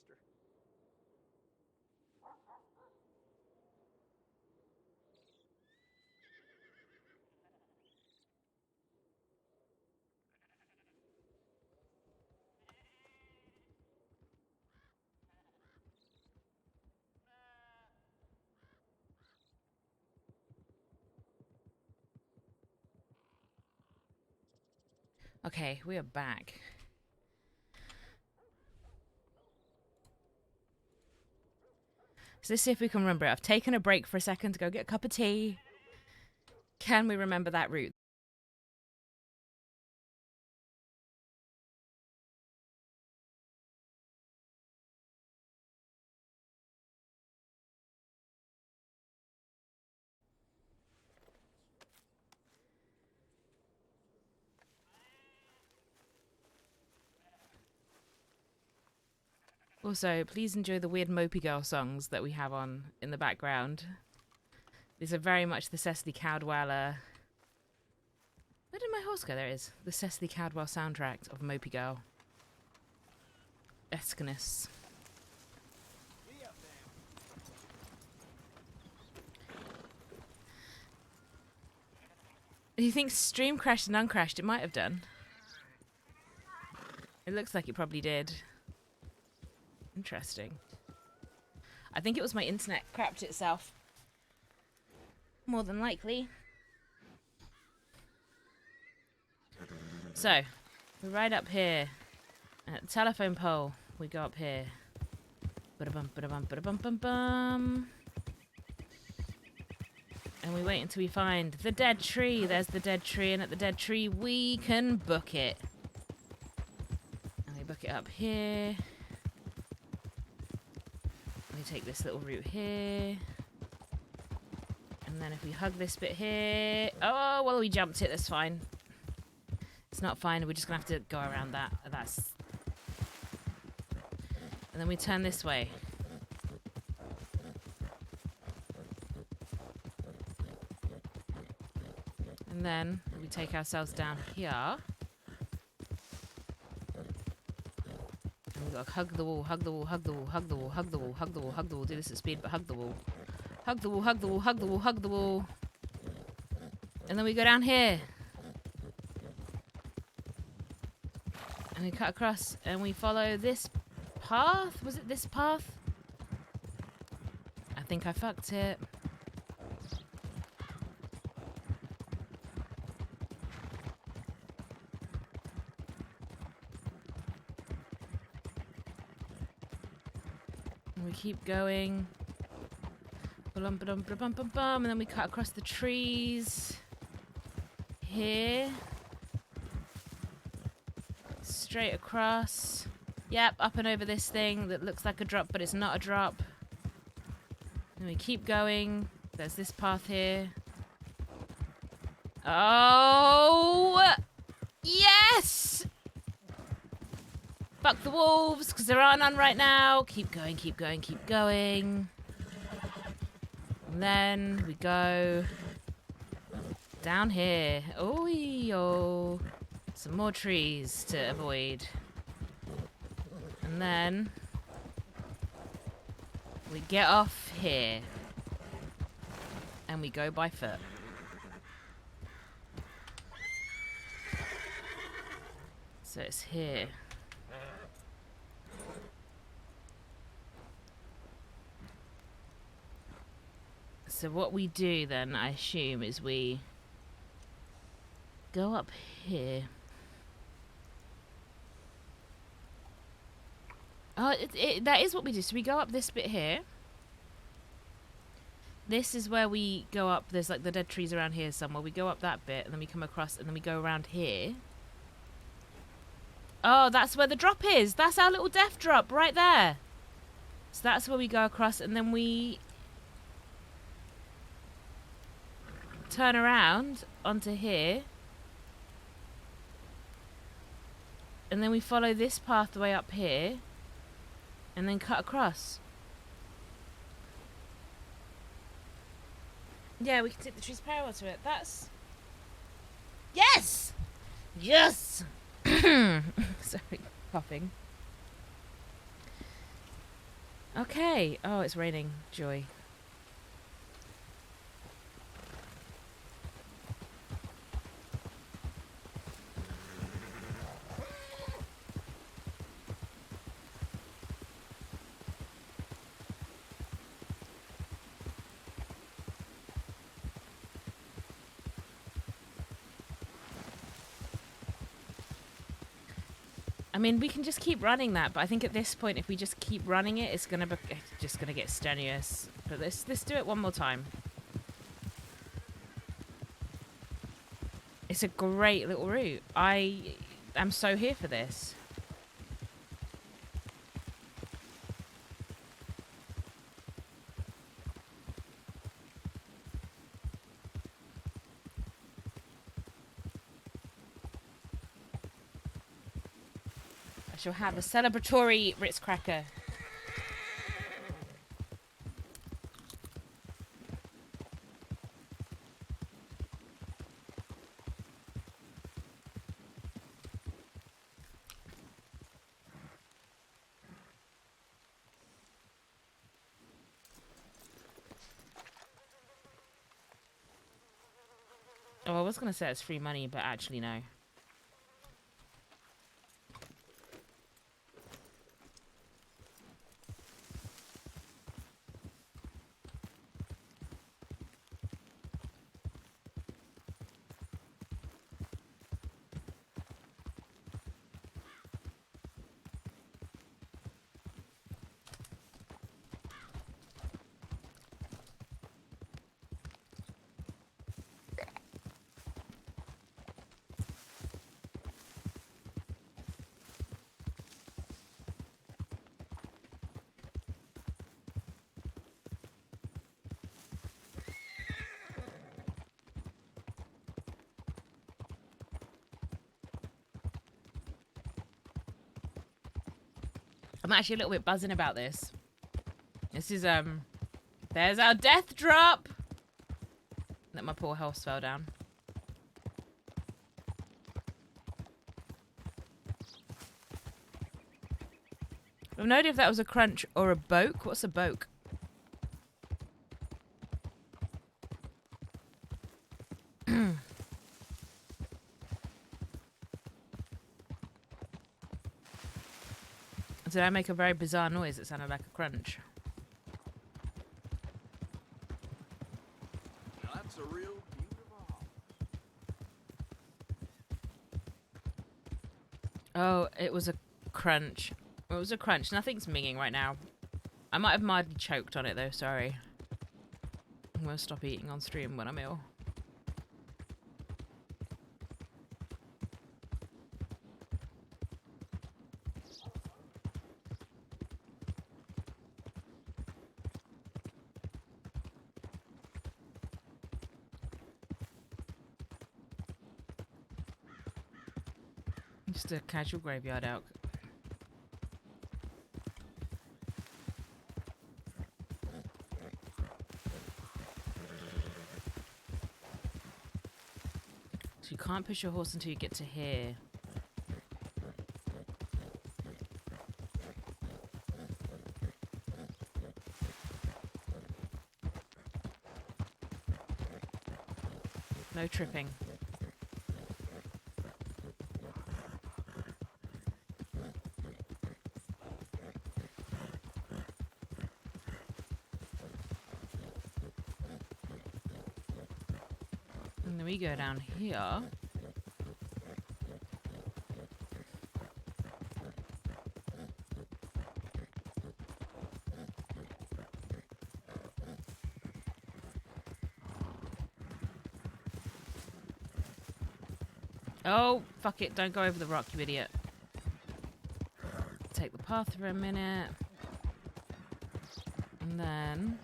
mister. Okay, we are back. So let's see if we can remember it. I've taken a break for a second to go get a cup of tea. Can we remember that route? Also, please enjoy the weird Mopey Girl songs that we have on in the background. These are very much the Cecily Caldwell. Where did my horse go? There it is. The Cecily Caldwell soundtrack of Mopey Girl. Esqueness. You think stream crashed and uncrashed? It might have done. It looks like it probably did. Interesting. I think it was my internet crapped itself. More than likely. So, we ride up here. At the telephone pole, we go up here. Ba-da-bum, ba-da-bum, ba-da-bum, bum, bum. And we wait until we find the dead tree. There's the dead tree, and at the dead tree, we can book it. And we book it up here. We take this little route here. And then if we hug this bit here... Oh, well, we jumped it. That's fine. It's not fine. We're just going to have to go around that. That's... And then we turn this way. And then we take ourselves down here. And we've got to hug the wall, hug the wall, hug the wall, hug the wall, hug the wall, hug the wall, hug the wall. Do this at speed, but hug the wall. Hug the wall, hug the wall, hug the wall, hug the wall. And then we go down here. And we cut across and we follow this path. Was it this path? I think I fucked it. And we keep going. And then we cut across the trees. Here. Straight across. Yep, up and over this thing that looks like a drop, but it's not a drop. And we keep going. There's this path here. Oh! Yes! Fuck the wolves, because there are none right now. Keep going, keep going, keep going. And then we go down here. Oh, some more trees to avoid. And then we get off here. And we go by foot. So it's here. So what we do then, I assume, is we go up here. Oh, that is what we do. So we go up this bit here. This is where we go up. There's like the dead trees around here somewhere. We go up that bit, and then we come across, and then we go around here. Oh, that's where the drop is. That's our little death drop right there. So that's where we go across, and then we turn around onto here. And then we follow this pathway up here. And then cut across. Yeah, we can take the trees parallel to it. That's... Yes! Yes! Sorry, coughing. Okay. Oh, it's raining. Joy. I mean, we can just keep running that, but I think at this point, if we just keep running it, it's just gonna get strenuous. But let's do it one more time. It's a great little route. I am so here for this. I shall have a celebratory Ritz cracker. Oh, I was gonna say it's free money, but actually no. I'm actually a little bit buzzing about this. This is, there's our death drop! Let my poor horse fell down. I've no idea if that was a crunch or a boke. What's a boke? Did I make a very bizarre noise that sounded like a crunch? That's a real beautiful. Oh, it was a crunch. It was a crunch. Nothing's minging right now. I might have mildly choked on it though, sorry. I'm gonna stop eating on stream when I'm ill. Just a casual graveyard elk. So you can't push your horse until you get to here. No tripping. And then we go down here. Oh, fuck it. Don't go over the rock, you idiot. Take the path for a minute. And then...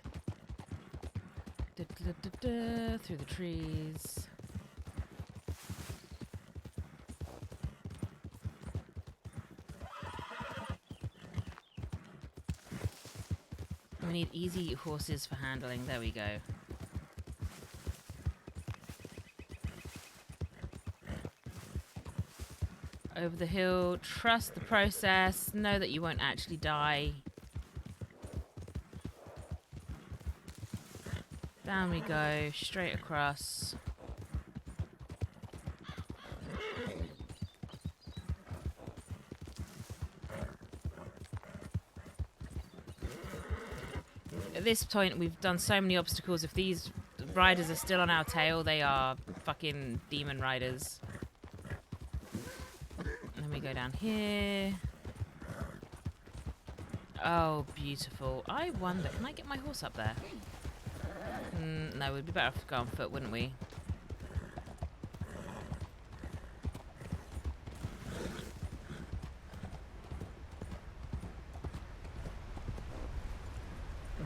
through the trees. We need easy horses for handling. There we go. Over the hill. Trust the process. Know that you won't actually die. Down we go, straight across. At this point, we've done so many obstacles. If these riders are still on our tail, they are fucking demon riders. And then we go down here. Oh, beautiful. I wonder, can I get my horse up there? No, we'd be better off to go on foot, wouldn't we?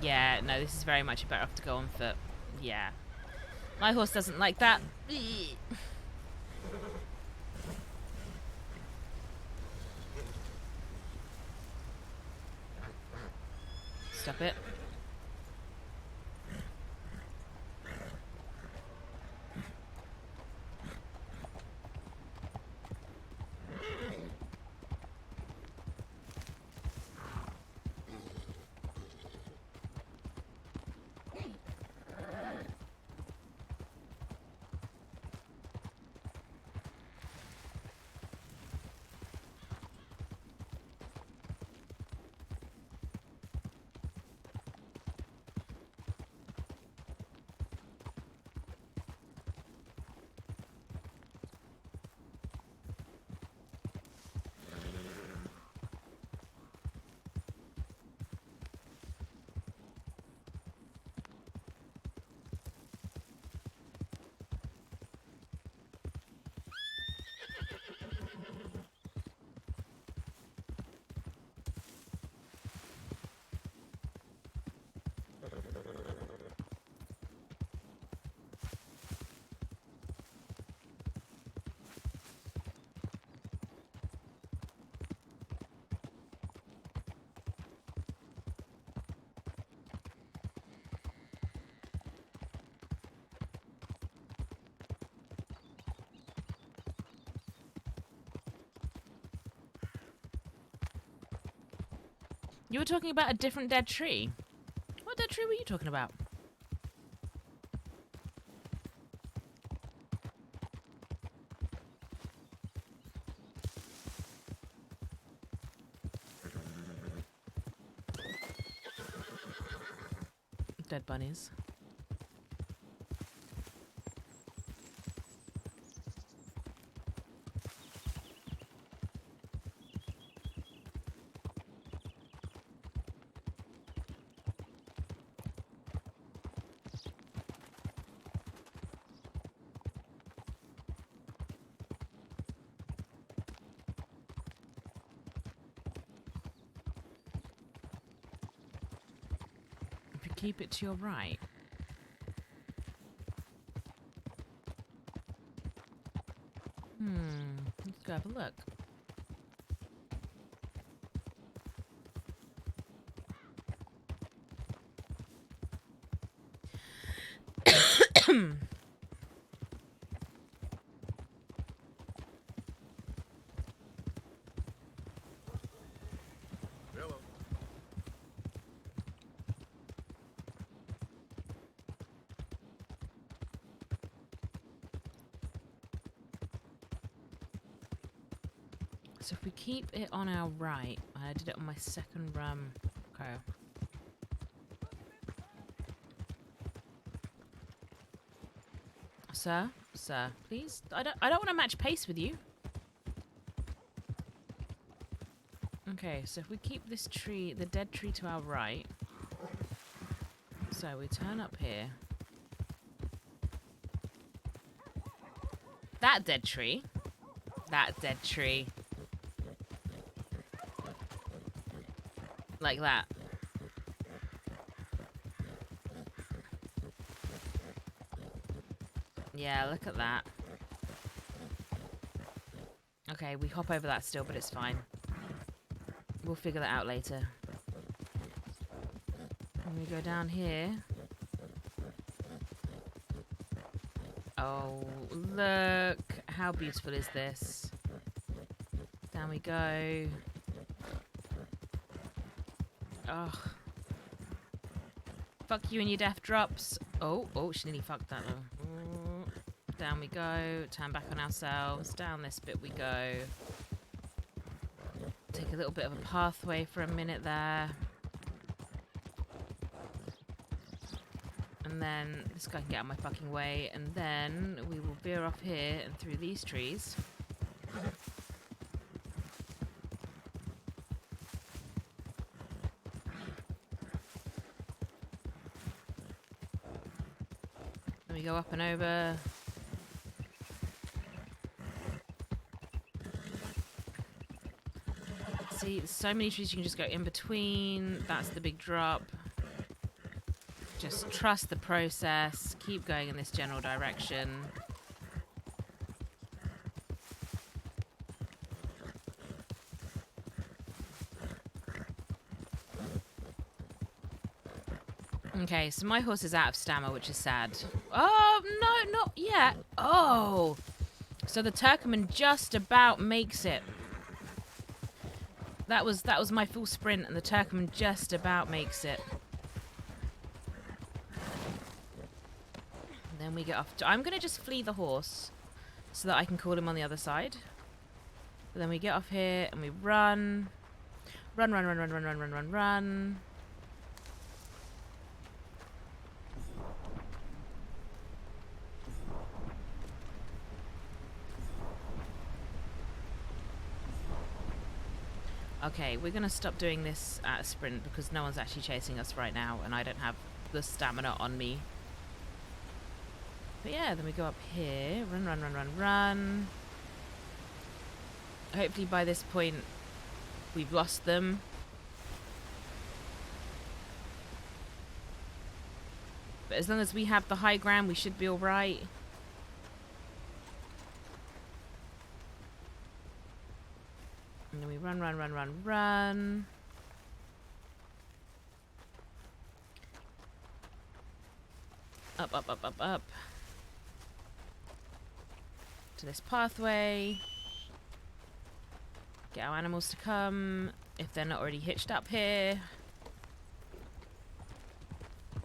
Yeah, no, this is very much better off to go on foot. Yeah. My horse doesn't like that. Stop it. You were talking about a different dead tree. What dead tree were you talking about? Dead bunnies. If you keep it to your right. Let's go have a look. Hello. So if we keep it on our right, I did it on my second run. Okay. Sir, please. I don't want to match pace with you. Okay, so if we keep this tree, the dead tree to our right. So we turn up here. That dead tree. That dead tree. Like that. Yeah, look at that. Okay, we hop over that still, but it's fine. We'll figure that out later. And we go down here. Oh, look. How beautiful is this? Down we go. Oh. Fuck you and your death drops. Oh, she nearly fucked that though. Down we go. Turn back on ourselves. Down this bit we go. Take a little bit of a pathway for a minute there. And then this guy can get out of my fucking way. And then we will veer off here and through these trees. Then we go up and over. See, there's so many trees you can just go in between. That's the big drop. Just trust the process. Keep going in this general direction. Okay, so my horse is out of stamina, which is sad. Oh, no, not yet. Oh. So the Turkmen just about makes it. That was my full sprint, and the Turkmen just about makes it. And then we get off. I'm going to just flee the horse so that I can call him on the other side. But then we get off here and we run. Run, run, run, run, run, run, run, run, run. Okay, we're going to stop doing this at a sprint because no one's actually chasing us right now and I don't have the stamina on me. But yeah, then we go up here. Run, run, run, run, run. Hopefully by this point we've lost them. But as long as we have the high ground, we should be alright. And then we run, run, run, run, run. Up, up, up, up, up. To this pathway. Get our animals to come, if they're not already hitched up here.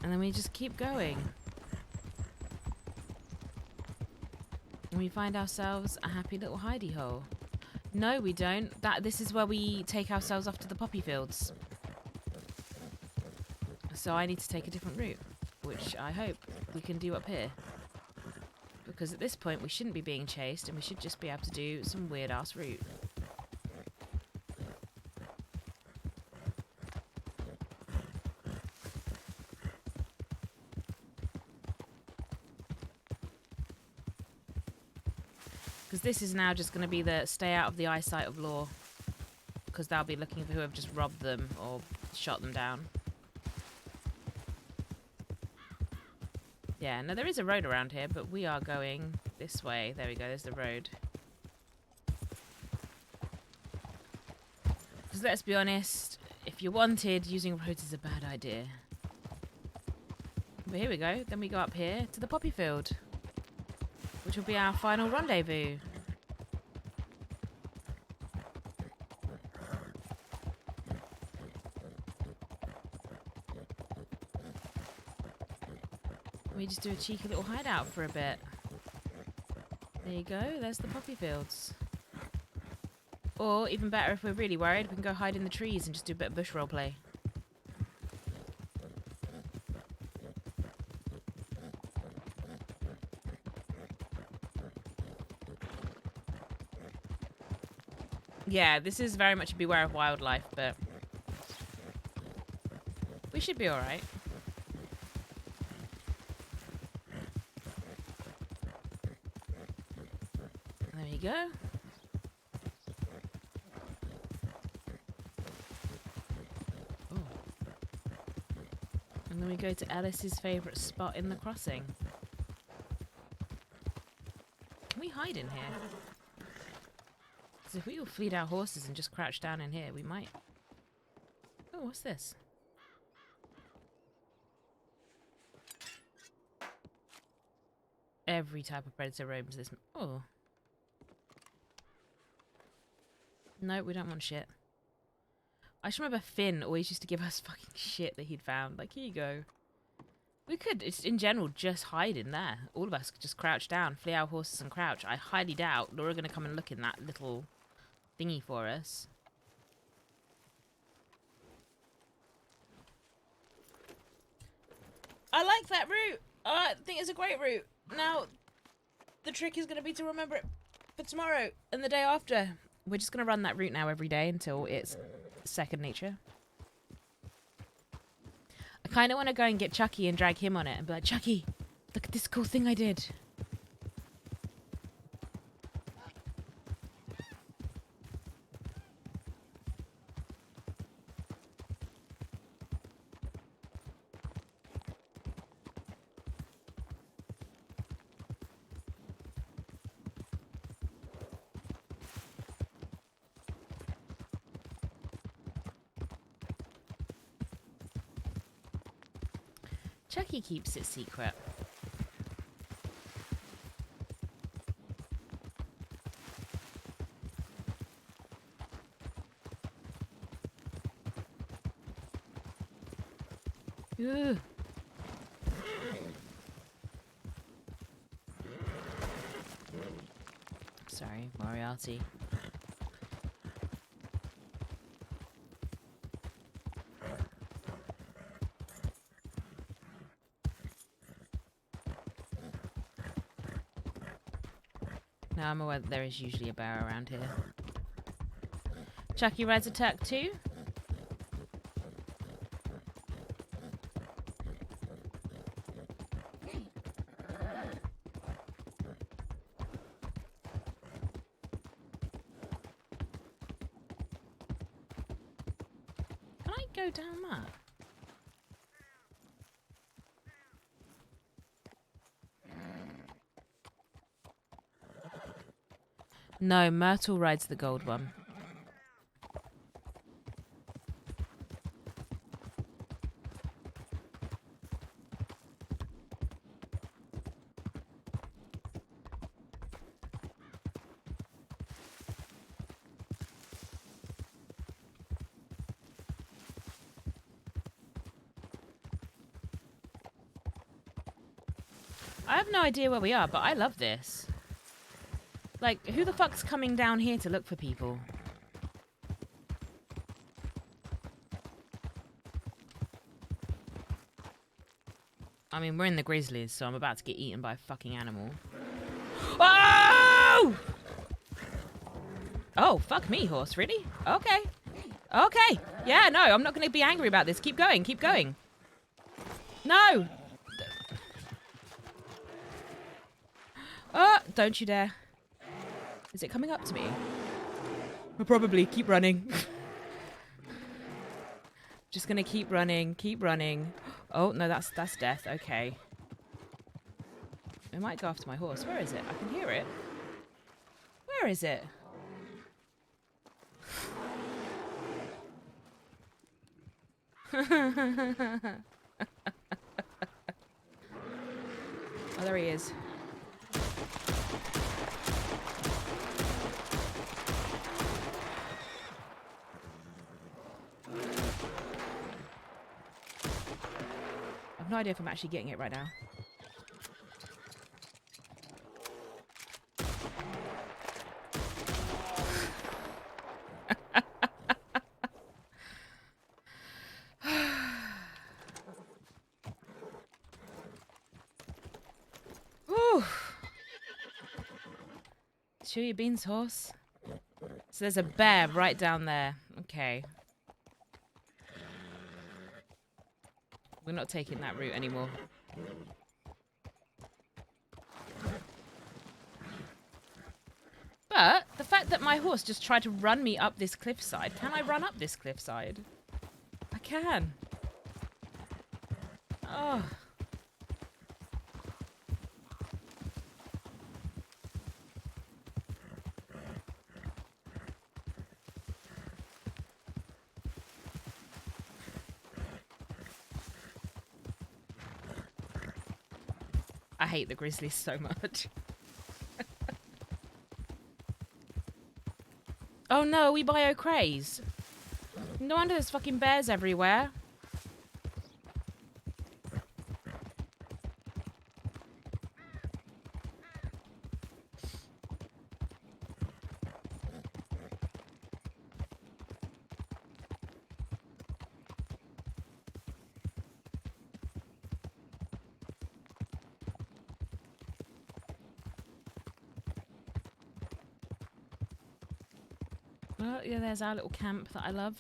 And then we just keep going. And we find ourselves a happy little hidey hole. No, we don't. This is where we take ourselves off to the poppy fields. So I need to take a different route, which I hope we can do up here. Because at this point we shouldn't be being chased and we should just be able to do some weird ass route. Because this is now just going to be the stay out of the eyesight of law. Because they'll be looking for whoever just robbed them or shot them down. Yeah, no, there is a road around here, but we are going this way. There we go, there's the road. Because let's be honest, if you're wanted, using roads is a bad idea. But here we go, then we go up here to the poppy field, which will be our final rendezvous. We just do a cheeky little hideout for a bit. There you go, there's the poppy fields. Or, even better, if we're really worried, we can go hide in the trees and just do a bit of bush roleplay. Yeah, this is very much a beware of wildlife, but we should be alright. There we go. Oh. And then we go to Alice's favourite spot in the crossing. Can we hide in here? Because if we all feed our horses and just crouch down in here, we might... Oh, what's this? Every type of predator roams this... Oh. No, we don't want shit. I just remember Finn always used to give us fucking shit that he'd found. Like, here you go. We could, it's in general, just hide in there. All of us could just crouch down, flee our horses and crouch. I highly doubt Laura going to come and look in that little thingy for us. I like that route. I think it's a great route. Now, the trick is going to be to remember it for tomorrow and the day after. We're just going to run that route now every day until it's second nature. I kind of want to go and get Chucky and drag him on it and be like, Chucky, look at this cool thing I did. Chucky keeps it secret. Ugh. Sorry, Moriarty. Now I'm aware that there is usually a bear around here. Chucky rides a Turk too. Can I go down that? No, Myrtle rides the gold one. I have no idea where we are, but I love this. Like, who the fuck's coming down here to look for people? I mean, we're in the grizzlies, so I'm about to get eaten by a fucking animal. Oh! Oh, fuck me, horse. Really? Okay. Okay. Yeah, no, I'm not going to be angry about this. Keep going. Keep going. No! Don't you dare. Is it coming up to me? I'll probably keep running. Just gonna keep running, keep running. Oh, no, that's death. Okay. It might go after my horse. Where is it? I can hear it. Where is it? Oh, there he is. I have no idea if I'm actually getting it right now. Whew. Chew your beans, horse. So there's a bear right down there. Okay. We're not taking that route anymore. But the fact that my horse just tried to run me up this cliffside. Can I run up this cliffside? I can. Oh. I hate the grizzlies so much. Oh no, we bio-craze. No wonder there's fucking bears everywhere. Oh, yeah, there's our little camp that I love.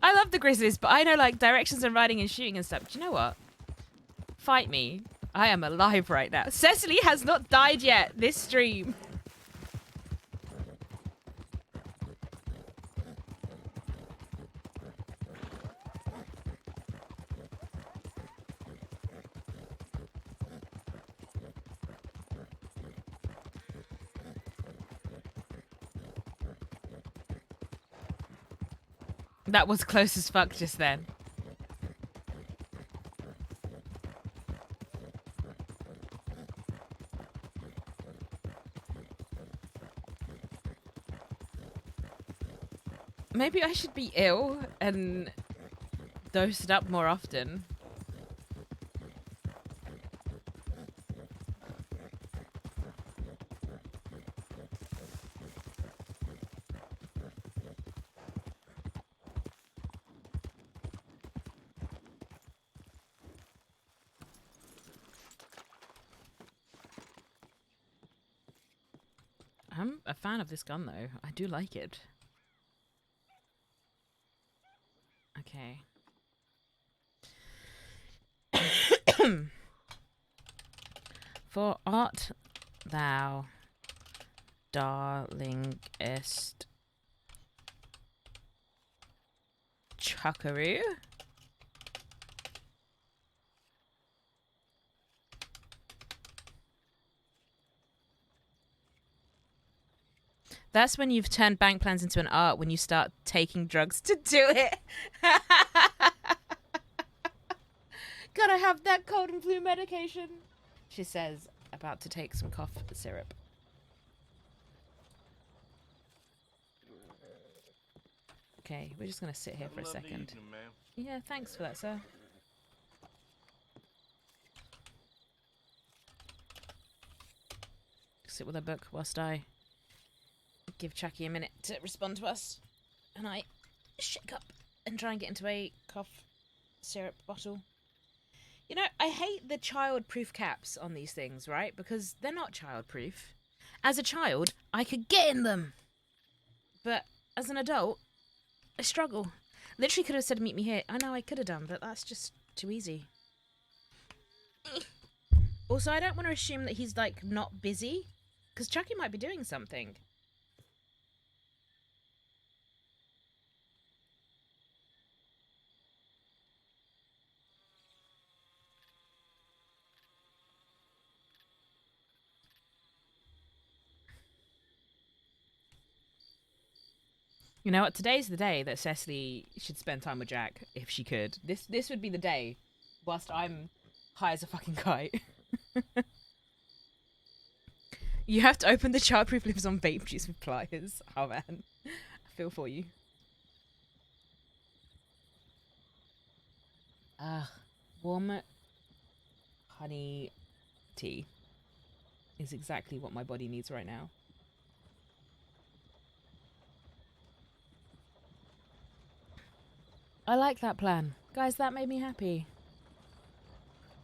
I love the Grizzlies, but I know like directions and riding and shooting and stuff. Do you know what? Fight me. I am alive right now. Cecily has not died yet this stream. That was close as fuck just then. Maybe I should be ill and dosed up more often. I'm a fan of this gun though. I do like it. Okay. For art thou darlingest chuckaroo? That's when you've turned bank plans into an art, when you start taking drugs to do it. Gotta have that cold and flu medication. She says, about to take some cough syrup. Okay, we're just gonna sit here for a second. Evening, yeah, thanks for that, sir. Sit with a book whilst I give Chucky a minute to respond to us. And I shake up and try and get into a cough syrup bottle. You know, I hate the child-proof caps on these things, right? Because they're not child-proof. As a child, I could get in them. But as an adult, I struggle. Literally could have said, meet me here. I know I could have done, but that's just too easy. Also, I don't want to assume that he's, like, not busy. Because Chucky might be doing something. You know what? Today's the day that Cecily should spend time with Jack, if she could. This would be the day, whilst I'm high as a fucking kite. You have to open the childproof lips on vape juice with pliers. Oh man, I feel for you. Warm honey tea is exactly what my body needs right now. I like that plan. Guys, that made me happy.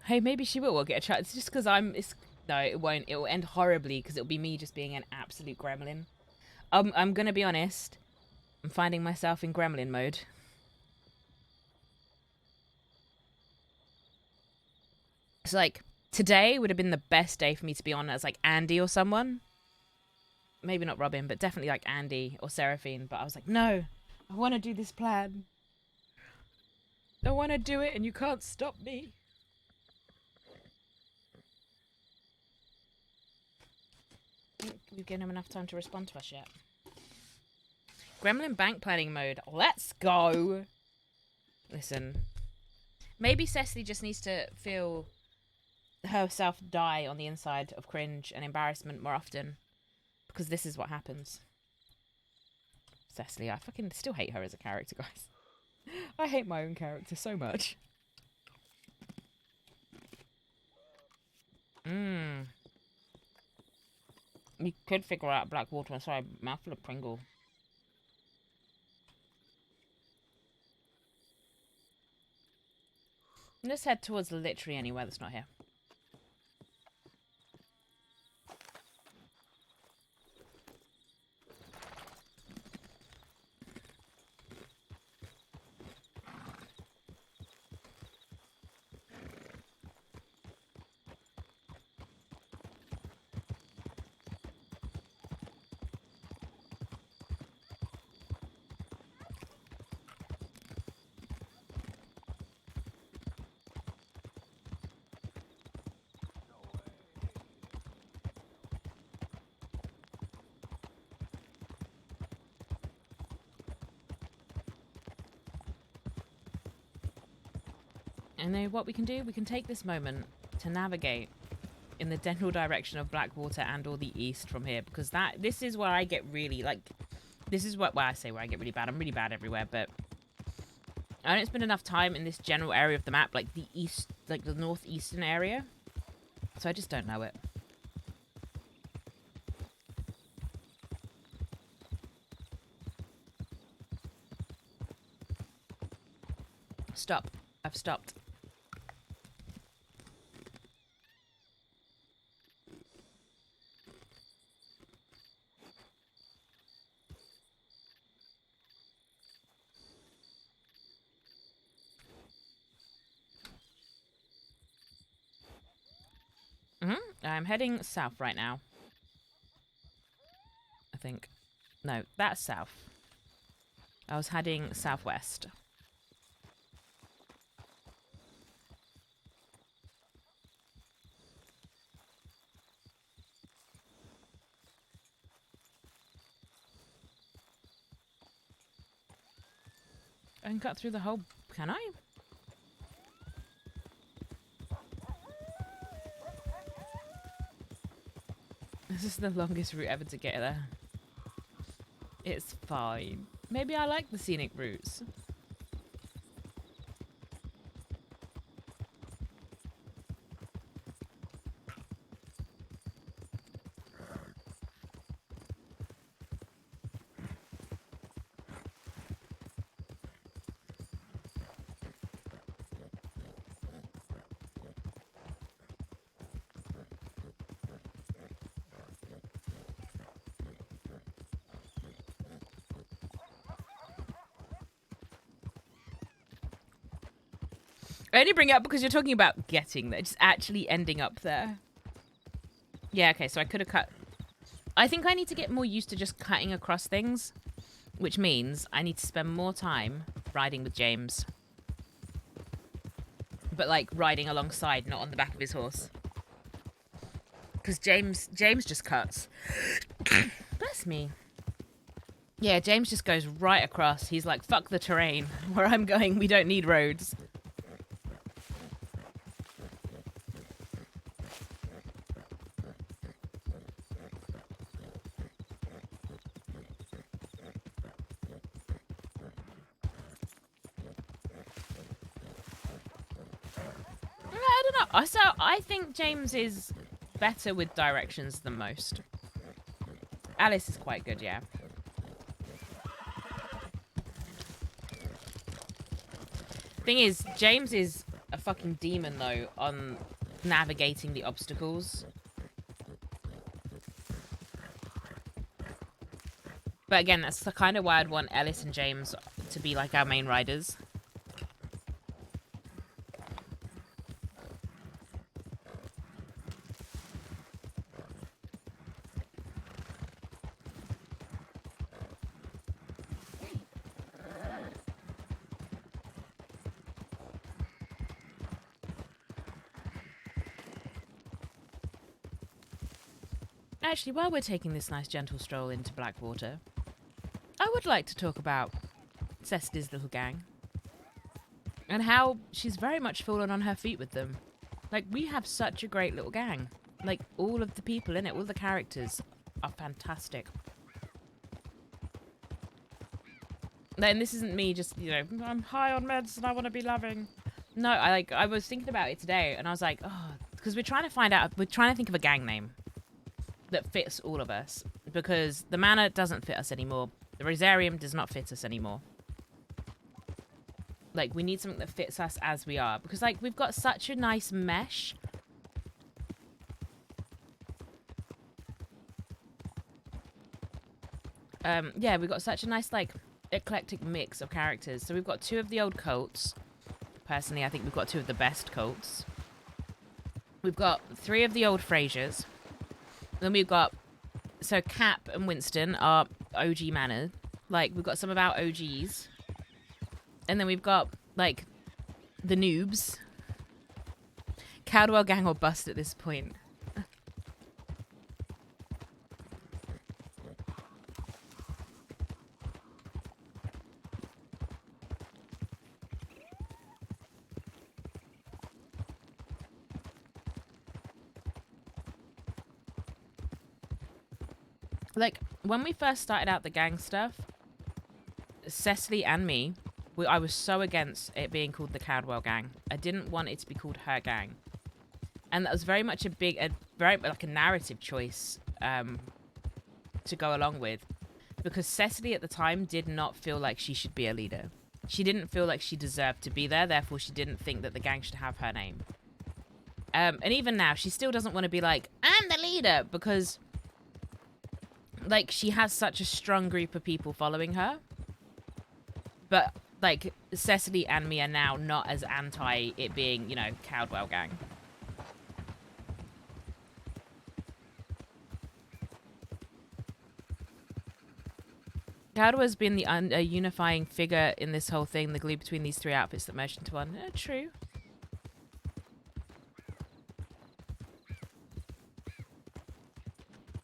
Hey, maybe she will get a chat. It's just because no, it won't. It will end horribly because it'll be me just being an absolute gremlin. I'm going to be honest. I'm finding myself in gremlin mode. It's like, today would have been the best day for me to be on as like Andy or someone. Maybe not Robin, but definitely like Andy or Seraphine. But I was like, no, I want to do this plan. I want to do it and you can't stop me. I think we've given him enough time to respond to us yet. Gremlin bank planning mode. Let's go. Listen. Maybe Cecily just needs to feel herself die on the inside of cringe and embarrassment more often. Because this is what happens. Cecily, I fucking still hate her as a character, guys. I hate my own character so much. You could figure out Blackwater. Sorry, mouthful of Pringle. Let's head towards literally anywhere that's not here. And then what we can do, we can take this moment to navigate in the general direction of Blackwater and or the east from here, because this is where I get really, like, this is what, well, I say where I get really bad. I'm really bad everywhere, but I don't spend enough time in this general area of the map, like the east, like the northeastern area, so I just don't know it. Stop. I've stopped. I'm heading south right now. I think. No, that's south. I was heading southwest. I can cut through the whole... Can I? This is the longest route ever to get there. It's fine. Maybe I like the scenic routes. I only bring it up because you're talking about getting there, just actually ending up there. Yeah, okay, so I could have cut... I think I need to get more used to just cutting across things, which means I need to spend more time riding with James. But, like, riding alongside, not on the back of his horse. Because James just cuts. Bless me. Yeah, James just goes right across. He's like, fuck the terrain. Where I'm going, we don't need roads. I don't know. So I think James is better with directions than most. Alice is quite good, yeah. Thing is, James is a fucking demon, though, on navigating the obstacles. But again, that's the kind of why I'd want Ellis and James to be like our main riders. Actually, while we're taking this nice gentle stroll into Blackwater, I would like to talk about Cecily's little gang. And how she's very much fallen on her feet with them. Like, we have such a great little gang. Like, all of the people in it, all the characters are fantastic. And this isn't me just, you know, I'm high on meds and I want to be loving. No, I was thinking about it today and I was like, oh, because we're trying to think of a gang name that fits all of us, because the manor doesn't fit us anymore. The Rosarium does not fit us anymore. Like, we need something that fits us as we are. Because, like, we've got such a nice mesh. Yeah, we've got such a nice, like, eclectic mix of characters. So we've got 2 of the old Colts. Personally, I think we've got 2 of the best Colts. We've got 3 of the old Frasers. Then we've got... So Cap and Winston are OG mannered. Like, we've got some of our OGs. And then we've got, like, the noobs. Caldwell gang or bust at this point. Like, when we first started out the gang stuff, Cecily and me, I was so against it being called the Caldwell gang. I didn't want it to be called her gang. And that was very much very like a narrative choice to go along with. Because Cecily at the time did not feel like she should be a leader. She didn't feel like she deserved to be there, therefore she didn't think that the gang should have her name. And even now, she still doesn't want to be like, I'm the leader, because... like, she has such a strong group of people following her. But, like, Cecily and me are now not as anti it being, you know, Caldwell gang. Caldwell's been the unifying figure in this whole thing, the glue between these 3 outfits that merged into one. True.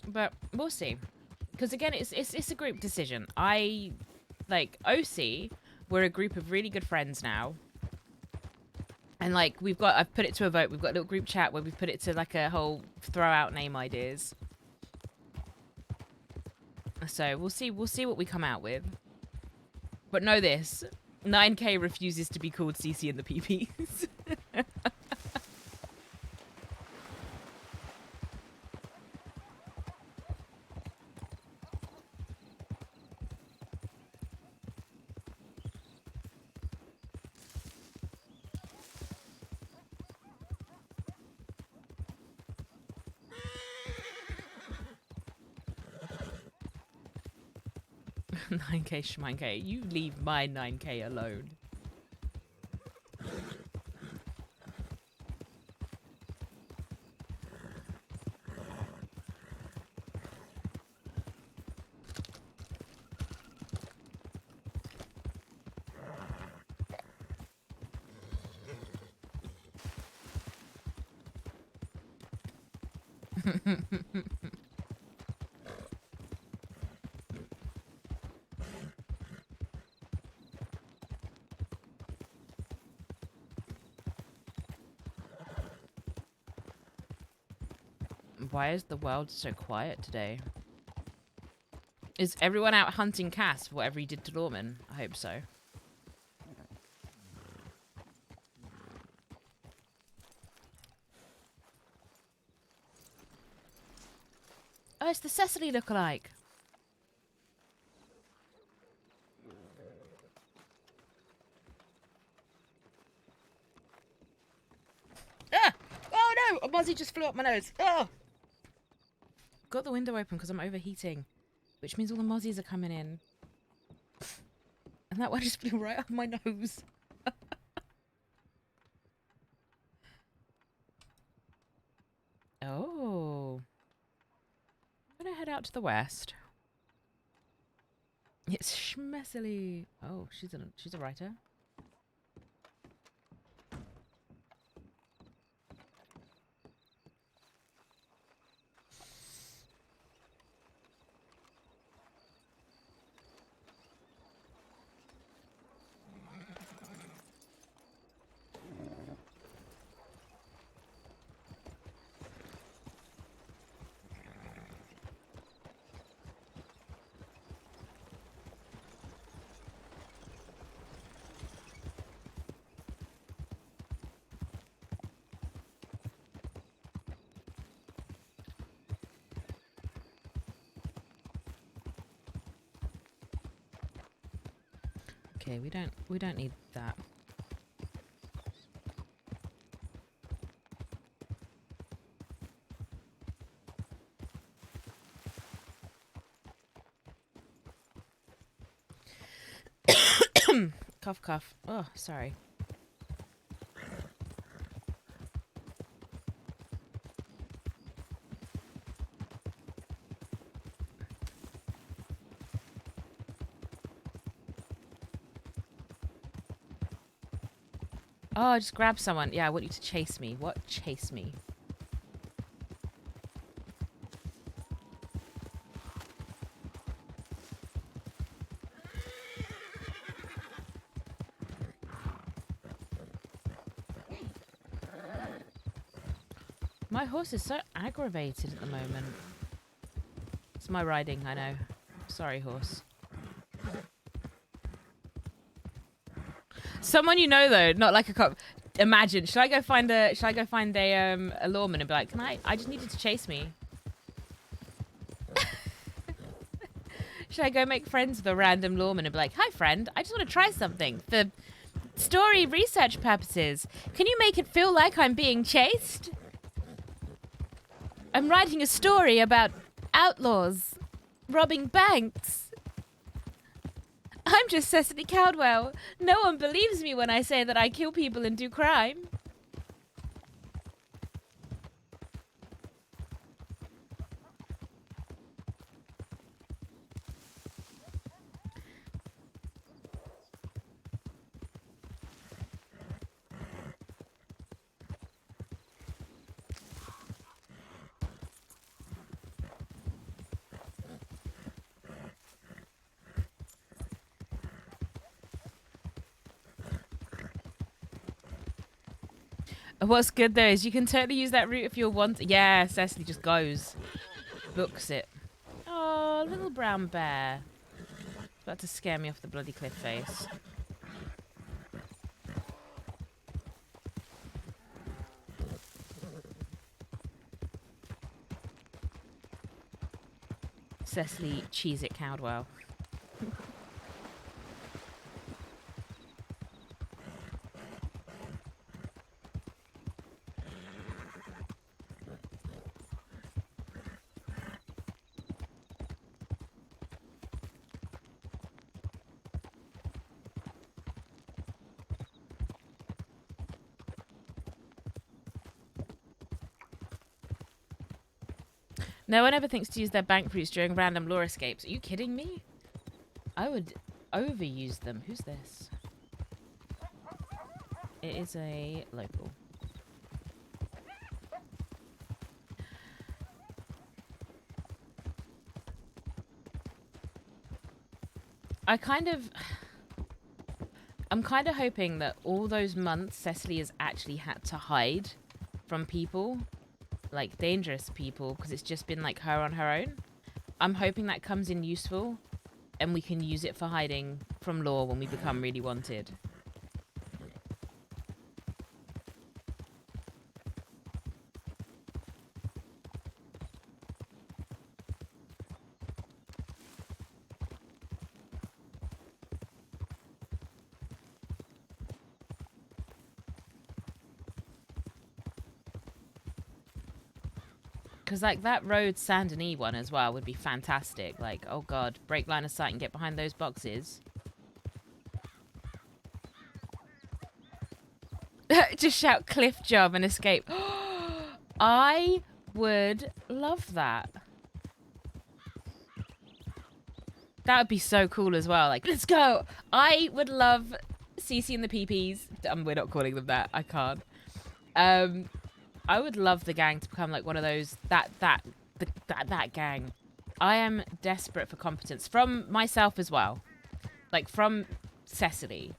But we'll see. Because again, it's a group decision. Like, OC, we're a group of really good friends now. And, like, I've put it to a vote. We've got a little group chat where we've put it to, like, a whole throw out name ideas. So, we'll see what we come out with. But know this, 9K refuses to be called CC and the PPs. 9K schmank. You leave my 9K alone. Why is the world so quiet today? Is everyone out hunting Cass for whatever he did to Lawman? I hope so. Oh, it's the Cecily lookalike. Ah! Oh no! A mozzie just flew up my nose. Oh! Got the window open because I'm overheating, which means all the mozzies are coming in. And that one just flew right up my nose. Oh. I'm gonna head out to the west. It's Schmessily. Oh, she's a writer. Okay, we don't need that. Cough, cough. Oh, sorry. Oh, just grab someone. Yeah, I want you to chase me. What? Chase me. My horse is so aggravated at the moment. It's my riding, I know. Sorry, horse. Someone you know though, not like a cop. Imagine, should I go find a lawman and be like, I just needed to chase me. Should I go make friends with a random lawman and be like, hi friend, I just want to try something for story research purposes. Can you make it feel like I'm being chased? I'm writing a story about outlaws robbing banks. I'm just Cecily Caldwell. No one believes me when I say that I kill people and do crime. What's good though is you can totally use that route if you want. Yeah, Cecily just goes. Books it. Oh, little brown bear. About to scare me off the bloody cliff face. Cecily Cheese-It Caldwell. No one ever thinks to use their bank routes during random law escapes. Are you kidding me? I would overuse them. Who's this? It is a local. I'm kind of hoping that all those months Cecily has actually had to hide from people, like dangerous people, because it's just been like her on her own. I'm hoping that comes in useful and we can use it for hiding from law when we become really wanted. Because, like, that road Saint Denis one as well would be fantastic. Like, oh god, break line of sight and get behind those boxes. Just shout cliff job and escape. I would love that. That would be so cool as well. Like, let's go. I would love Cece and the PPs. We're not calling them that. I can't. I would love the gang to become like one of those that gang. I am desperate for competence from myself as well, like from Cecily.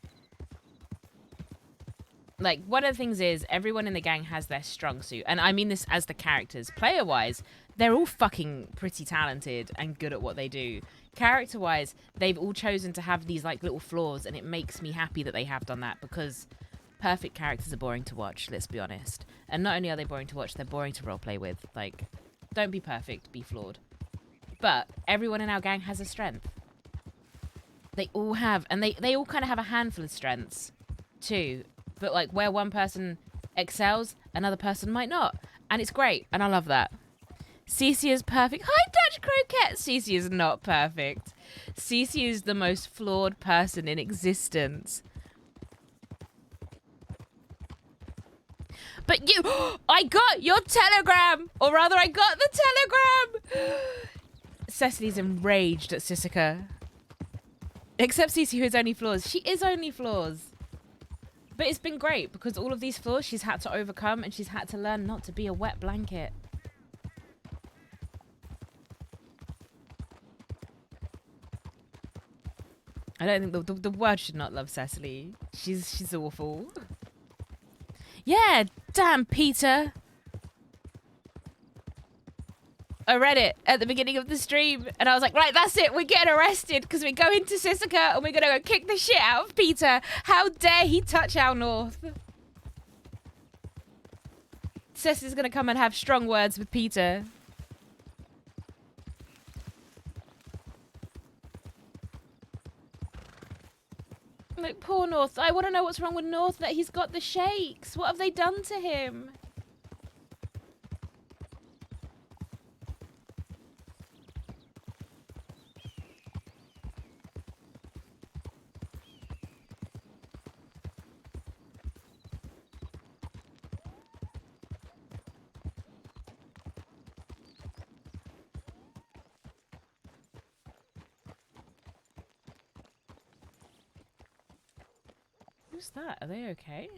Like, one of the things is everyone in the gang has their strong suit, and I mean this as the characters. Player wise, they're all fucking pretty talented and good at what they do. Character wise, they've all chosen to have these like little flaws, and it makes me happy that they have done that, because perfect characters are boring to watch, let's be honest. And not only are they boring to watch, they're boring to roleplay with. Like, don't be perfect, be flawed. But everyone in our gang has a strength. They all have, and they all kind of have a handful of strengths too. But like, where one person excels, another person might not. And it's great, and I love that. Cece is perfect. Hi, Dutch Croquette! Cece is not perfect. Cece is the most flawed person in existence. But you... I got your telegram! Or rather, I got the telegram! Cecily's enraged at Sissika. Except Cece, who is only flaws. She is only flaws. But it's been great, because all of these flaws she's had to overcome, and she's had to learn not to be a wet blanket. I don't think the world should not love Cecily. She's awful. Yeah, damn, Peter. I read it at the beginning of the stream, and I was like, right, that's it. We're getting arrested because we go into Sissika and we're going to go kick the shit out of Peter. How dare he touch our North? Cecily's going to come and have strong words with Peter. Like, poor North. I want to know what's wrong with North, that he's got the shakes. What have they done to him? Who's that? Are they okay?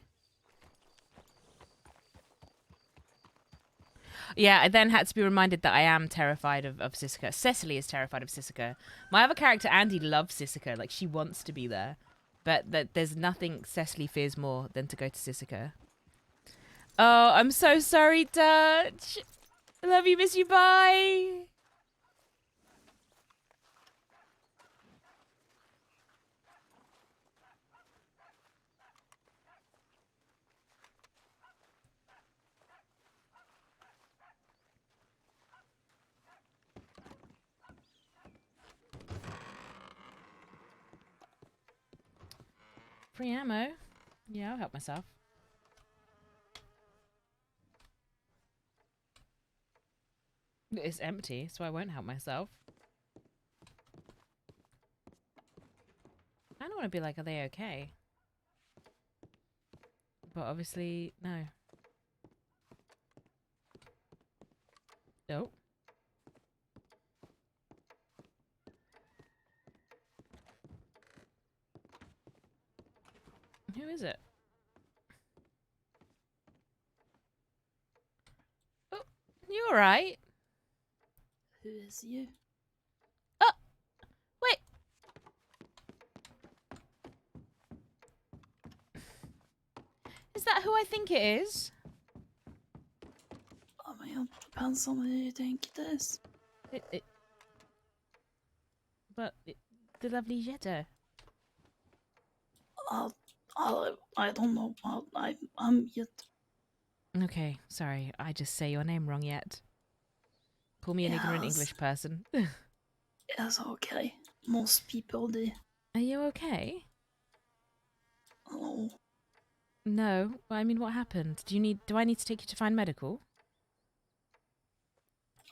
Yeah, I then had to be reminded that I am terrified of Sissika. Cecily is terrified of Sissika. My other character, Andy, loves Sissika. Like, she wants to be there. But there's nothing Cecily fears more than to go to Sissika. Oh, I'm so sorry, Dutch. I love you, miss you, bye. Free ammo? Yeah, I'll help myself. It's empty, so I won't help myself. I don't want to be like, are they okay? But obviously, no. Nope. Who is it? Oh, you alright? Who is you? Oh! Wait! Is that who I think it is? I mean, it depends on who you think it is. The lovely Jetta. I don't know. I'm yet. Okay, sorry. I just say your name wrong yet. Call me an ignorant Yes. English person. It's okay. Most people do. Are you okay? Oh, No. I mean, what happened? Do I need to take you to find medical?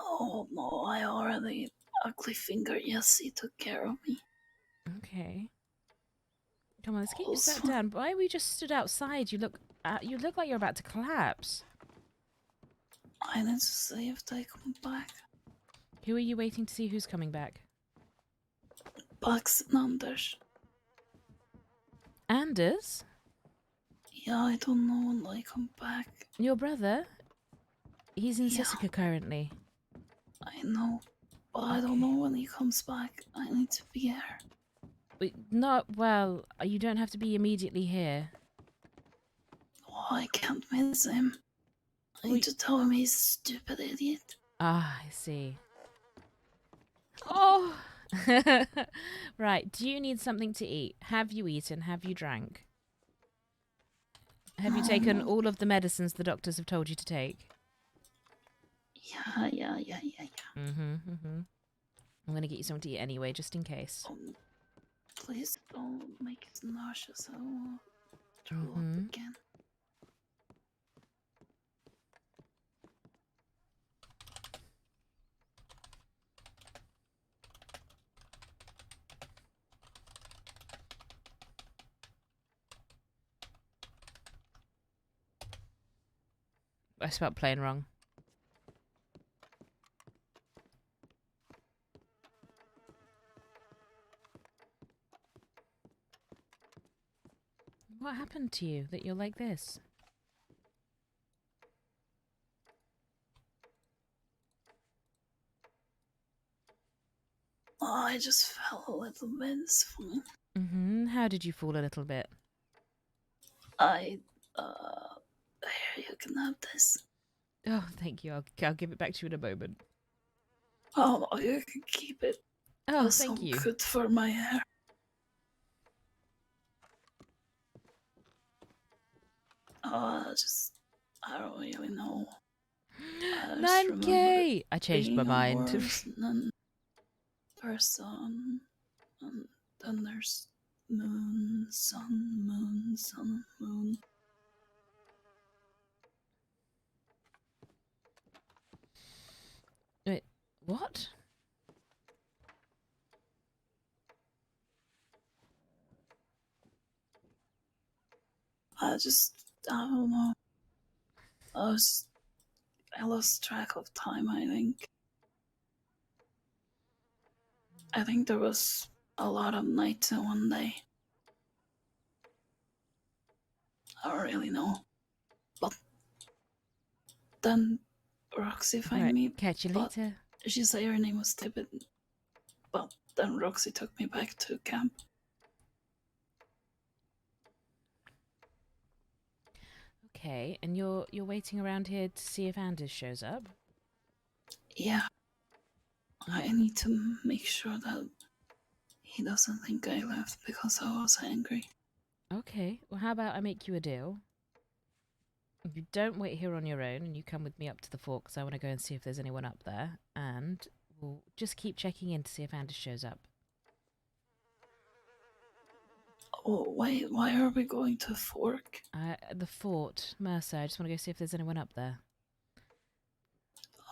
oh no, I already ugly finger. Yes, he took care of me. Okay. Come on, let's get you Also- sat down. Why we just stood outside? You look like you're about to collapse. I need to see if they come back. Who are you waiting to see who's coming back? Bugs and Anders. Anders? Yeah, I don't know when they come back. Your brother? He's in Yeah. Sissika currently. I know, but I don't Okay. know when he comes back. I need to be here. Well, you don't have to be immediately here. Oh, I can't miss him. I need to tell him he's a stupid idiot. Ah, I see. Oh! Right, do you need something to eat? Have you eaten? Have you drank? Have you taken all of the medicines the doctors have told you to take? Yeah. Mm-hmm. I'm gonna get you something to eat anyway, just in case. Please don't make it nauseous. I will throw Mhm. up again. I spelled plane wrong. What happened to you that you're like this? Oh, I just fell a little bit. It's fine. How did you fall a little bit? Here, you can have this. Oh, thank you. I'll give it back to you in a moment. Oh, you can keep it. Oh, That's thank so you. good for my hair. I don't really know. I just remember 9K! I changed my being a mind. horse and then person, and then there's moon, sun, moon. Wait, what? I don't know. I lost track of time, I think. I think there was a lot of nights in one day. I don't really know. But then Roxy found Right, me. catch you but later. She said her name was Tibbet. But then Roxy took me back to camp. Okay, and you're waiting around here to see if Anders shows up? Yeah. I need to make sure that he doesn't think I left because I was angry. Okay, well how about I make you a deal? If you don't wait here on your own and you come with me up to the fort because I want to go and see if there's anyone up there, and we'll just keep checking in to see if Anders shows up. Oh, wait, why are we going to Fork? The fort, Mercer, I just want to go see if there's anyone up there.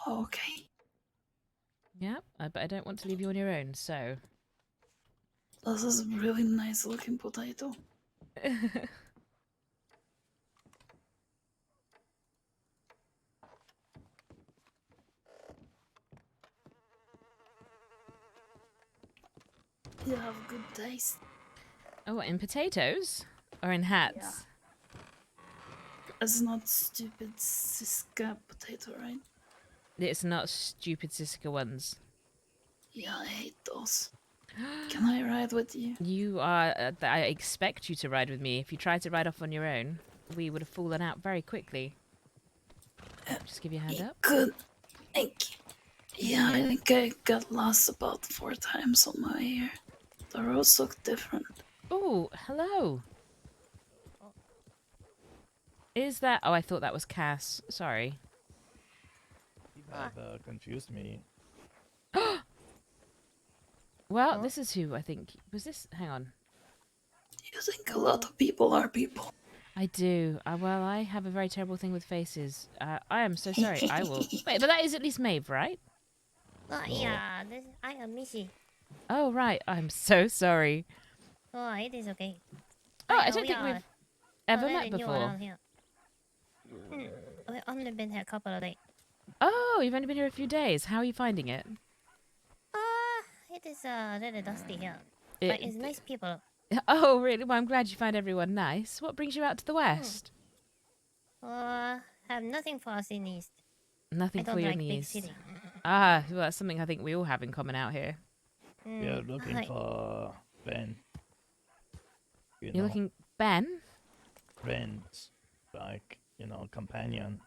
Okay. Yeah, but I don't want to leave you on your own, so... This is a really nice looking potato. You have good taste. Oh, what, in potatoes? Or in hats? It's not stupid Siska potato, right? It's not stupid Siska ones. Yeah, I hate those. Can I ride with you? You are... I expect you to ride with me. If you tried to ride off on your own, we would have fallen out very quickly. Just give your hand up. Good. Thank you. Yeah, I think I got lost about 4 times on my way here. The roads look different. Oh, hello. Is that... Oh, I thought that was Cass. Sorry. You have confused me. Well, this is who I think... Was this... Hang on. You think a lot of people are people. I do. Well, I have a very terrible thing with faces. I am so sorry. I will... Wait, but that is at least Maeve, right? Yeah, I am Missy. Oh, right. I'm so sorry. Oh, it is okay. Oh, I don't think we've ever met New before. around here. We've only been here a couple of days. Oh, you've only been here a few days. How are you finding it? It is really dusty here. But it's nice people. Oh, really? Well, I'm glad you find everyone nice. What brings you out to the west? Have nothing for us in East. Nothing I don't for your like big knees. city. Ah, well, that's something I think we all have in common out here. We are looking for Ben. You're looking... Ben? Friends. Like, companion.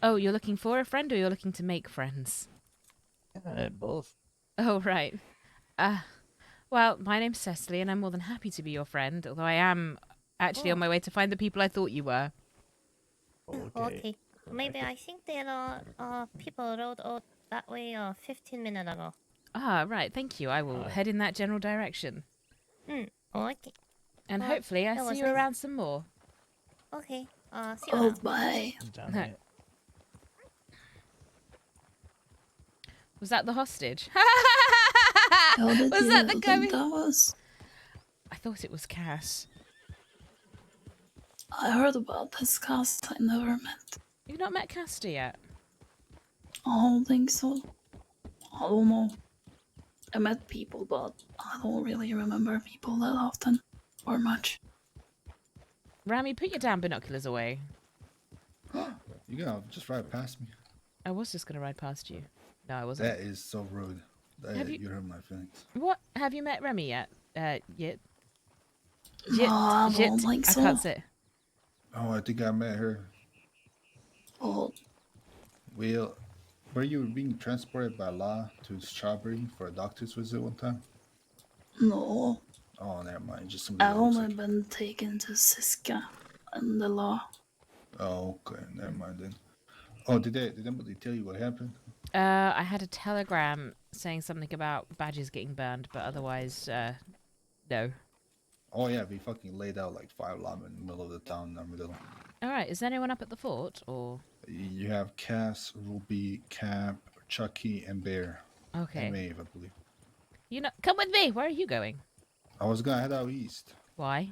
Oh, you're looking for a friend or you're looking to make friends? Both. Oh, right. Well, my name's Cecily and I'm more than happy to be your friend, although I am actually on my way to find the people I thought you were. Okay. Maybe I think there are people rode out that way 15 minutes ago. Ah, right. Thank you. I will head in that general direction. Okay. And hopefully I that see was you nice. around some more. Okay. See you Oh, around. bye. Damn it. Was that the hostage? How did Was you that the guy think we... that was? I thought it was Cass. I heard about this cast I never met. You've not met Castor yet? I don't think so. I don't know. I met people, but I don't really remember people that often or much. Rami, put your damn binoculars away. You're gonna just ride past me. I was just going to ride past you. No, I wasn't. That is so rude. Have you- You hurt my feelings. What? Have you met Remy yet? Yet? No, I don't think I so. can't say. Oh, I think I met her. Oh, Well, were you being transported by law to Strawberry for a doctor's visit one time? no. Oh, never mind. Just somebody I've that looks only like... been taken to Siska and the law. Oh, okay. Never mind then. Oh, did anybody tell you what happened? I had a telegram saying something about badges getting burned, but otherwise, no. Oh, yeah, we fucking laid out like 5 llama in the middle of the town in the middle. Alright, is anyone up at the fort, or...? You have Cass, Ruby, Cap, Chucky, and Bear. Okay. And Maeve, I believe. You know, come with me! Where are you going? I was gonna head out east. Why?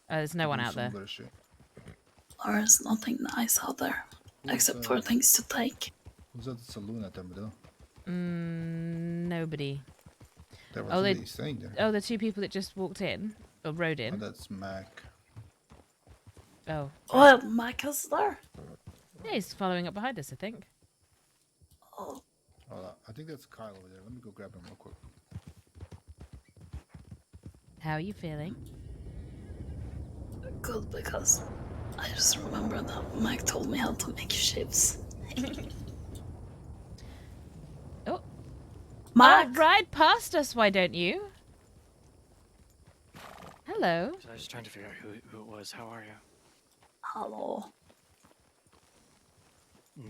There's no one Do out some there. other shit. There's nothing nice out there, except for things to take. Who's at the saloon at the middle? Nobody. There was Oh, they- somebody staying there. Oh, the two people that just walked in, or rode Oh, in. that's Mac. Oh. Well, Micah's there. Yeah, he's following up behind us, I think. Oh, I think that's Kyle over there. Let me go grab him real quick. How are you feeling? good, because I just remember that Mike told me how to make shapes. Oh. Mike! Oh, ride past us, why don't you? Hello. So I was just trying to figure out who it was. How are you? Hello.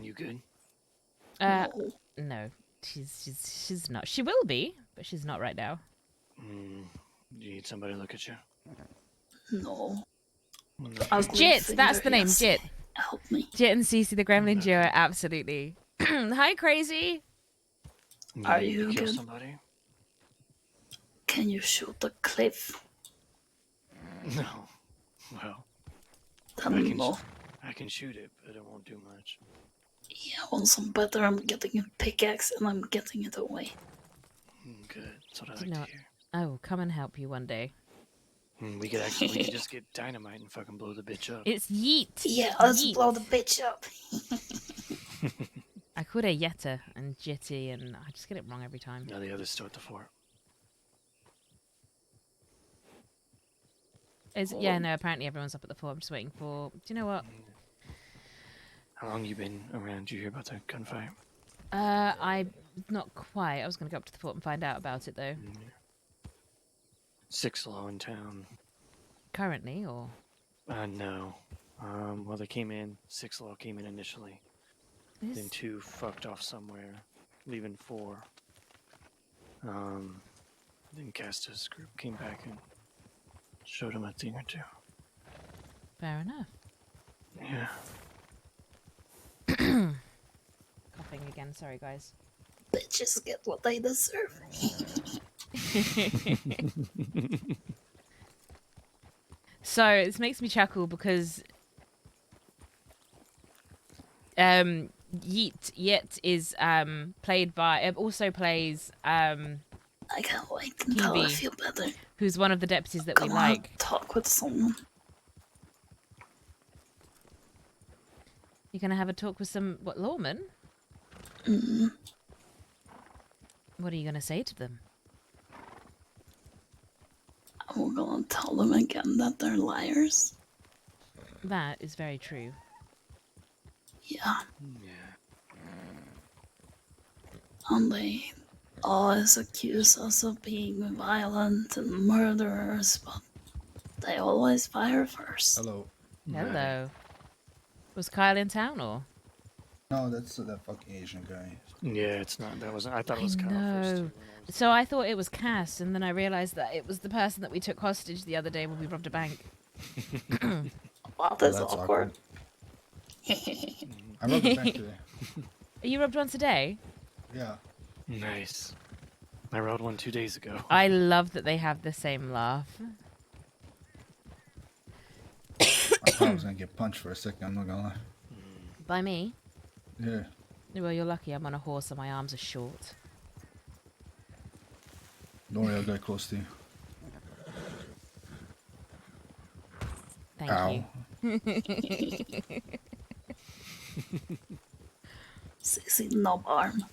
You good? No. No. No. She's not. She will be, but she's not right now. Do you need somebody to look at you? No. No. Ugly Jit, finger, that's the name, yes. Jit. Help me. Jit and Cece the Gremlin duo, absolutely. Hi, Crazy. Are need to you kill good? somebody? Can you shoot the cliff? No. Well, Then no. I can shoot it, but it won't do much. Yeah, once I'm better, I'm getting a pickaxe and I'm getting it away. Good. That's what I Do like you know to what? hear. I will come and help you one day. We could just get dynamite and fucking blow the bitch up. It's yeet. Yeah, let's Yeet. blow the bitch up. I called her Yetta and Jitty, and I just get it wrong every time. Now the others still at the fort. Yeah, no, apparently everyone's up at the fort. I'm just waiting for... Do you know what? How long you been around? Did you hear about the gunfight? Not quite. I was going to go up to the fort and find out about it, though. 6 law in town. Currently, or... No. Well, they came in. 6 law came in initially. Then Is... 2 fucked off somewhere, leaving 4. Then Casta's group came back and showed him a thing or 2. Fair enough. Yeah. Coughing again. Sorry, guys. Bitches get what they deserve. So, this makes me chuckle because... Yeet is played by... also plays... I can't wait until I PB. feel better. who's one of the deputies that we Come on, like. talk with someone. You're gonna have a talk with some lawmen? Mm. What are you gonna say to them? I'm gonna tell them again that they're liars. That is very true. Yeah, Yeah. and they always accuse us of being violent and murderers, but they always fire first. Hello. Hello. Was Kyle in town or? No, that's that fucking Asian guy. Yeah, it's not. That wasn't. I thought it I was Kyle first. know. Too, So I thought it was Cass, and then I realised that it was the person that we took hostage the other day when we robbed a bank. Wow, that's That's awkward. I robbed the bank today. You robbed one today? Yeah. Nice. I rode one 2 days ago. I love that they have the same laugh. I thought I was gonna get punched for a second, I'm not gonna lie. By me? Yeah. Well, you're lucky I'm on a horse and my arms are short. Don't worry, I'll get close to you. Thank Ow. you. Sissy knob arm.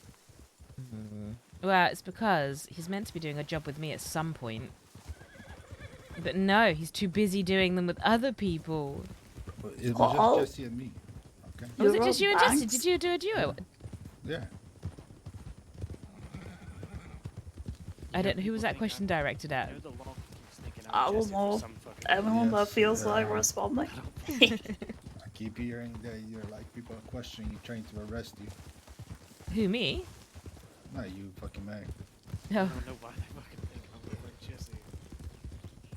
Well, it's because he's meant to be doing a job with me at some point. But no, he's too busy doing them with other people. But it was Oh. just Jesse and me. Okay. Was it You're just you and on Jesse? banks? Did you do a duo? Yeah. I don't know. Who People was that think question directed at? They're the law keeps thinking I I'm don't Jesse for know. some fucking Everyone that Yes, feels like yeah. responding. I keep hearing that you're like people are questioning you, trying to arrest you. Who, me? Not you, fucking Meg. I Oh, don't know why they fucking think I'm like Jesse.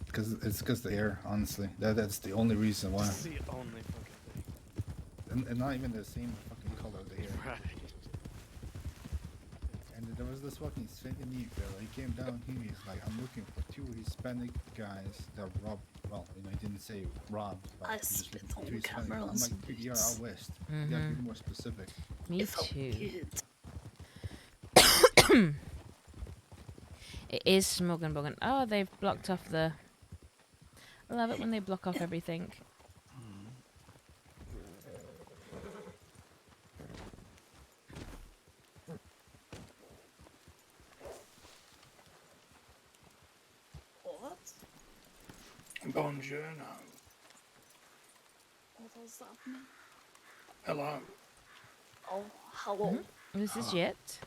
Because the air, honestly. That's the only reason why. It's the only fucking thing. And not even the same fucking color of the hair. Right. And there was this fucking Hispanic fella. He came down here. He's like, I'm looking for 2 Hispanic guys that robbed. Well, he didn't say robbed. But I he just spit looking for on 2 Hispanic. camera I'm on like, some dude, you're beats. out west. You gotta be more specific. me It felt too. good. It is Smoggenbogen. Oh, they've blocked off the... I love it when they block off everything. What? Buongiorno. What does that mean? Hello. Oh, hello. This is Jet.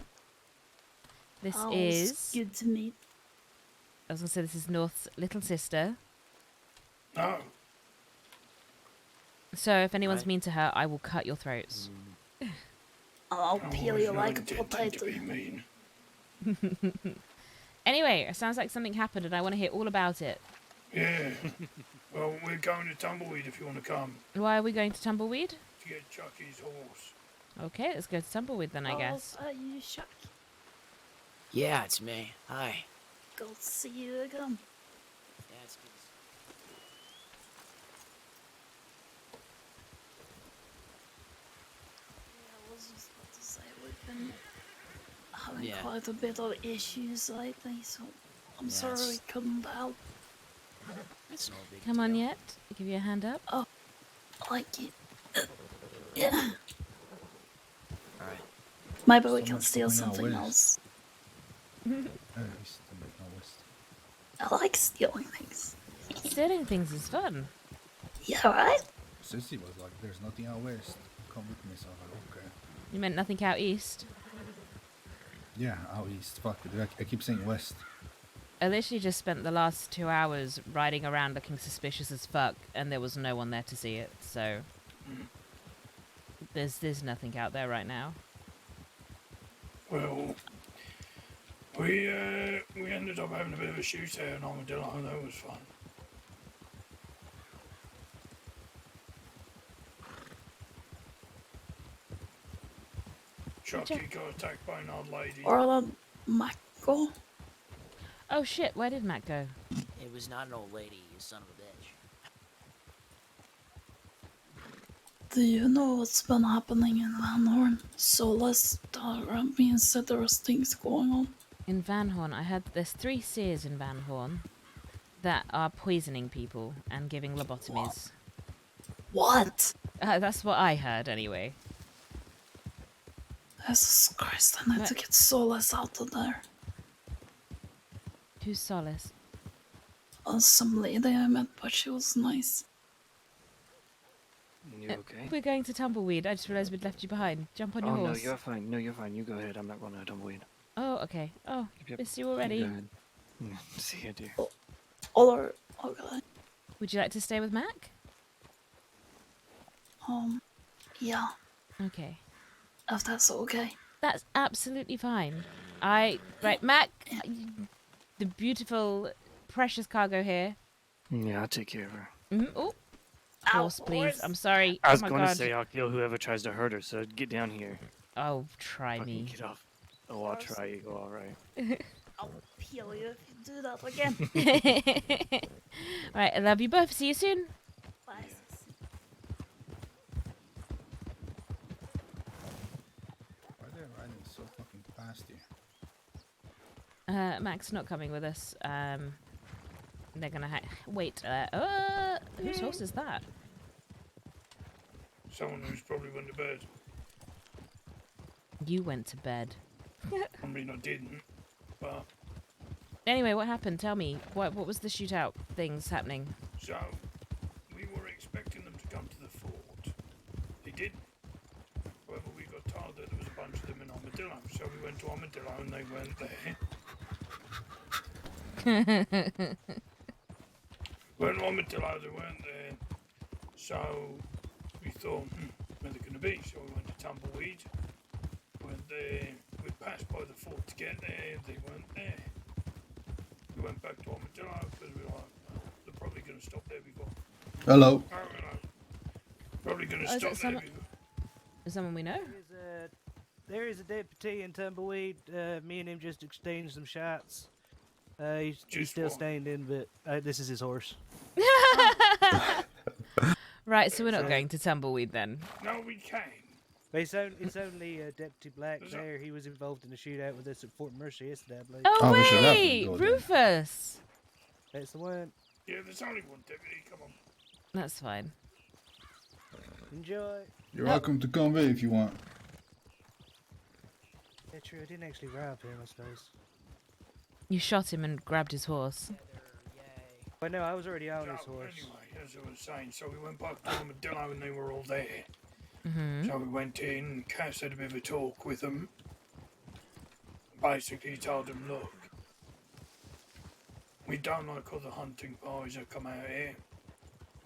This Oh, is... it's good to meet. I was going to say this is North's little sister. No. So if anyone's Right. mean to her, I will cut your throats. I'll I peel was you not like a intending potato. to be mean. Anyway, it sounds like something happened and I want to hear all about it. Yeah. Well, we're going to Tumbleweed if you want to come Why are we going to Tumbleweed? to get Chucky's horse. Okay, let's go to Tumbleweed then, I guess. Are you shocked? Yeah, it's me. Hi. Good to see you again. Yeah, it's good. Yeah, I was just about to say we've been having Yeah. quite a bit of issues lately, so I'm Yeah, sorry we it's- couldn't help. It's no big Come on, deal. Yet. Give you a hand up. Like it. Yeah. Alright. Maybe we So can much steal going on something west. else. East and not west. I like stealing things. Stealing things is fun. Yeah, right? Sissy was like, there's nothing out west. Come with me. So I was like, okay. You meant nothing out east? Yeah, out east. Fuck it. I keep saying west. I literally just spent the last 2 hours riding around looking suspicious as fuck, and there was no one there to see it, so... There's nothing out there right now. Well, we ended up having a bit of a shootout in Armadillo, and that was fun. Chucky got attacked by an old lady. Or let Mac go. Oh shit, where did Matt go? It was not an old lady, you son of a bitch. Do you know what's been happening in Van Horn? So let's talk around me and said there was things going on. In Van Horn, I heard that there's 3 seers in Van Horn that are poisoning people and giving lobotomies. What? That's what I heard, anyway. Jesus Christ, I need to get Solace out of there. Who's Solace? Some lady I met, but she was nice. You okay? We're going to Tumbleweed. I just realised we'd left you behind. Jump on your Oh no, horse. you're fine. No, you're fine. You go ahead. I'm not going to Tumbleweed. Oh, okay. Oh, Yep. missed you You already. go ahead. See you, dear. Or, okay. Would you like to stay with Mac? Yeah, Okay. if that's okay. That's absolutely fine. Right, Mac, the beautiful, precious cargo here. Yeah, I'll take care of her. Oh, Ow, horse, please. horse. I'm sorry. I was oh my going to God. say I'll kill whoever tries to hurt her, so get down here. Oh, try Fucking me. get off. Oh, I'll try you. Go all right. I'll peel you if you do that again. Right, I love you both. See you soon. Bye. last year. Mac's not coming with us. They're gonna wait. Whose horse is that? Someone who's probably went to bed. You went to bed. I mean, I didn't, but Anyway, what happened? Tell me. What was the shootout things happening? so we were expecting them to come to the fort. They didn't. However, we got told that there was a bunch of them in Armadillo, so we went to Armadillo and they weren't there. Went to Armadillo, they weren't there. So we thought, where they're going to be? So we went to Tumbleweed. Went there. We passed by the fort to get there. They weren't there. We went back to Armadillo because we were like, well, they're probably going to stop there before. Hello. Oh, you know, probably going to Oh, is stop it there someone- before. Is someone we know? There is a deputy in Tumbleweed. Me and him just exchanged some shots. He's Just still one. standing, but this is his horse. Right, so we're not So- going to Tumbleweed then. No, we came. But it's only Deputy Black There's a- there. He was involved in a shootout with us at Fort Mercy yesterday, I believe. Oh, Oh, we should have wait! to go then. Rufus! That's the one. Yeah, there's only one deputy. Come on. That's fine. Enjoy. You're welcome to come with if you want. Yeah, true. I didn't actually rob him, I suppose. You shot him and grabbed his horse. But no, I was already on his So, horse. anyway, as I was saying, so we went back to Armadillo and they were all there. Mm-hmm. So we went in, and Cass had a bit of a talk with them. Basically told them, look, we don't like other hunting pies that come out here.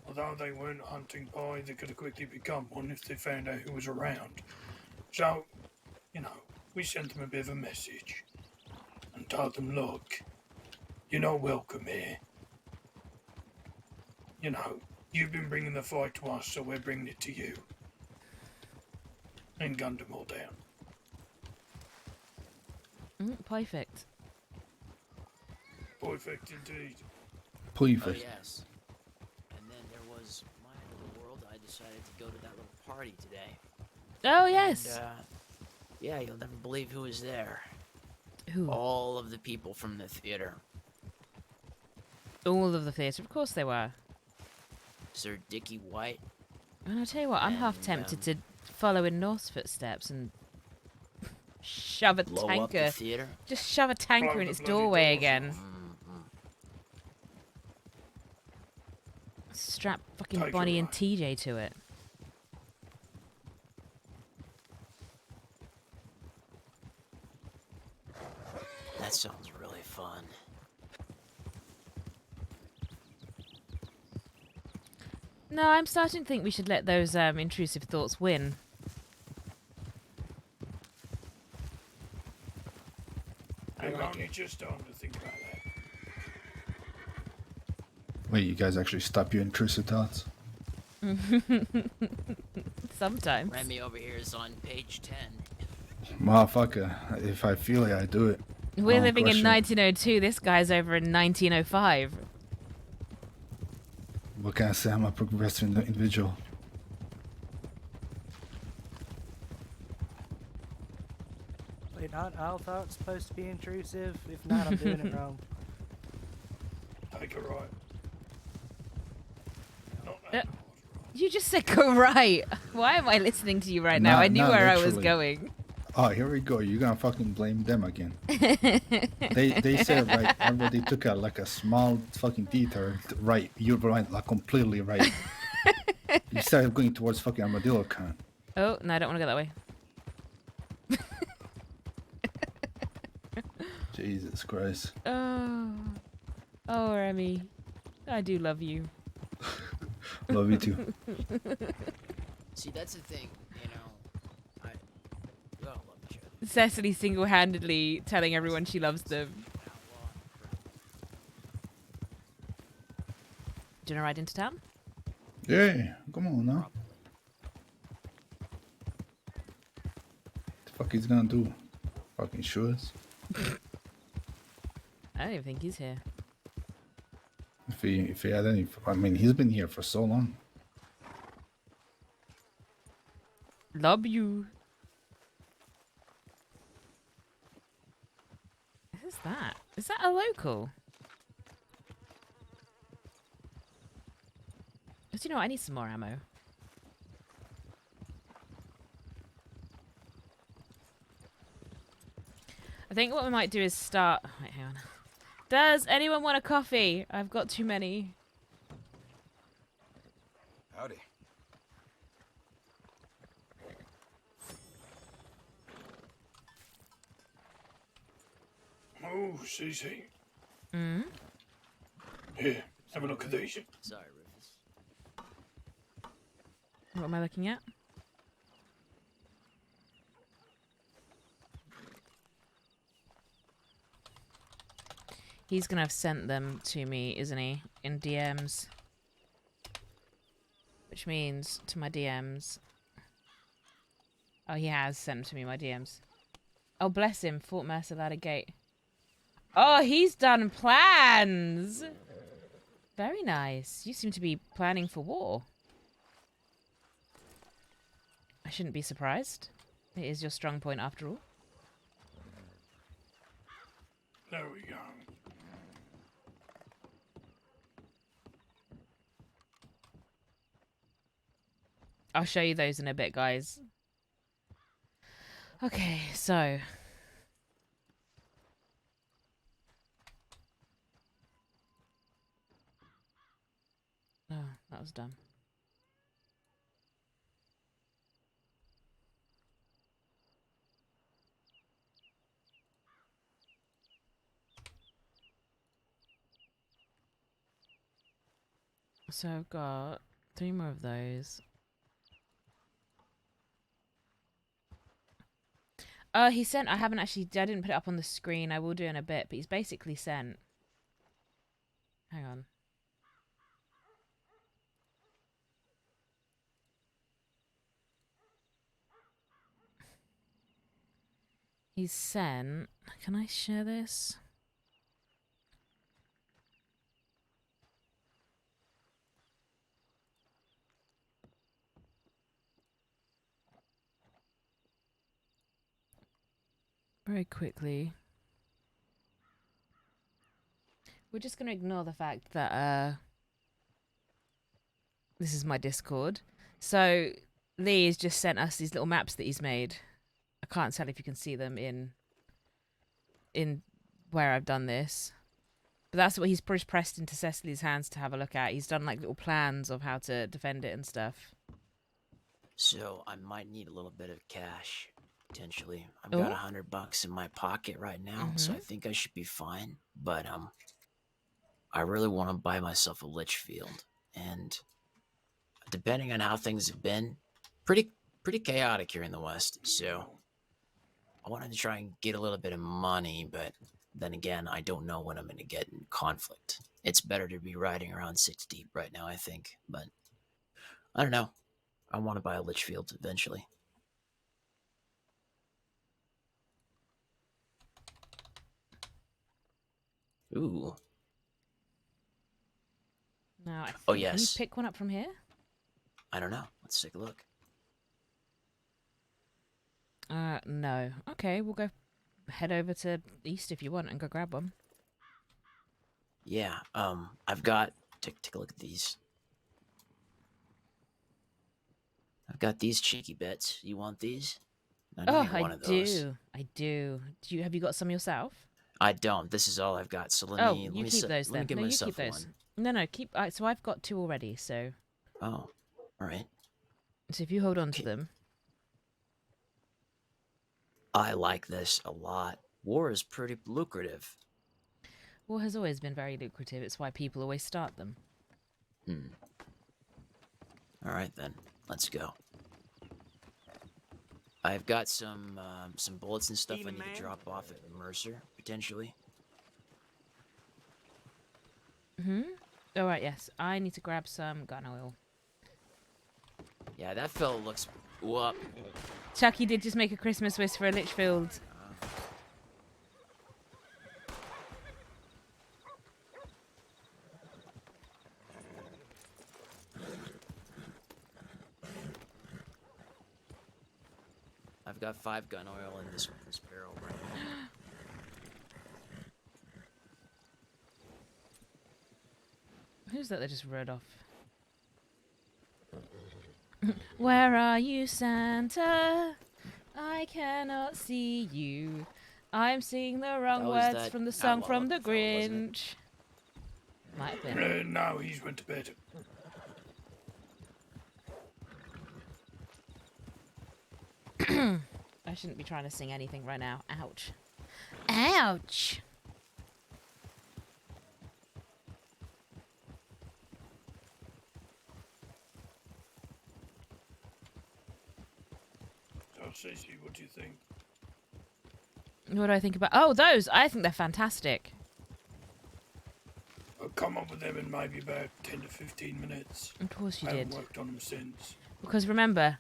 Although they weren't a hunting pie, they could have quickly become one if they found out who was around. So, you know, we sent them a bit of a message and told them, look, you're not welcome here. You know, you've been bringing the fight to us, so we're bringing it to you. And gunned them all down. Perfect. Perfect indeed. Please. Oh yes. And then there was my little world. I decided to go to that little party today. Oh, yes! And, yeah, you'll never believe who was there. Who? All of the people from the theater. All of the theatre. Of course they were. Sir Dickie White. And I'll tell you what, I'm half And, tempted to follow in North's footsteps and shove a Blow up the tanker. theater. Just shove a tanker Blow in the its bloody doorway doors again. Mm-hmm. Strap fucking Take a Bonnie and ride. TJ to it. That sounds really fun. No, I'm starting to think we should let those intrusive thoughts win. I'm only just starting to think about that. Wait, you guys actually stop your intrusive thoughts? Sometimes. Remy over here is on page 10. Motherfucker, if I feel it, I do it. We're Oh, living in question. 1902. This guy's over in 1905. What can I say? I'm a progressive individual. Wait, aren't all thoughts supposed to be intrusive? If not, I'm doing it wrong. Take a ride. Not Uh, that hard, You just said go right. Why am I listening to you right now? I knew Not where I was literally. going. Oh, here we go. You're gonna fucking blame them again. They said right. Everybody took a small fucking detour. Right, you went like completely right. You started going towards fucking Armadillo Con. Oh, no, I don't want to go that way. Jesus Christ. Oh. Oh, Remy. I do love you. Love you too. See, that's the thing, you know. We all love each other. Cecily single-handedly telling everyone she loves them. Outlaw. Do you want to ride into town? Yeah, come on now. The fuck he's gonna do? Fucking shoot us? I don't even think he's here. If he had any, I mean, he's been here for so long. Love you. Is that a local? Because you know what? I need some more ammo. I think what we might do is start... Wait, hang on. Does anyone want a coffee? I've got too many. Howdy. Oh, Cece. Hmm? Here, have a look at these. Sorry, Rufus. What am I looking at? He's gonna have sent them to me, isn't he? In DMs. Which means to my DMs. Oh, he has sent them to me, my DMs. Oh, bless him. Fort Mercer Ladder Gate. Oh, he's done plans! Very nice. You seem to be planning for war. I shouldn't be surprised. It is your strong point after all. There we go. I'll show you those in a bit, guys. Okay, so... Oh, that was dumb. So I've got 3 more of those. Oh, he sent... I didn't put it up on the screen. I will do in a bit, but he's basically sent... Hang on. He's sent... Can I share this? Very quickly. We're just going to ignore the fact that this is my Discord. So Lee has just sent us these little maps that he's made. I can't tell if you can see them in where I've done this. But that's what he's pressed into Cecily's hands to have a look at. He's done like little plans of how to defend it and stuff. So I might need a little bit of cash, potentially. I've got $100 in my pocket right now, so I think I should be fine. But I really want to buy myself a Litchfield, and depending on how things have been, pretty chaotic here in the West. So I wanted to try and get a little bit of money, but then again, I don't know when I'm going to get in conflict. It's better to be riding around 6 deep right now, I think. But I don't know. I want to buy a Litchfield eventually. Ooh. Now, Oh, yes. Can you pick one up from here? I don't know. Let's take a look. No. Okay, we'll go head over to east if you want and go grab one. Yeah, I've got... Take a look at these. I've got these cheeky bits. You want these? I know you're one of those. Do. I do. Have you got some yourself? I don't. This is all I've got. So let me... you keep those then. Let me give No, you myself keep those. one. No, keep... so I've got 2 already, so... Oh, alright. So if you hold on to them... I like this a lot. War is pretty lucrative. War has always been very lucrative. It's why people always start them. Alright then. Let's go. I've got some bullets and stuff I need to drop off at Mercer, potentially. Alright, yes. I need to grab some gun oil. Yeah, that fella looks... Whoop. Chucky did just make a Christmas wish for a Litchfield. I've got 5 gun oil in this barrel right now. was that they just rode off? Where are you, Santa? I cannot see you. I'm singing the wrong That was words that from the song outlaw from the looking fella, wasn't Grinch. Might have been. No, he's went to bed. I shouldn't be trying to sing anything right now. Ouch. Ouch! So, Cecily, what do you think? What do I think about... Oh, those! I think they're fantastic. I'll come up with them in maybe about 10 to 15 minutes. Of course you I haven't did. worked on them since. Because remember,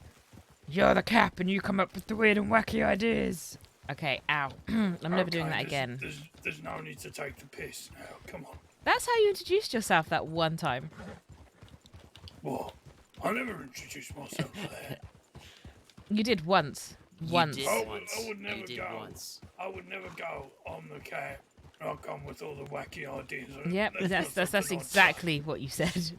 you're the cap and you come up with the weird and wacky ideas. Okay, ow. I'm never doing that again. There's no need to take the piss now. Come on. That's how you introduced yourself that one time. What? I never introduced myself like that. You did once. Once. You I did would, once. I would never You did go. once. I would never go on the cat. I'll come with all the wacky ideas. Yep, that's not something I'd exactly what you said. say.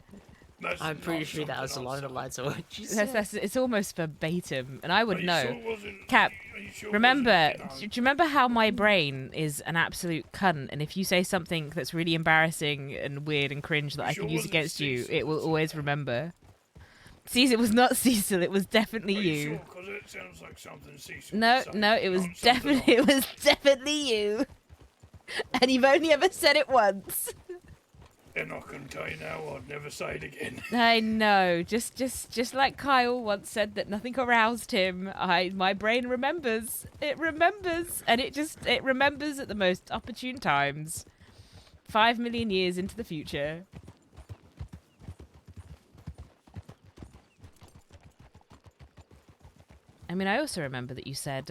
That's I'm pretty not sure that was something along I'd the say. lines of what you said. It's almost verbatim, and I would Are you know. sure it wasn't- Cap, are you sure it remember, wasn't, do you remember how my brain is an absolute cunt, and if you say something that's really embarrassing and weird and cringe that I Sure can use wasn't against you, Cecil it will that said always that. remember. Cecil, it was not Cecil, it was definitely Are you. you sure? Because it sounds like something Cecil No, would say, no, it was not something definitely you. And you've only ever said it once. And I can tell you now, I'd never say it again. I know, just like Kyle once said that nothing aroused him. My brain remembers. It remembers, and it remembers at the most opportune times. 5 million years into the future. I mean, I also remember that you said,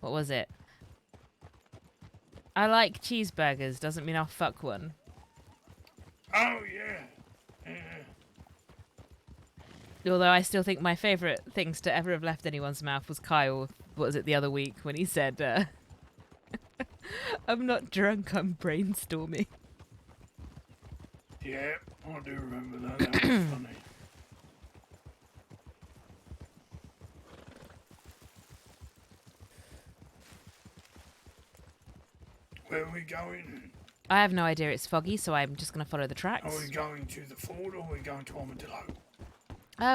what was it? I like cheeseburgers, doesn't mean I'll fuck one. Oh, yeah. Yeah. Although I still think my favourite things to ever have left anyone's mouth was Kyle, what was it, the other week, when he said, I'm not drunk, I'm brainstorming. Yeah, I do remember that. That was funny. Where are we going? I have no idea, it's foggy, so I'm just going to follow the Are we tracks. going to the fort or are we going to Armadillo?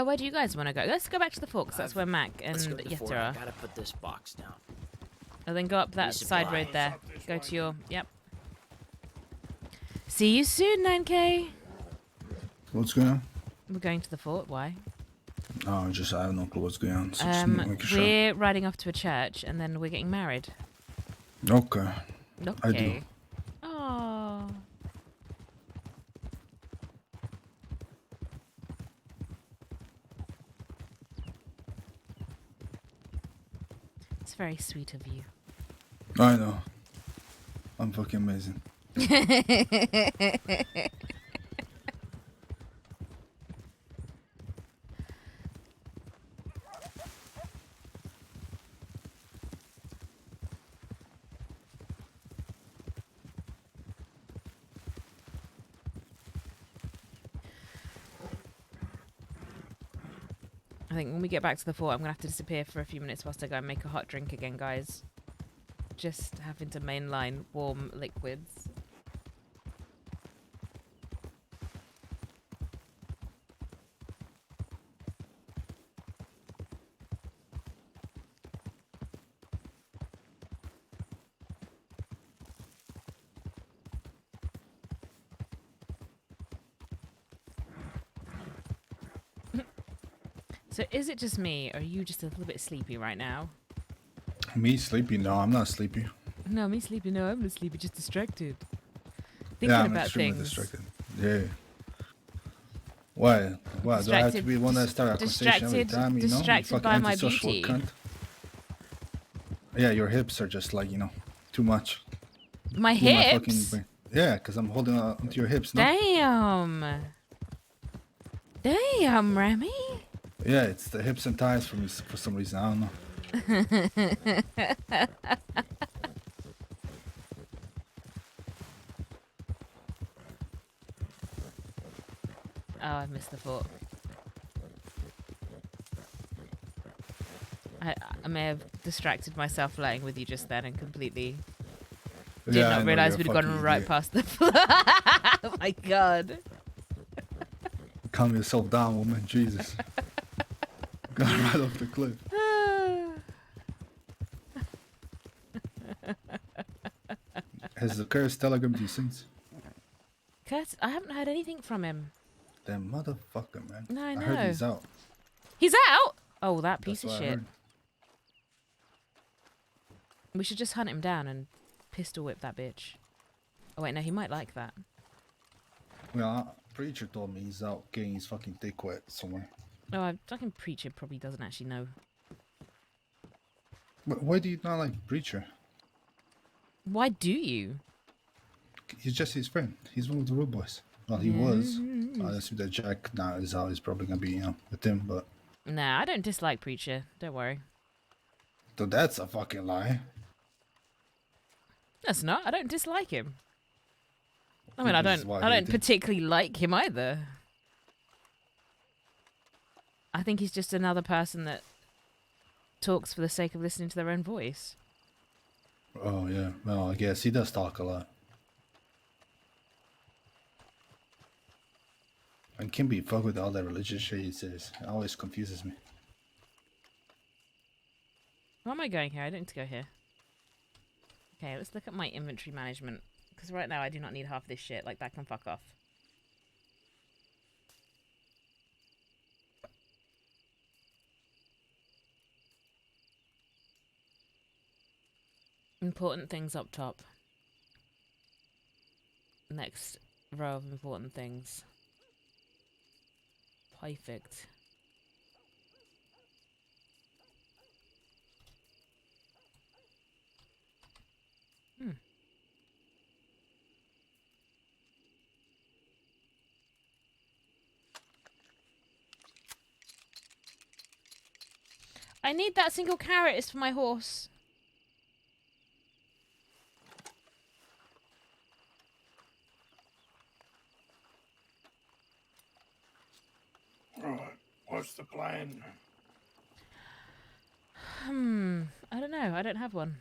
Where do you guys want to go? Let's go back to the fort, 'cause that's where Mac and Let's go to the fort. Yetter I are. gotta put this box down. And then go up that side Resupply. road there. Up this Go way. to your... Yep. See you soon, 9K. What's going on? We're going to the fort, why? Oh, just I have no clue what's going on. So just making sure. We're riding off to a church, and then we're getting married. Okay. Okay. I do. Oh. It's very sweet of you. I know. I'm fucking amazing. I think when we get back to the fort, I'm going to have to disappear for a few minutes whilst I go and make a hot drink again, guys. Just having to mainline warm liquids. So is it just me, or are you just a little bit sleepy right now? Me sleepy? No, I'm not sleepy. No, me sleepy. No, I'm not sleepy. Just distracted. Thinking Yeah, I'm about extremely things. distracted. Yeah. Why? Why? Do I have to Distracted- be the one that start a conversation every distracted- time? You know, you distracted fucking by my antisocial beauty. cunt. Yeah, your hips are just like too much. My Pull my hips? fucking brain. Yeah, because I'm holding onto your hips now. Damn. Damn, Remy. Yeah, it's the hips and thighs for me for some reason. I don't know. I missed the fort. I may have distracted myself flying with you just then and completely did Yeah, I not know, realize you're a we'd gone fucking right idiot. past the oh my god. Calm yourself down, woman. Jesus. Got right off the cliff. Has the curse telegrammed you since? Kurt, I haven't heard anything from him. That motherfucker, man. No, I I heard know. he's out. He's out? Oh, that piece That's of what I shit. heard. We should just hunt him down and pistol whip that bitch. Oh wait, no, he might like that. Well, preacher told me he's out getting his fucking dick wet somewhere. Oh, I fucking preacher probably doesn't actually know. But why do you not like preacher? Why do you? He's just his friend. He's one of the rude boys. Well, he was. I assume that Jack now is out. He's probably gonna be, with him. But Nah, I don't dislike preacher. Don't worry. so that's a fucking lie. That's not. I don't dislike him. I mean, I This is don't. why I he don't did. particularly like him either. I think he's just another person that talks for the sake of listening to their own voice. Oh yeah. Well, I guess he does talk a lot. And can be fucked with all that religious shit he says. It always confuses me. Where am I going here? I don't need to go here. Okay, let's look at my inventory management. Because right now I do not need half this shit. Like, that can fuck off. Important things up top. Next row of important things. Perfect. I need that single carrot. It's for my horse. Right. What's the plan? I don't know. I don't have one.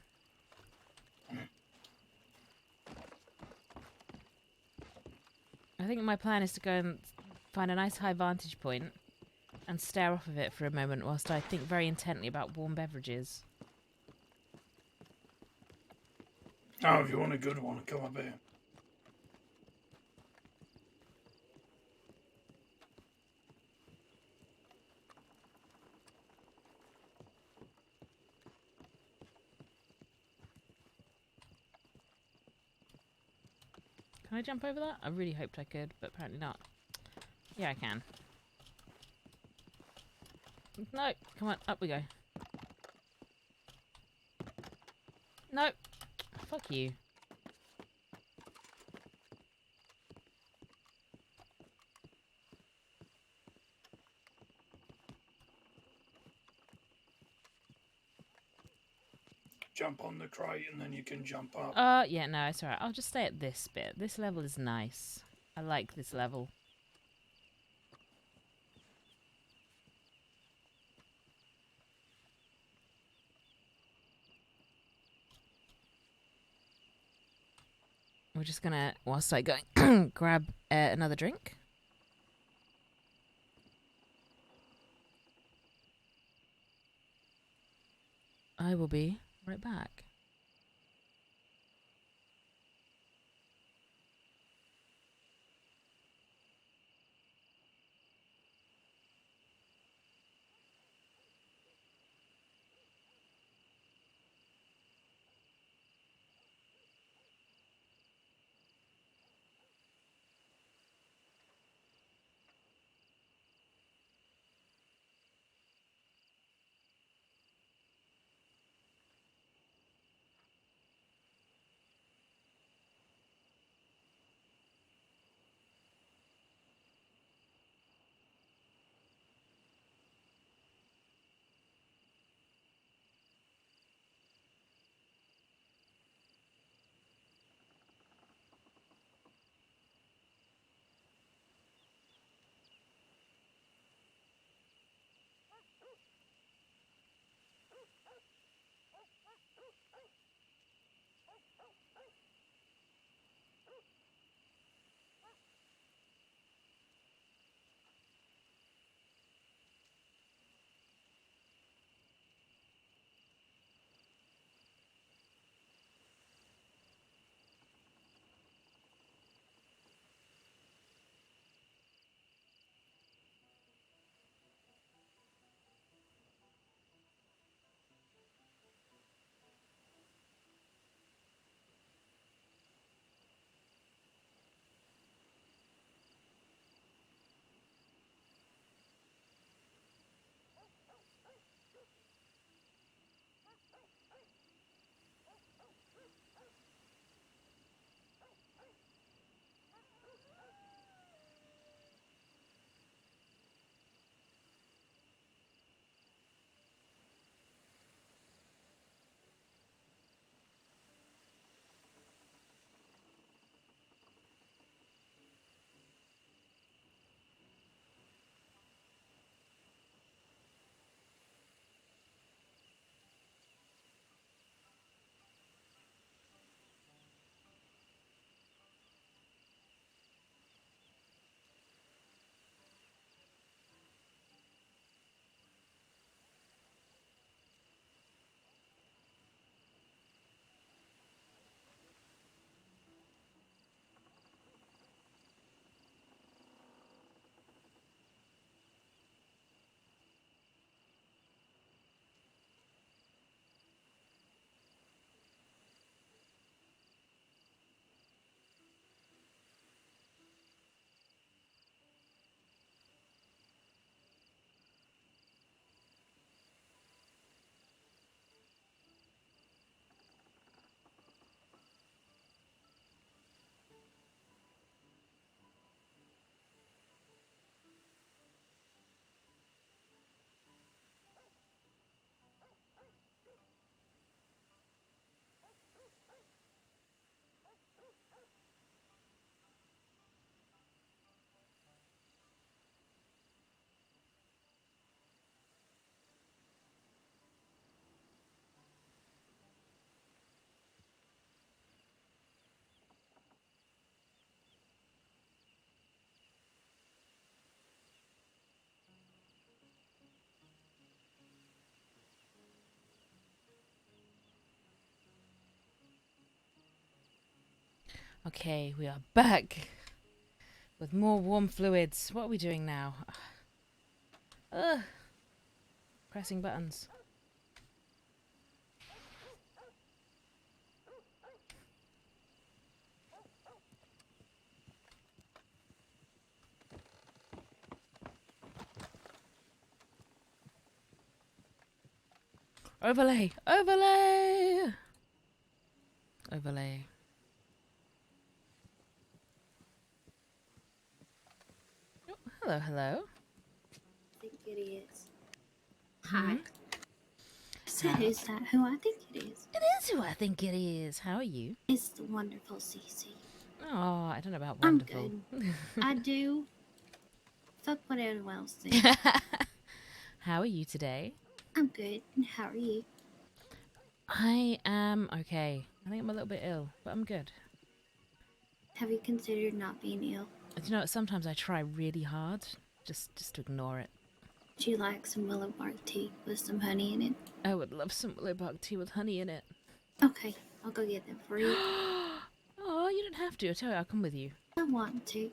I think my plan is to go and find a nice high vantage point and stare off of it for a moment whilst I think very intently about warm beverages. Oh, if you want a good one, come up here. Can I jump over that? I really hoped I could, but apparently not. Yeah, I can. No, come on, up we go. No, fuck you. Jump on the crate and then you can jump up. Yeah, no, it's alright. I'll just stay at this bit. This level is nice. I like this level. We're just gonna, whilst I go, grab another drink. I will be right back. Okay, we are back with more warm fluids. What are we doing now? Ugh. Pressing buttons. Overlay! Overlay! Overlay. Oh, hello, hello. I think it is. Hmm? Hi. I said, is that who I think it is? It is who I think it is. How are you? It's the wonderful Cece. Oh, I don't know about I'm wonderful. good. I do. Fuck what anyone else thinks. How are you today? I'm good. And how are you? I am okay. I think I'm a little bit ill, but I'm good. Have you considered not being ill? You know, sometimes I try really hard just to ignore it. Do you like some willow bark tea with some honey in it? I would love some willow bark tea with honey in it. Okay, I'll go get them for you. Oh, you don't have to. I tell you, I'll come with you. I want to.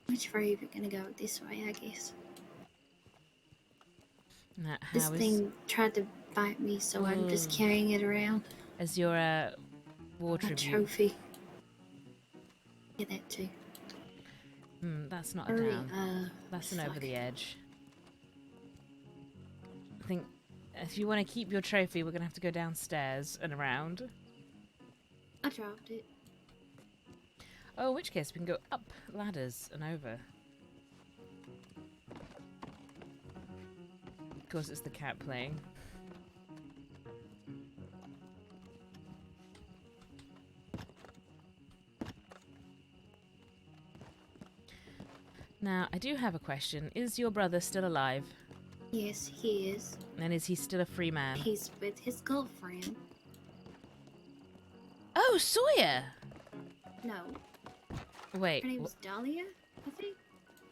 Which way are we gonna go? This way, I guess. Now, This how is thing tried to bite me, so I'm just carrying it around. as your war My tribute? trophy. Yeah, that too. That's not a Hurry down. up. That's an over the edge. I think if you want to keep your trophy, we're gonna have to go downstairs and around. I dropped it. Oh, in which case we can go up ladders and over. Of course, it's the cat playing. Now, I do have a question. Is your brother still alive? Yes, he is. And is he still a free man? He's with his girlfriend. Oh, Sawyer! No, Wait. her name's Dahlia, I think.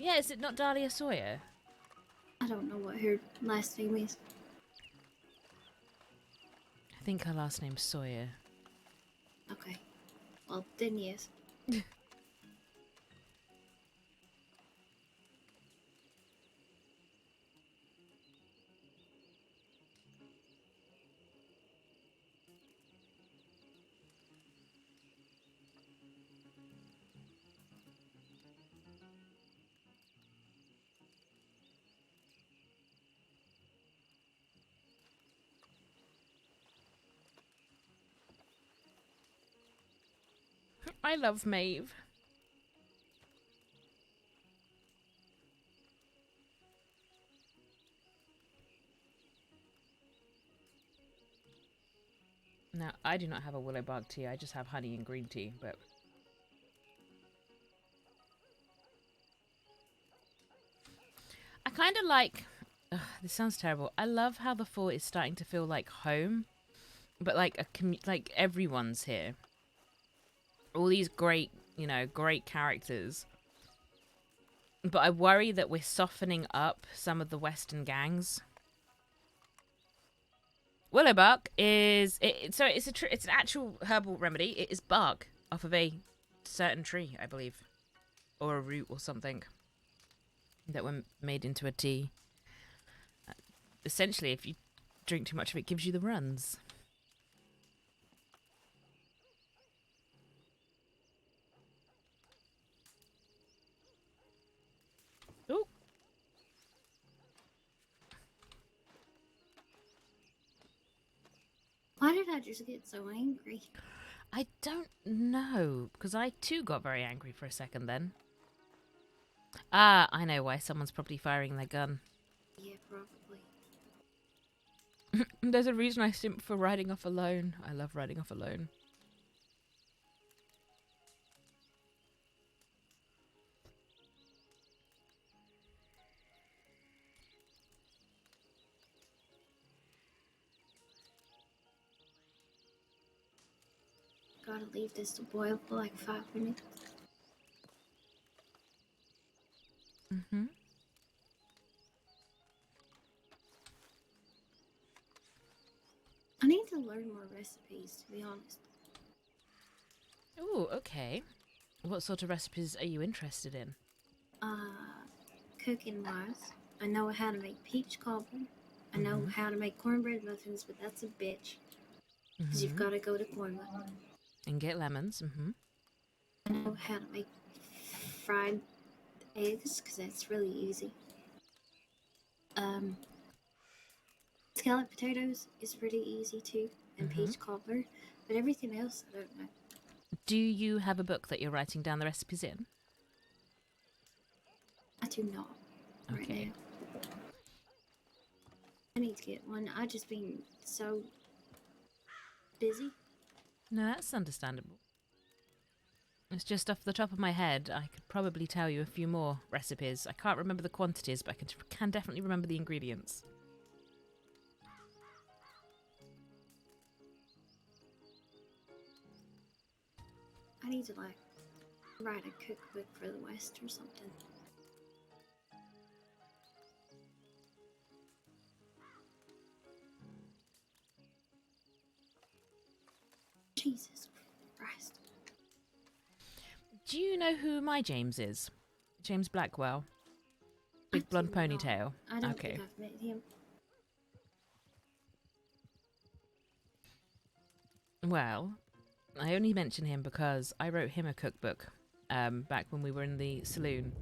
Yeah, is it not Dahlia Sawyer? I don't know what her last name is. I think her last name's Sawyer. Okay. Well, then yes. I love Maeve. Now, I do not have a willow bark tea. I just have honey and green tea, but... I kind of like... Ugh, this sounds terrible. I love how the fort is starting to feel like home. But like like everyone's here. All these great, you know, great characters. But I worry that we're softening up some of the Western gangs. Willow bark is so it's an actual herbal remedy. It is bark off of a certain tree, I believe, or a root or something that were made into a tea. Essentially, if you drink too much of it, it gives you the runs. Ooh. Why did I just get so angry? I don't know, because I too got very angry for a second then. Ah, I know why. Someone's probably firing their gun. Yeah, probably. There's a reason I simp for riding off alone. I love riding off alone. Gotta leave this to boil for like 5 minutes. Mm-hmm. I need to learn more recipes, to be honest. Oh, okay. What sort of recipes are you interested in? Cooking wise, I know how to make peach cobbler. I know how to make cornbread muffins, but that's a bitch. Because you've got to go to Cornwall. And get lemons. I know how to make fried eggs, because that's really easy. Scalloped potatoes is pretty easy too, and peach cobbler. But everything else, I don't know. Do you have a book that you're writing down the recipes in? I do not right Okay. now. I need to get one. I've just been so busy. No, that's understandable. It's just off the top of my head, I could probably tell you a few more recipes. I can't remember the quantities, but I can definitely remember the ingredients. I need to like write a cookbook for the West or something. Jesus Christ. Do you know who my James is? James Blackwell. Big I blonde do not. ponytail. I don't Okay. think I've met him. Well, I only mention him because I wrote him a cookbook back when we were in the saloon.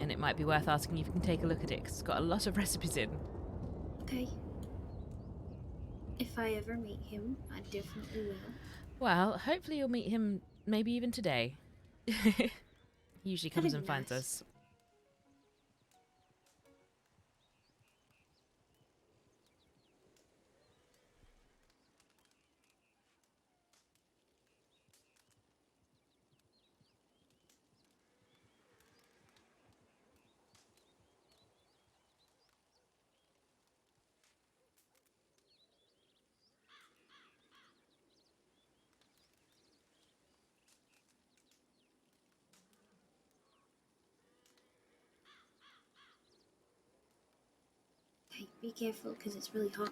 And it might be worth asking if you can take a look at it, because it's got a lot of recipes in. Okay. If I ever meet him, I definitely will. Well, hopefully you'll meet him maybe even today. He usually comes That'd and be finds nice. us. Okay, be careful because it's really hot.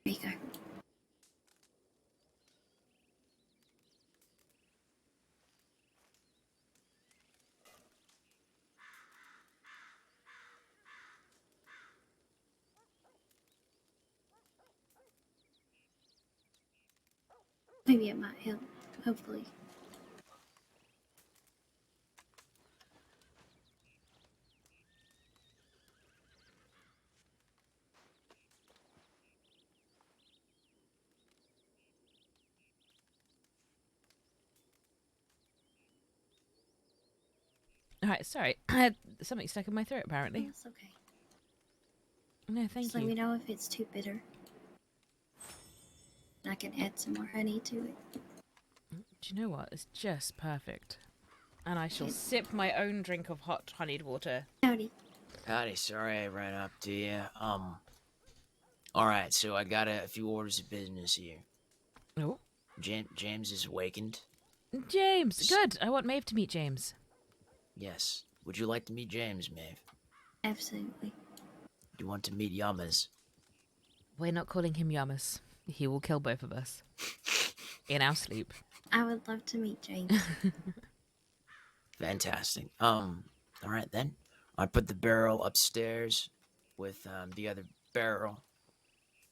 There you go. Maybe it might help. Hopefully. Alright, sorry. I had something stuck in my throat, apparently. That's okay. No, thank Just let you. me know if it's too bitter. I can add some more honey to it. Do you know what? It's just perfect. And I shall sip my own drink of hot honeyed water. Howdy. Howdy, sorry I ran up to you. Alright, so I got a few orders of business here. Oh. James is awakened. James! Good! I want Maeve to meet James. Yes. Would you like to meet James, Maeve? Absolutely. Do you want to meet Yamas? We're not calling him Yamas. He will kill both of us. In our sleep. I would love to meet James. Fantastic. Alright then. I put the barrel upstairs with the other barrel,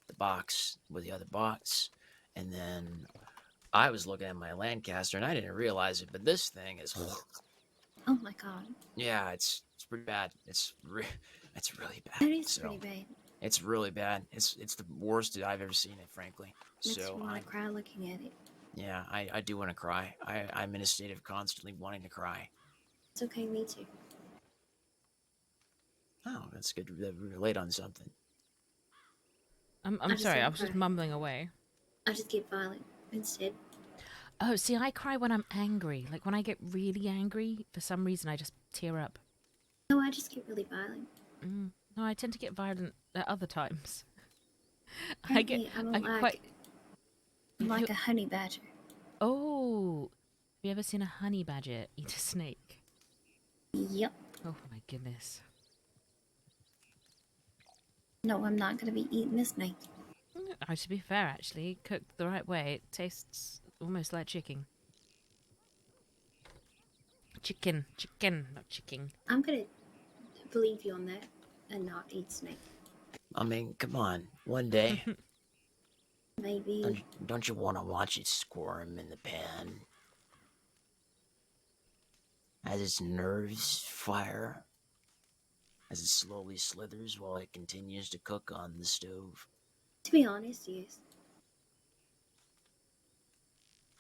the box with the other box, and then I was looking at my Lancaster and I didn't realize it, but this thing is Oh my god. yeah, it's pretty bad. It's really bad. That is pretty bad. It's really bad. It's the worst I've ever seen it, frankly. Makes So me want to cry looking at it. yeah, I do want to cry. I'm in a state of constantly wanting to cry. It's okay, me too. Oh, that's good that we relate on something. I'm just sorry, wanna I was just cry. mumbling away. I just get violent instead. Oh, see, I cry when I'm angry. Like, when I get really angry, for some reason, I just tear up. No, I just get really violent. No, I tend to get violent at other times. Apparently, I'm like You- a honey badger. Oh, have you ever seen a honey badger eat a snake? Yep. Oh my goodness. No, I'm not gonna be eating this snake. Oh, to be fair, actually, cooked the right way, it tastes almost like chicken. Chicken, not chicken. I'm gonna believe you on that and not eat snake. I mean, come on. One day, Maybe. don't you want to watch it squirm in the pan? As its nerves fire? As it slowly slithers while it continues to cook on the stove? To be honest, yes.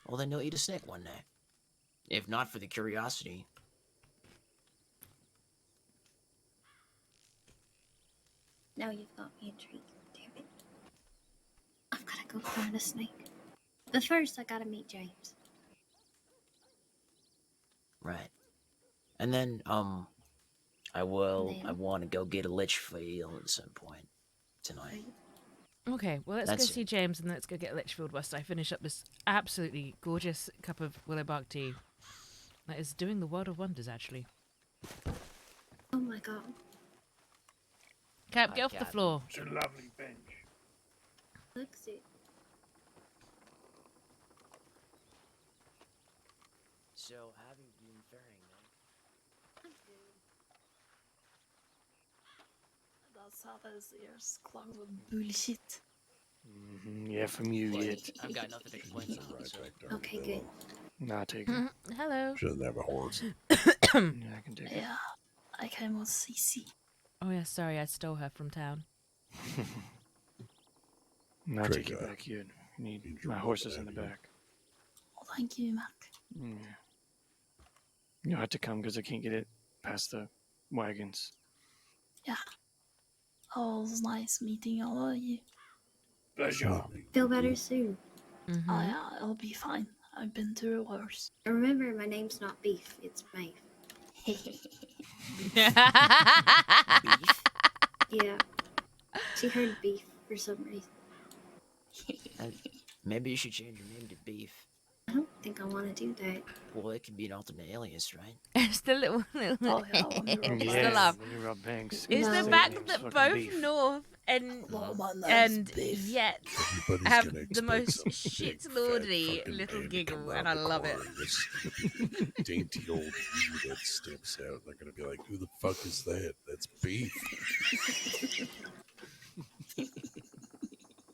Well, then you'll eat a snake one day. If not for the curiosity. Now you've got me intrigued. Damn it. I've gotta go find a snake. But first, I gotta meet James. Right. And then, I want to go get a Litchfield at some point tonight. Okay, well, let's That's go see James and let's go get Litchfield whilst I finish up this absolutely gorgeous cup of Willowbark tea. That is doing the world of wonders, actually. Oh my god. Cap, Hi, get off the Cap. floor. It's a lovely bench. Looks it. So, how have you been faring, man? I'm good. That's how those ears clogged with bullshit. Yeah, from you, yet. I've got nothing to complain about. So. Okay, good. Nah, take it. Hello. She doesn't have a horse. Yeah, I can take it. Yeah, I came with Cece. Oh yeah, sorry, I stole her from town. Nah, take you Trigger. back yet. Need Enjoy my the horse is in the baby. back. Well, thank you, Mac. Yeah. You'll have to come because I can't get it past the wagons. Yeah. Oh, it was nice meeting all of you. Pleasure. Feel better soon. Mm-hmm. Oh, yeah, it'll be fine. I've been through worse. Remember, my name's not Beef, it's Maeve. Yeah. She heard beef for some reason. Maybe you should change your name to Beef. I don't think I want to do that. Well, it could be an alternate alias, right? It's the little. Oh, yeah, when you It's roll the laugh. When you rub banks. Is No. the say fact name's that fucking both beef. North and Well, my name's and Beef. yet Everybody's have gonna the expect most some big, shit fat lordy fucking little man to giggle, come and out I the love it. corner, This dainty old you that steps out. They're gonna be like, "Who the fuck is that? That's Beef."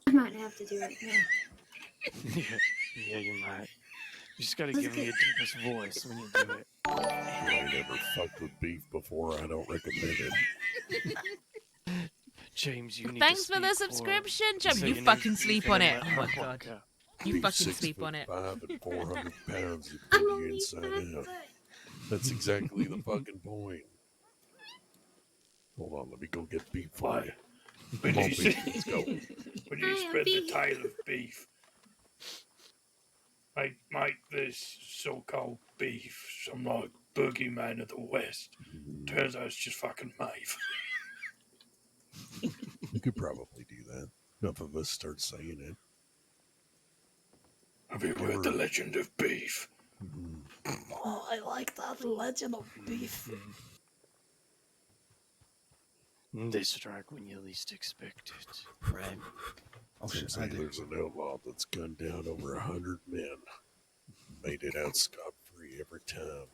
I might have to do it now. Yeah, you might. You just gotta give me a deepest voice when you do it. If you ain't ever fucked with Beef before, I don't recommend it. James, you need Thanks to for the speak subscription, for- Chum. say You your fucking name, sleep Beef, on and it. let Oh my her god. walk up. You Beef fucking 6 sleep foot on it. 5 and 400 pounds. You I'm put you only inside 5 out. foot. That's exactly the fucking point. Hold on, let me go get Beef for Why? you. When Come on, you, Beef, let's go. when you Hi, I'm spread the Beef. tale of beef, make this so-called beef some like boogeyman of the West. Turns out it's just fucking Maeve. You could probably do that. Enough of us start saying it. Have you heard the legend of beef? Oh, I like that legend of Beef. They strike when you least expect it. Right. Oh, Some shit, say I did. there's an outlaw that's gunned down over 100 men. Made it out scot-free every time.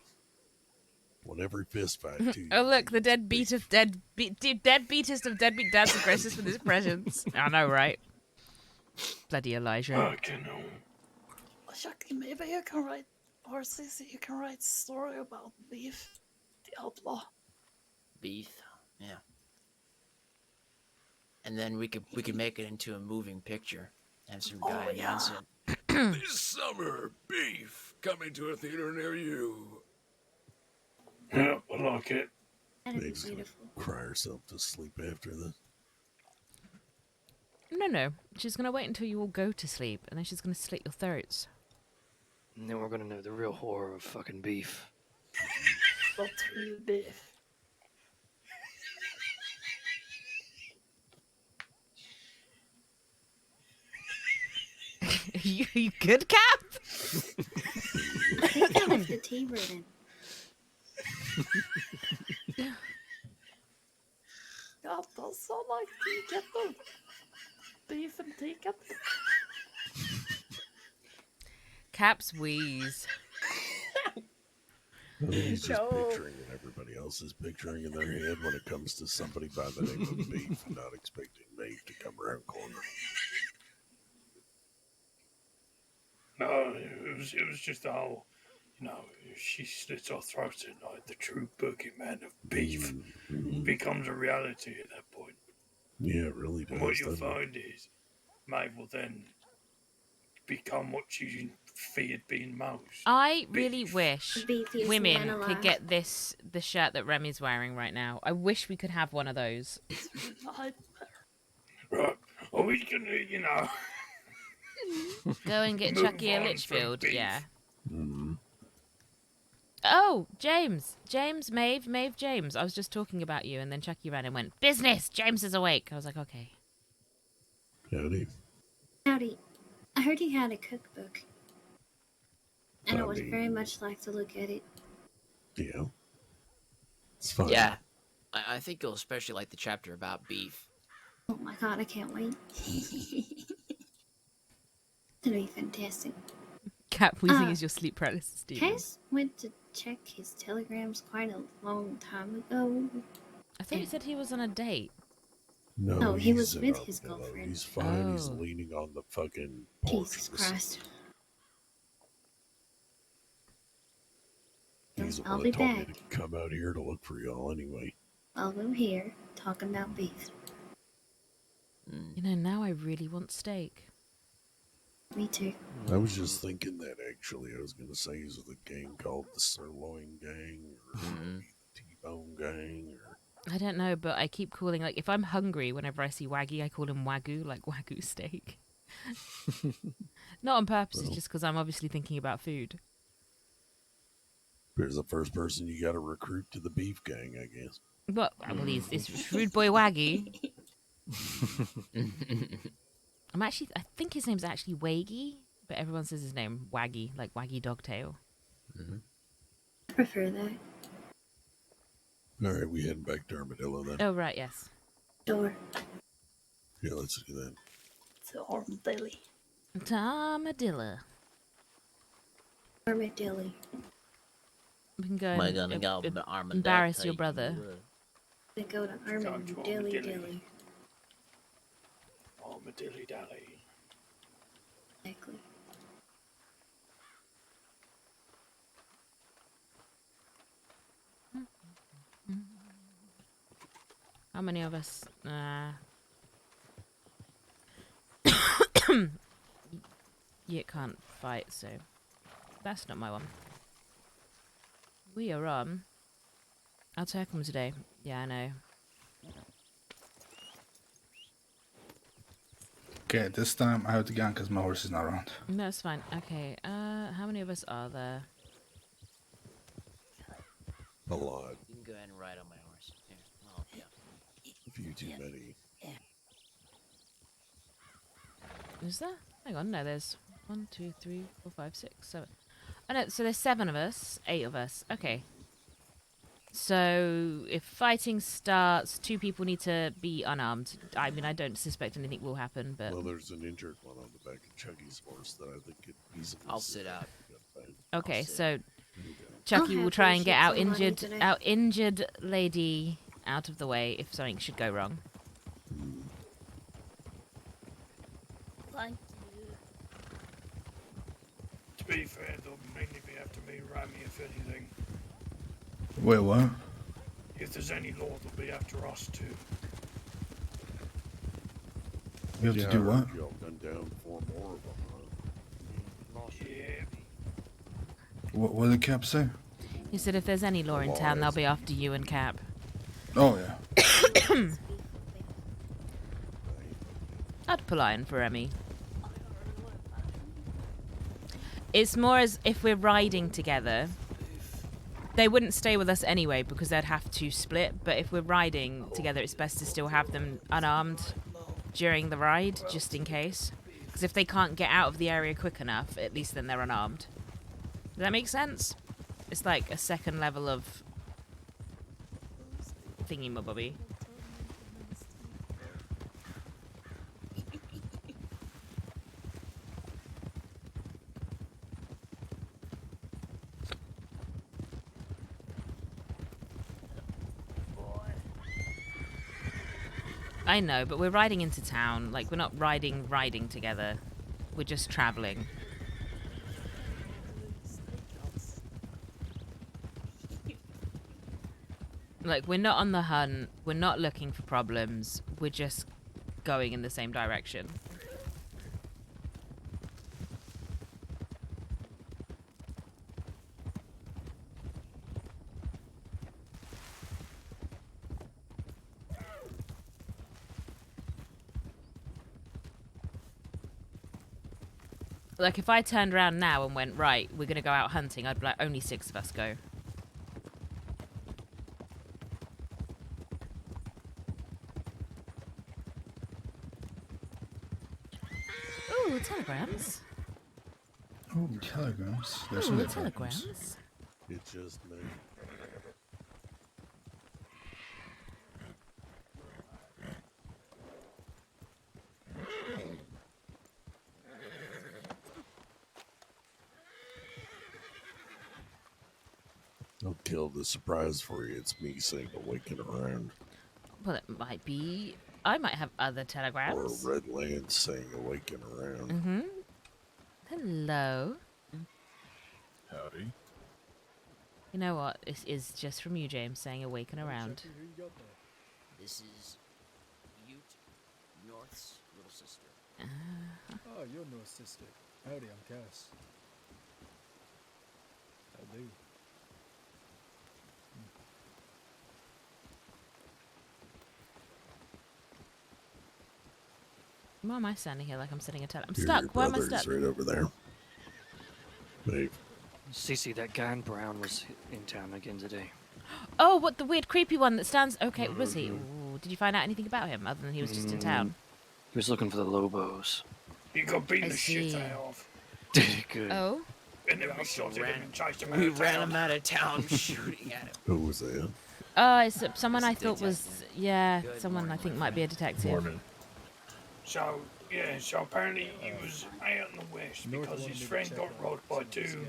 Won every fist fight, too. Oh look, the deadbeatest of deadbeat dads are gracious with his presence. I know, right? Bloody Elijah. I can know. Shakti, maybe you can write, or Cece, you can write a story about Beef, the outlaw. Beef. Yeah. And then we could make it into a moving picture. Have some Oh, guy yeah. announce it. This summer, Beef coming to a theater near you. Yeah, I like it. That'd be Maeve's gonna beautiful. cry herself to sleep after this. No. She's gonna wait until you all go to sleep, and then she's gonna slit your throats. And then we're gonna know the real horror of fucking beef. But real Beef. you good, Cap? I think I left the tea burning. Ja, da så like ticket. Beef and ticket. Cap's wheeze. I think he's just Show. picturing what everybody else is picturing in their head when it comes to somebody by the name of Beef and not expecting Beef to come around corner. No, it was just the whole, she slits our throats at night. The true boogeyman of beef becomes a reality at that point. Yeah, it really does. And what you'll doesn't it? find is, Maeve will then become what she feared being most. I really wish Beefiest women man could alive. get the shirt that Remy's wearing right now. I wish we could have one of those. Right. Are we gonna, Go and get move Chucky a on from Litchfield, beef? yeah. Mm-hmm. Oh, James, Maeve, James. I was just talking about you, and then Chucky ran and went, "Business! James is awake." I was like, okay. Howdy. Howdy. I heard you had a cookbook. And I would mean- very much like to look at it. Yeah. It's fine. Yeah, I think you'll especially like the chapter about beef. Oh my god, I can't wait. It'll be fantastic. Cat wheezing is your sleep paralysis, Steven. Cass went to check his telegrams quite a long time ago. I thought you said he was on a date. No, No, he was he's with an his armadillo. girlfriend. He's fine. He's Oh. leaning on the fucking porch. Jesus Christ. He's the I'll one be that told me back. to come out here to look for y'all anyway. While we're here, talking about beef. You know, now I really want steak. Me too. I was just thinking that actually. I was going to say, is it a gang called the Sirloin Gang or the T-Bone Gang? Or... I don't know, but I keep calling, like, if I'm hungry, whenever I see Waggy, I call him Wagyu, like Wagyu steak. Not on purpose, it's just because I'm obviously thinking about food. There's the first person you got to recruit to the beef gang, I guess. But, well, it's Shrewd Boy Waggy. I think his name's actually Waggy, but everyone says his name Waggy, like Waggy Dogtail. I prefer that. All right, we heading back to Armadillo then. Oh, right, yes. Sure. Yeah, let's do that. It's armadillo. Armadillo. Armadillo. We can go Am I and gonna go with the armadillo embarrass your take brother. They go to Armadilly. Armadilly dally. Exactly. How many of us? You can't fight, so that's not my one. We are on. I'll take them today. Yeah, I know. Okay, this time I have to gun because my horse is not around. No, it's fine. Okay, how many of us are there? A lot. You can go ahead and ride on my horse. Here, I'll help you. A few too many. Is there? Hang on, no, there's 1, 2, 3, 4, 5, 6, 7. Oh no, so there's 7 of us, 8 of us. Okay. So if fighting starts, 2 people need to be unarmed. I mean, I don't suspect anything will happen, but Well, there's an injured one on the back of Chucky's horse that I think could easily. I'll sit out. okay. sit. So Chucky I'll will try and get have our to shoot somebody today. injured lady out of the way if something should go wrong. Thank To be fair, they'll mainly be after me, Rami, if anything. Wait, what? If there's any law, they'll be after us too. We have to do what? Y'all gunned down 4 more of them. Yeah. What did Cap say? He said if there's any law in town, they'll be after you and Cap. Oh, yeah. I'd pull iron for Remy. It's more as if we're riding together. They wouldn't stay with us anyway because they'd have to split. But if we're riding together, it's best to still have them unarmed during the ride, just in case. Because if they can't get out of the area quick enough, at least then they're unarmed. Does that make sense? It's like a second level of thingy, my bobby. I know, but we're riding into town. Like, we're not riding together. We're just traveling. Like, we're not on the hunt. We're not looking for problems. We're just going in the same direction. Like, if I turned around now and went, right, we're going to go out hunting, I'd be like, only 6 of us go. Ooh, telegrams. Oh, telegrams. There's Ooh, no telegrams. It's just me. I'll kill the surprise for you. It's me saying awaken around. Well, it might be. I might have other telegrams. Or Red Land saying awaken around. Mm-hmm. Hello. Howdy. You know what? This is just from you, James, saying awaken around. This is Ute, North's little sister. Oh, you're North's sister. Howdy, I'm Cass. How do? Why am I standing here like I'm sitting a I'm Your stuck. Why am I brother's stuck? right over there. Babe. Cece, that guy in brown was in town again today. Oh, what, the weird creepy one that stands... Okay, was he? Ooh, did you find out anything about him other than he was just in town? He was looking for the Lobos. He got beaten I the shit see. out of. Did it good. Oh? And then we shot him and chased him out We of ran town. him out of town shooting at him. Who was that? It's someone I thought was... Yeah, Good someone morning, I think my might be a detective. Morning. So, yeah, so apparently he was out in the west because his friend got robbed by two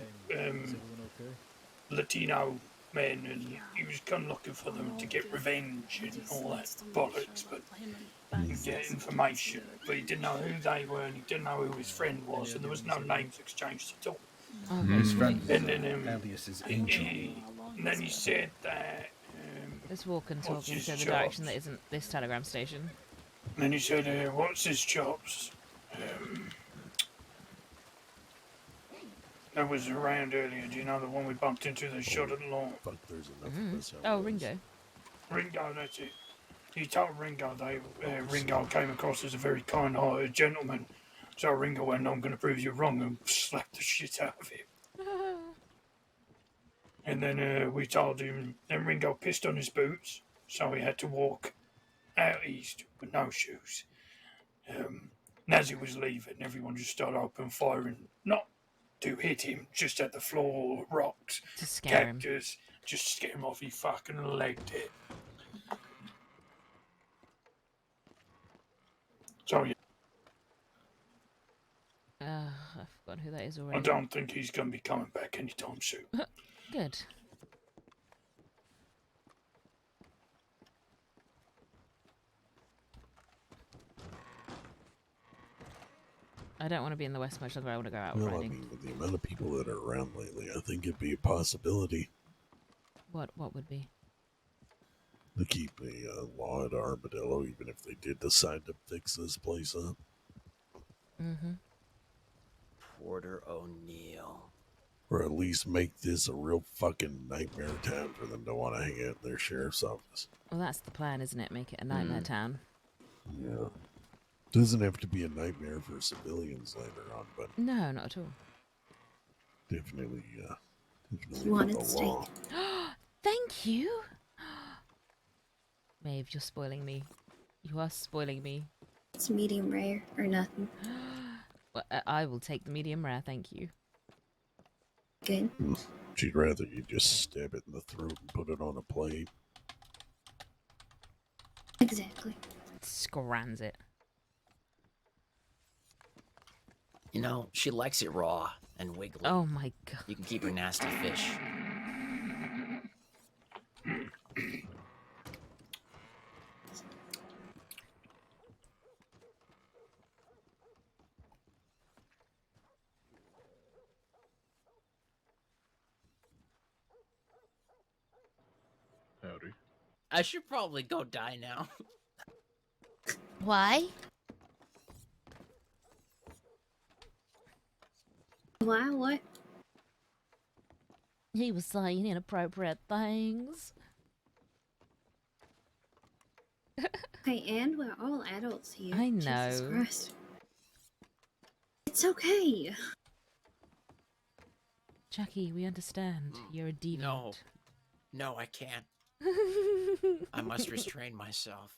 Latino men, and he was kind of looking for them to get revenge and all that bollocks, but get information. But he didn't know who they were, and he didn't know who his friend was, and there was no names exchanged at all. His friend And then alias is Angel. and then he said that. Let's walk and What's talk his into the job? direction that isn't this telegram station. And then he said, what's his chops? That was around earlier. Do you know the one we bumped into that shot at the lawn? Fuck, there's enough of us. Oh, Ringo. Ringo, that's it. He told Ringo Ringo came across as a very kind-hearted gentleman. So Ringo went, I'm going to prove you wrong, and slapped the shit out of him. And then we told him, then Ringo pissed on his boots, so he had to walk out east with no shoes. And as he was leaving, everyone just started open firing, not to hit him, just at the floor, rocks, To scare him. cactus, just to scare him off. He fucking legged it. So yeah, I've forgotten who that is I already. don't think he's going to be coming back anytime soon. Good. I don't want to be in the West much longer. I want to go out Well, I riding. mean, with the amount of people that are around lately, I think it'd be a possibility What would be? to keep a law at Armadillo, even if they did decide to fix this place up. Mm-hmm. Porter O'Neill. Or at least make this a real fucking nightmare town for them to want to hang out in their sheriff's office. Well, that's the plan, isn't it? Make it a nightmare town. Yeah. Doesn't have to be a nightmare for civilians later on, but No, not at all. definitely, definitely You wanted for the steak? law. Thank you. Maeve, you're spoiling me. You are spoiling me. It's medium rare or nothing. Well, I will take the medium rare, thank you. Good. She'd rather you just stab it in the throat and put it on a plate. Exactly. Scrans it. You know, she likes it raw and wiggly. Oh my god. You can keep her nasty fish. Howdy. I should probably go die now. Why? Why? What? He was saying inappropriate things. Okay, and we're all adults here. I Jesus know. Christ. It's okay. Jackie, we understand. You're a deviant. No, I can't. I must restrain myself.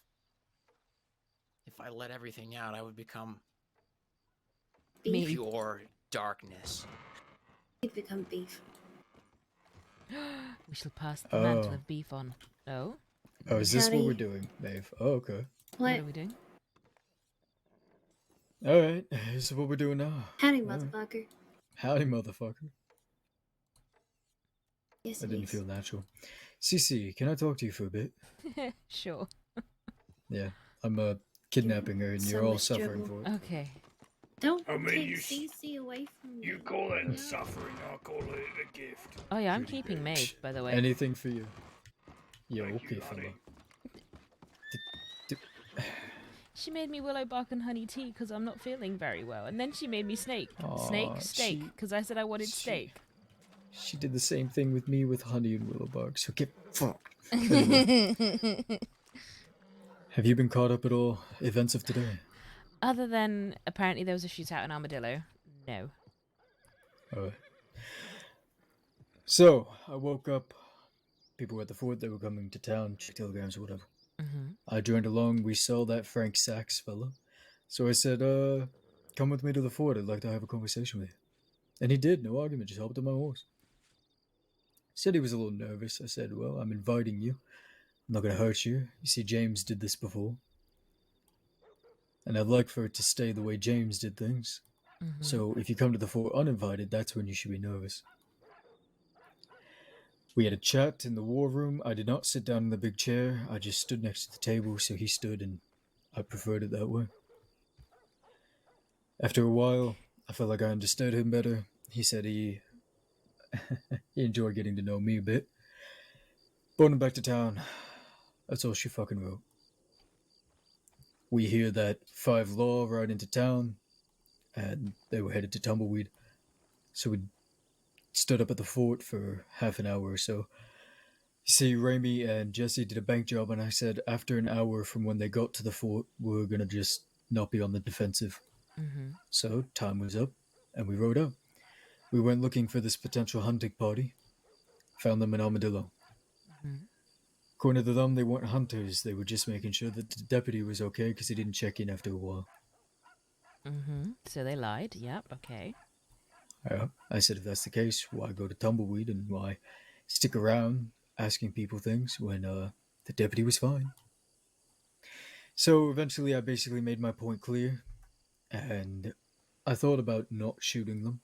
If I let everything out, I would become Me. pure darkness. You'd become beef. We shall pass the mantle of beef on. Oh? Oh, is this what Howdy. we're doing, Maeve? Oh, okay. What What? are we doing? Alright, this is what we're doing now. Howdy, Alright. motherfucker. Howdy, motherfucker. Yes, That it didn't is. feel natural. Cece, can I talk to you for a bit? Sure. Yeah, I'm kidnapping her and So you're all much suffering trouble. for it. Okay. Don't I mean, take you Cece away from me. You call it No. suffering, I call it a gift. Oh yeah, I'm Pretty keeping good. Maeve, by the way. Anything for you. Yeah, Thank okay, you, fella. honey. She made me willow bark and honey tea because I'm not feeling very well. And then she made me steak. Aw, Steak. Because I said I wanted steak. She did the same thing with me with honey and willow bark, so get fucked. Anyway, have you been caught up at all events of today? Other than apparently there was a shootout in Armadillo. No. Alright. So, I woke up. People were at the fort, they were coming to town, check telegrams or whatever. Mm-hmm. I joined along, we saw that Frank Sachs fella. So I said, come with me to the fort, I'd like to have a conversation with you. And he did, no argument, just hopped on my horse. Said he was a little nervous. I said, well, I'm inviting you. I'm not going to hurt you. You see, James did this before. And I'd like for it to stay the way James did things. Mm-hmm. So if you come to the fort uninvited, that's when you should be nervous. We had a chat in the war room. I did not sit down in the big chair. I just stood next to the table, so he stood, and I preferred it that way. After a while, I felt like I understood him better. He said he enjoyed getting to know me a bit. Brought him back to town. That's all she fucking wrote. We hear that 5 Law ride into town, and they were headed to Tumbleweed. So we stood up at the fort for half an hour or so. You see, Raimi and Jesse did a bank job, and I said after an hour from when they got to the fort, we're gonna just not be on the defensive. Mm-hmm. So time was up, and we rode out. We went looking for this potential hunting party. Found them in Armadillo. Mm-hmm. According to them, they weren't hunters. They were just making sure that the deputy was okay because he didn't check in after a while. Mm-hmm. So they lied. Yep. Okay. Yeah. I said if that's the case, why go to Tumbleweed and why stick around asking people things when the deputy was fine? So eventually I basically made my point clear, and I thought about not shooting them.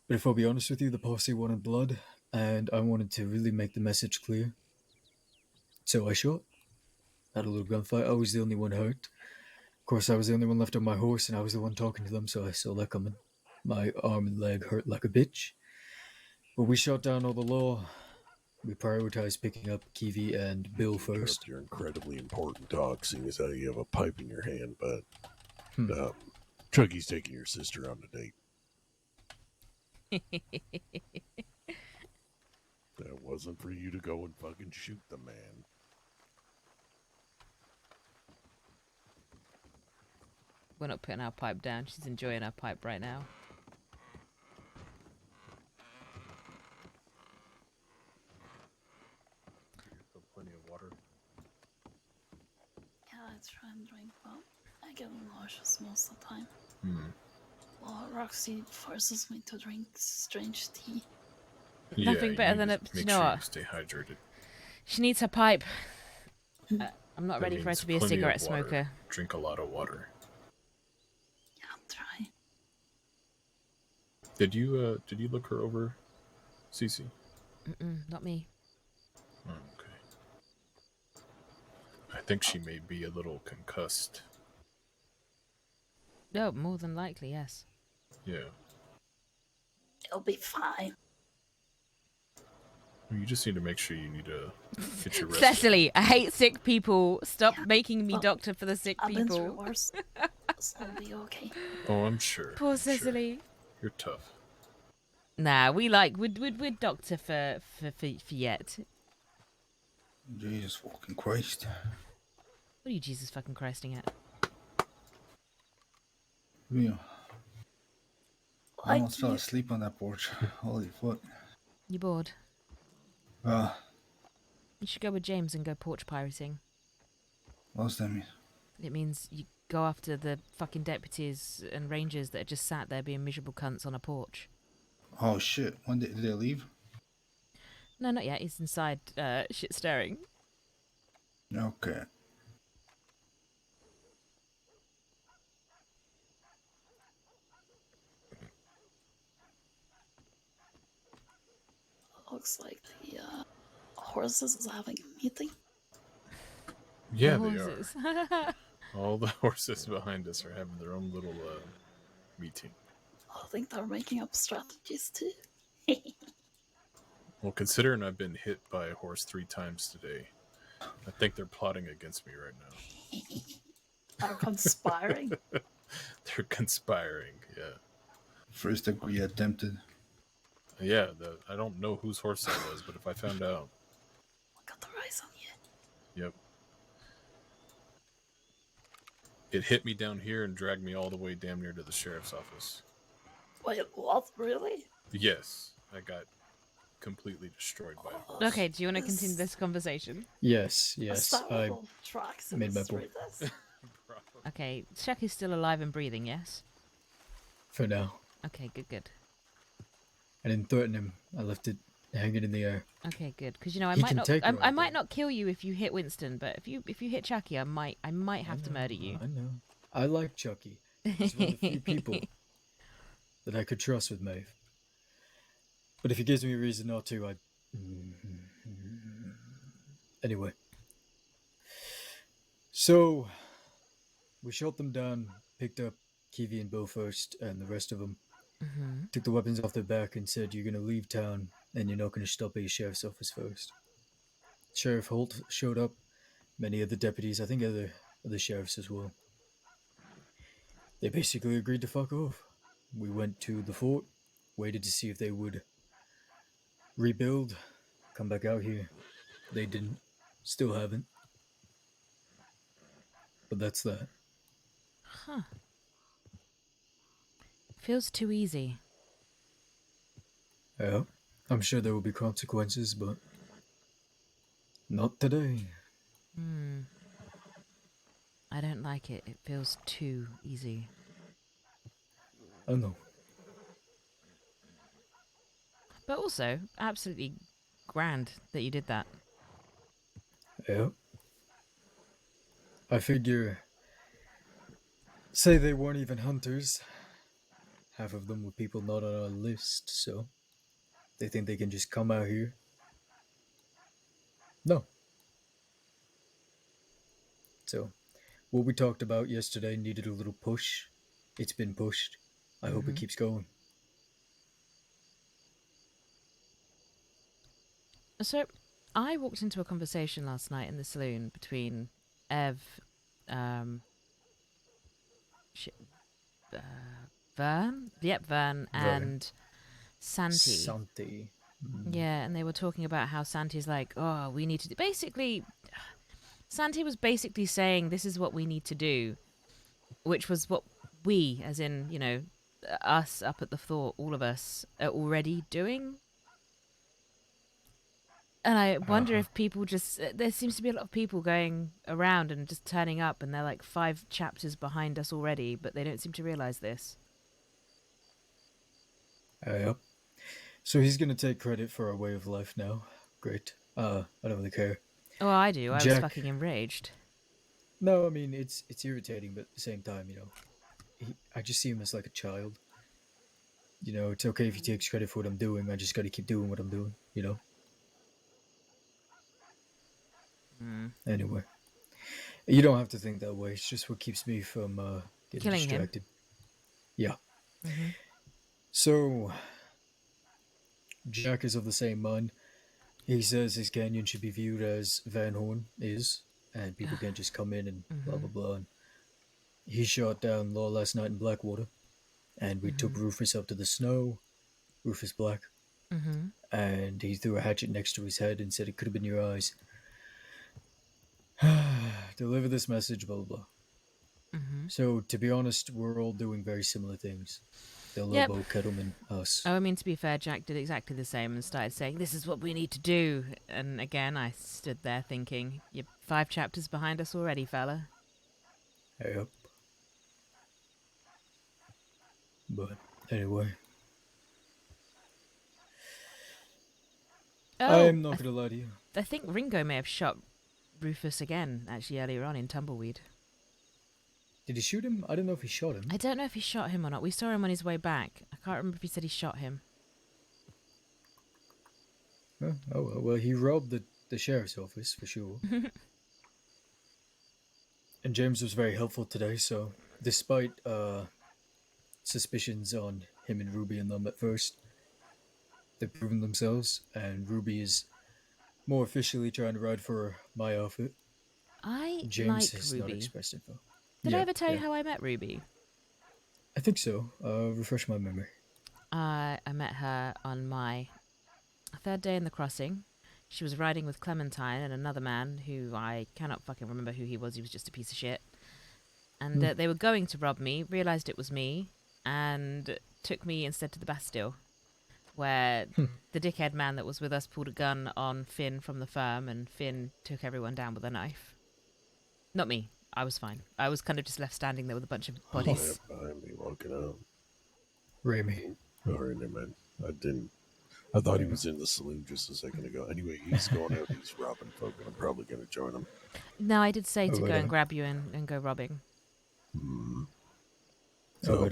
But if I'll be honest with you, the posse wanted blood, and I wanted to really make the message clear. So I shot. Had a little gunfight. I was the only one hurt. Of course, I was the only one left on my horse, and I was the one talking to them, so I saw that coming. My arm and leg hurt like a bitch. But we shot down all the Law. We prioritized picking up Kiwi and Bill first. Your incredibly important talk, seeing as how you have a pipe in your hand, but Chucky's taking your sister on a date. That wasn't for you to go and fucking shoot the man. We're not putting our pipe down. She's enjoying our pipe right now. Plenty of water. Yeah, I try and drink, but I get nauseous most of the time. Hmm. Well, Roxy forces me to drink strange tea. Nothing better than a. You know what? Stay hydrated. She needs her pipe. I'm not That ready for her means to be a plenty of cigarette water. smoker. Drink a lot of water. Yeah, I'll try. Did you look her over, Cece? Not me. Oh, okay. I think she may be a little concussed. No, more than likely, yes. Yeah. It'll be fine. You just need to make sure you need to get your rest. Cecily, I hate sick people. Stop making me doctor for the sick I've been through people. worse. So it'll be okay. Oh, I'm sure. Poor I'm sure. Cecily. You're tough. Nah, we'd doctor for yet. Jesus fucking Christ. What are you Jesus fucking Christing at? Yeah. I Like almost fell asleep on that porch. Holy fuck. You bored? You should go with James and go porch pirating. What's that mean? It means you go after the fucking deputies and rangers that are just sat there being miserable cunts on a porch. Oh shit. When did they leave? No, not yet. He's inside shit stirring. Okay. Looks like the horses is having a meeting. Yeah, they are. All the horses behind us are having their own little meeting. I think they're making up strategies too. Well, considering I've been hit by a horse 3 times today, I think they're plotting against me right now. They're conspiring. They're conspiring, yeah. First degree attempted. Yeah, I don't know whose horse that was, but if I found out... Got their eyes on you. Yep. It hit me down here and dragged me all the way damn near to the sheriff's office. Wait, what? Really? Yes, I got completely destroyed by a horse. Okay, do you want to continue this conversation? Yes. I made my point. Okay, Shaq is still alive and breathing, yes? For now. Okay, good. I didn't threaten him. I left it hanging in the air. Okay, good. Because I He might can not. take I might not kill you if you hit Winston, but if you hit Chucky, I might have to murder you. I know. I like Chucky. He's one of the few people that I could trust with Maeve. But if he gives me a reason not to, I'd... Anyway. So, we shot them down, picked up Kiwi and Bill first, and the rest of them. Took the weapons off their back and said, you're going to leave town, and you're not going to stop at your sheriff's office first. Sheriff Holt showed up, many of the deputies, I think other sheriffs as well. They basically agreed to fuck off. We went to the fort, waited to see if they would rebuild, come back out here. They didn't. Still haven't. But that's that. Huh. Feels too easy. Yeah, I'm sure there will be consequences, but not today. I don't like it. It feels too easy. I know. But also, absolutely grand that you did that. Yeah. I figure... Say they weren't even hunters. Half of them were people not on our list, so... They think they can just come out here? No. So, what we talked about yesterday needed a little push. It's been pushed. I hope it keeps going. So, I walked into a conversation last night in the saloon between Ev, Vern? Yep, Vern, and Santi. Yeah, and they were talking about how Santi's like, oh, we need to... Basically, Santi was basically saying this is what we need to do, which was what we, as in, you know, us up at the fort, all of us, are already doing. And I wonder if people just... There seems to be a lot of people going around and just turning up, and they're like 5 chapters behind us already, but they don't seem to realise this. Yep. So he's gonna take credit for our way of life now. Great. I don't really care. Oh, I do. I was Jack- fucking enraged. No, I mean it's irritating, but at the same time, I just see him as like a child. It's okay if he takes credit for what I'm doing. I just got to keep doing what I'm doing. Mm. Anyway, you don't have to think that way. It's just what keeps me from getting Killing him. distracted. Yeah. Mm-hmm. So, Jack is of the same mind. He says his canyon should be viewed as Van Horn is, and people can't just come in and blah blah blah. And he shot down Law last night in Blackwater, and we took Rufus up to the snow. Rufus Black. Mm-hmm. And he threw a hatchet next to his head and said it could have been your eyes. Deliver this message, blah blah blah. Mm-hmm. So, to be honest, we're all doing very similar things. The Yep. Lobo, Kettleman, us. Oh, I mean, to be fair, Jack did exactly the same and started saying, "This is what we need to do." And again, I stood there thinking, "You're 5 chapters behind us already, fella." Yep. But anyway, I'm not gonna lie to you. I think Ringo may have shot Rufus again, actually, earlier on in Tumbleweed. Did he shoot him? I don't know if he shot him. I don't know if he shot him or not. We saw him on his way back. I can't remember if he said he shot him. Oh well, he robbed the sheriff's office for sure. And James was very helpful today, so despite suspicions on him and Ruby and them at first, they've proven themselves, and Ruby is more officially trying to ride for my outfit. James has not Ruby. expressed info. Did I ever tell you how I met Ruby? I think so. Refresh my memory. I met her on my 3rd day in the crossing. She was riding with Clementine and another man who I cannot fucking remember who he was. He was just a piece of shit. And they were going to rob me, realised it was me, and took me instead to the Bastille, where the dickhead man that was with us pulled a gun on Finn from the firm, and Finn took everyone down with a knife. Not me. I was fine. I was kind of just left standing there with a bunch of bodies. Behind me walking out. Remy. Sorry, man. I thought he was in the saloon just a second ago. Anyway, he's going out. He's robbing folk, and I'm probably going to join him. No, I did say to go and grab you and go robbing. So,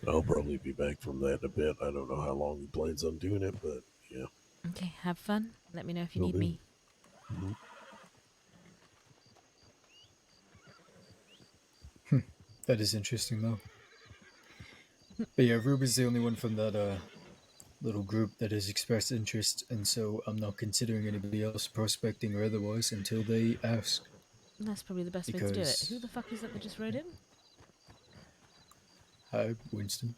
I'll probably be back from that in a bit. I don't know how long he plans on doing it, but yeah. Okay, have fun. Let me know if you need me. That is interesting, though. But yeah, Ruby's the only one from that little group that has expressed interest, and so I'm not considering anybody else prospecting or otherwise until they ask. That's probably the best way to do it. Who the fuck is that just rode in? Hi, Winston.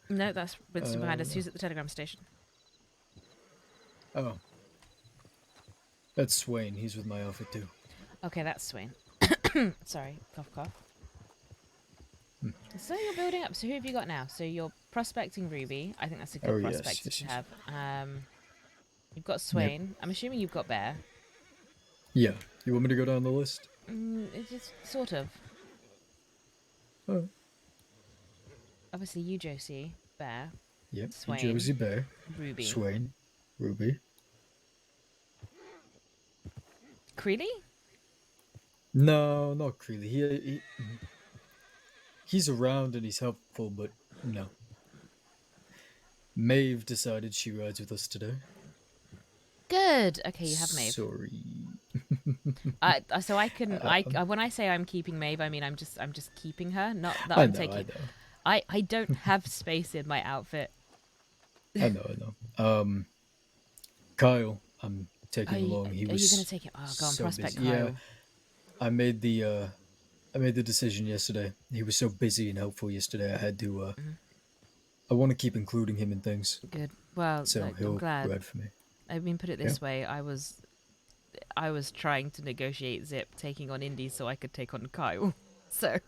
No, that's Winston behind us. Who's at the telegram station? Oh. That's Swain. He's with my outfit, too. Okay, that's Swain. Sorry, cough, cough. So you're building up. So who have you got now? So you're prospecting Ruby. I think that's a good prospect to have. You've got Swain. Yep. I'm assuming you've got Bear. Yeah. You want me to go down the list? It's just sort of. Oh. Obviously, you, Josie, Bear. Yep. Swain. Josie, Bear. Ruby. Swain. Ruby. Creeley? No, not Creeley. He's around and he's helpful, but no. Maeve decided she rides with us today. Good. Okay, you have Maeve. Sorry. So I can. When I say I'm keeping Maeve, I mean I'm just keeping her. Not that I'm taking. I know. I don't have space in my outfit. I know. Kyle, I'm taking along. He was. Are you gonna take him? Oh, go on, so prospect busy. Kyle. Yeah, I made the decision yesterday. He was so busy and helpful yesterday. I had to. I want to keep including him in things. Good. Well, so look, he'll I'm glad. ride for me. I mean, put it this way: I was trying to negotiate Zip taking on Indy so I could take on Kyle. So.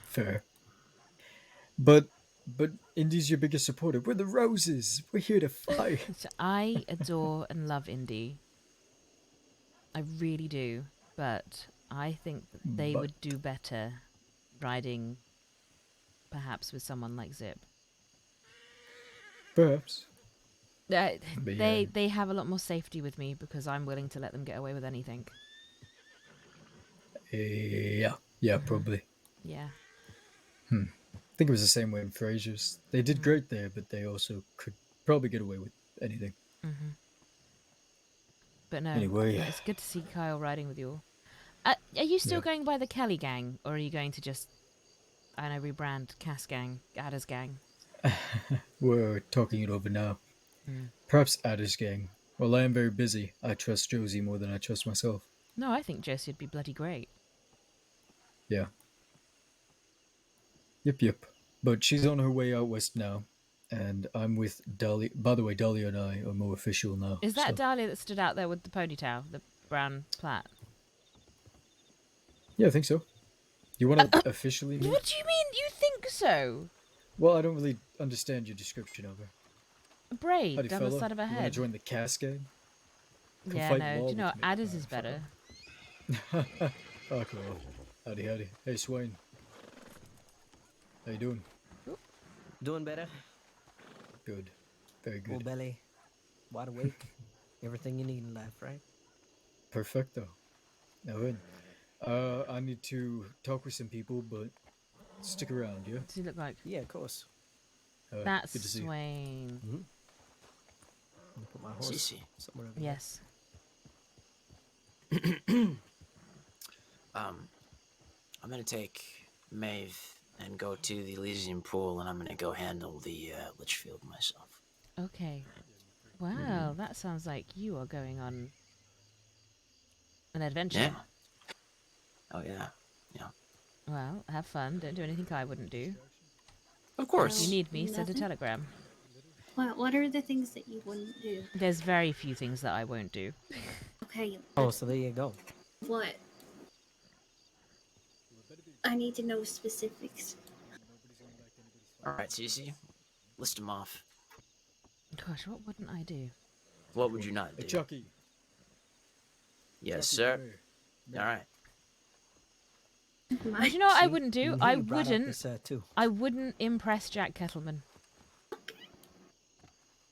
Fair. But Indy's your biggest supporter. We're the Roses. We're here to fight. I adore and love Indy. I really do. But I think that they would do better riding perhaps with someone like Zip. Perhaps. They have a lot more safety with me because I'm willing to let them get away with anything. Yeah, probably. Yeah. I think it was the same way in Frasier's. They did great there, but they also could probably get away with anything. But no, Anyway. it's good to see Kyle riding with you all. Are you still Yeah. going by the Kelly gang, or are you going to just, I don't know, rebrand Cass gang, Ada's gang? We're talking it over now. Perhaps Adder's gang. While I am very busy, I trust Josie more than I trust myself. No, I think Josie would be bloody great. Yeah. Yep. But she's on her way out west now, and I'm with Dahlia. By the way, Dahlia and I are more official now. Is that so. Dahlia that stood out there with the ponytail, the brown plait? Yeah, I think so. You want to officially meet? What do you mean you think so? Well, I don't really understand your description of her. A braid Howdy, down fella. the side of her You want head. to join the Cass gang? Come Yeah, fight no. law Do you know with what? me, Ada's is better. Fuck off. Howdy. Hey, Swain. How you doing? Doing better. Good. Very good. Full belly. Wide awake. Everything you need in life, right? Perfecto. Now then, I need to talk with some people, but stick around, yeah? What does he look like? Yeah, of course. That's good to see you. Swain. Put my horse Cece. somewhere over Yes. I'm gonna take Maeve and go to the Elysian pool, and I'm gonna go handle the Litchfield myself. Okay. Wow, that sounds like you are going on an adventure. Yeah. Oh yeah. Well, have fun. Don't do anything I wouldn't do. Of course. If you need me, send a Nothing? telegram. What are the things that you wouldn't do? There's very few things that I won't do. Okay. Oh, so there you go. What? I need to know specifics. All right, Cece. List them off. Gosh, what wouldn't I do? What would you not do? Hey, Chucky. Yes, Chucky, sir. come here. All right. And do you know what I See? wouldn't do? Mhm, I you brought up wouldn't. this, too. I wouldn't impress Jack Kettleman.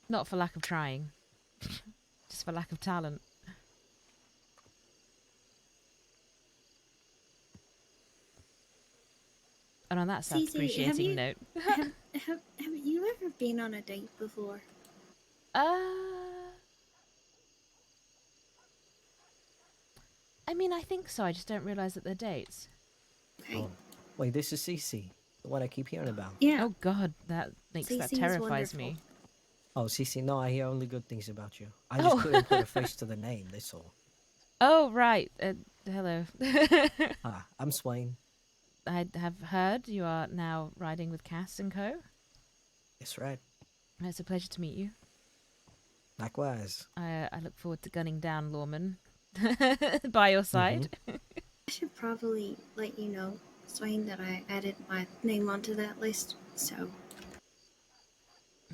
Not for lack of trying, just for lack of talent. And on that Cece, have self-depreciating you- note, Have you ever been on a date before? I mean, I think so. I just don't realize that they're dates. Okay. Oh. Wait, this is Cece, the one I keep hearing about. Yeah. Oh God, that Cece is terrifies wonderful. me. Oh, Cece, no, I hear only good things about you. I Oh. just couldn't put a face to the name, that's all. Oh right. Hello. Ah, I'm Swain. I have heard you are now riding with Cass and Co. That's right. It's a pleasure to meet you. Likewise. I look forward to gunning down Lawman by your side. I should probably let you know, Swain, that I added my name onto that list. So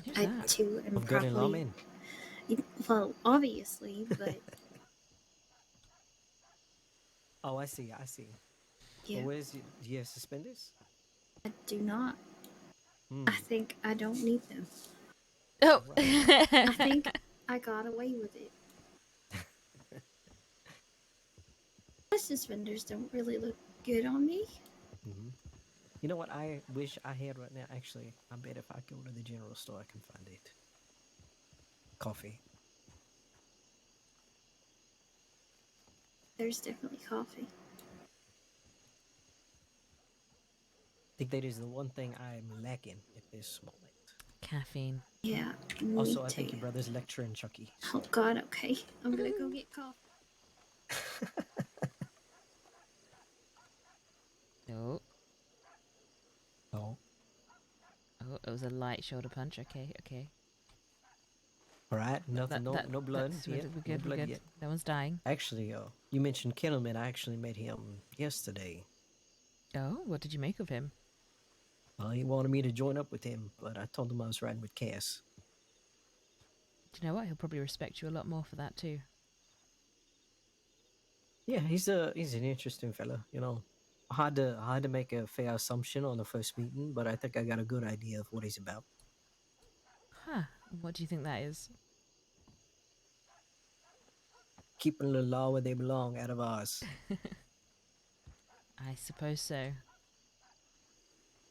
Who's I that? too am Of good and probably. lawmen. Well, obviously, but Oh, I see. yeah, Well, do you have suspenders? I do not. Hmm. I think I don't need them. Oh. I think I got away with it. My suspenders don't really look good on me. Mm-hmm. You know what I wish I had right now? Actually, I bet if I go to the general store, I can find it. Coffee. There's definitely coffee. I think that is the one thing I'm lacking at this moment. Caffeine. Yeah, me Also, too. I think your brother's lecturing Chucky. Oh God, okay. I'm gonna go get coffee. Oh. Oh. Oh, it was a light shoulder punch. Okay. All right. Nothing. No blood We're yet. good. No blood We're good. yet. No one's dying. Actually, you mentioned Kittleman. I actually met him yesterday. Oh, what did you make of him? He wanted me to join up with him, but I told him I was riding with Cass. Do you know what? He'll probably respect you a lot more for that too. Yeah, he's an interesting fella. You know, hard to make a fair assumption on the first meeting, but I think I got a good idea of what he's about. Huh. What do you think that is? Keeping the law where they belong, out of ours. I suppose so.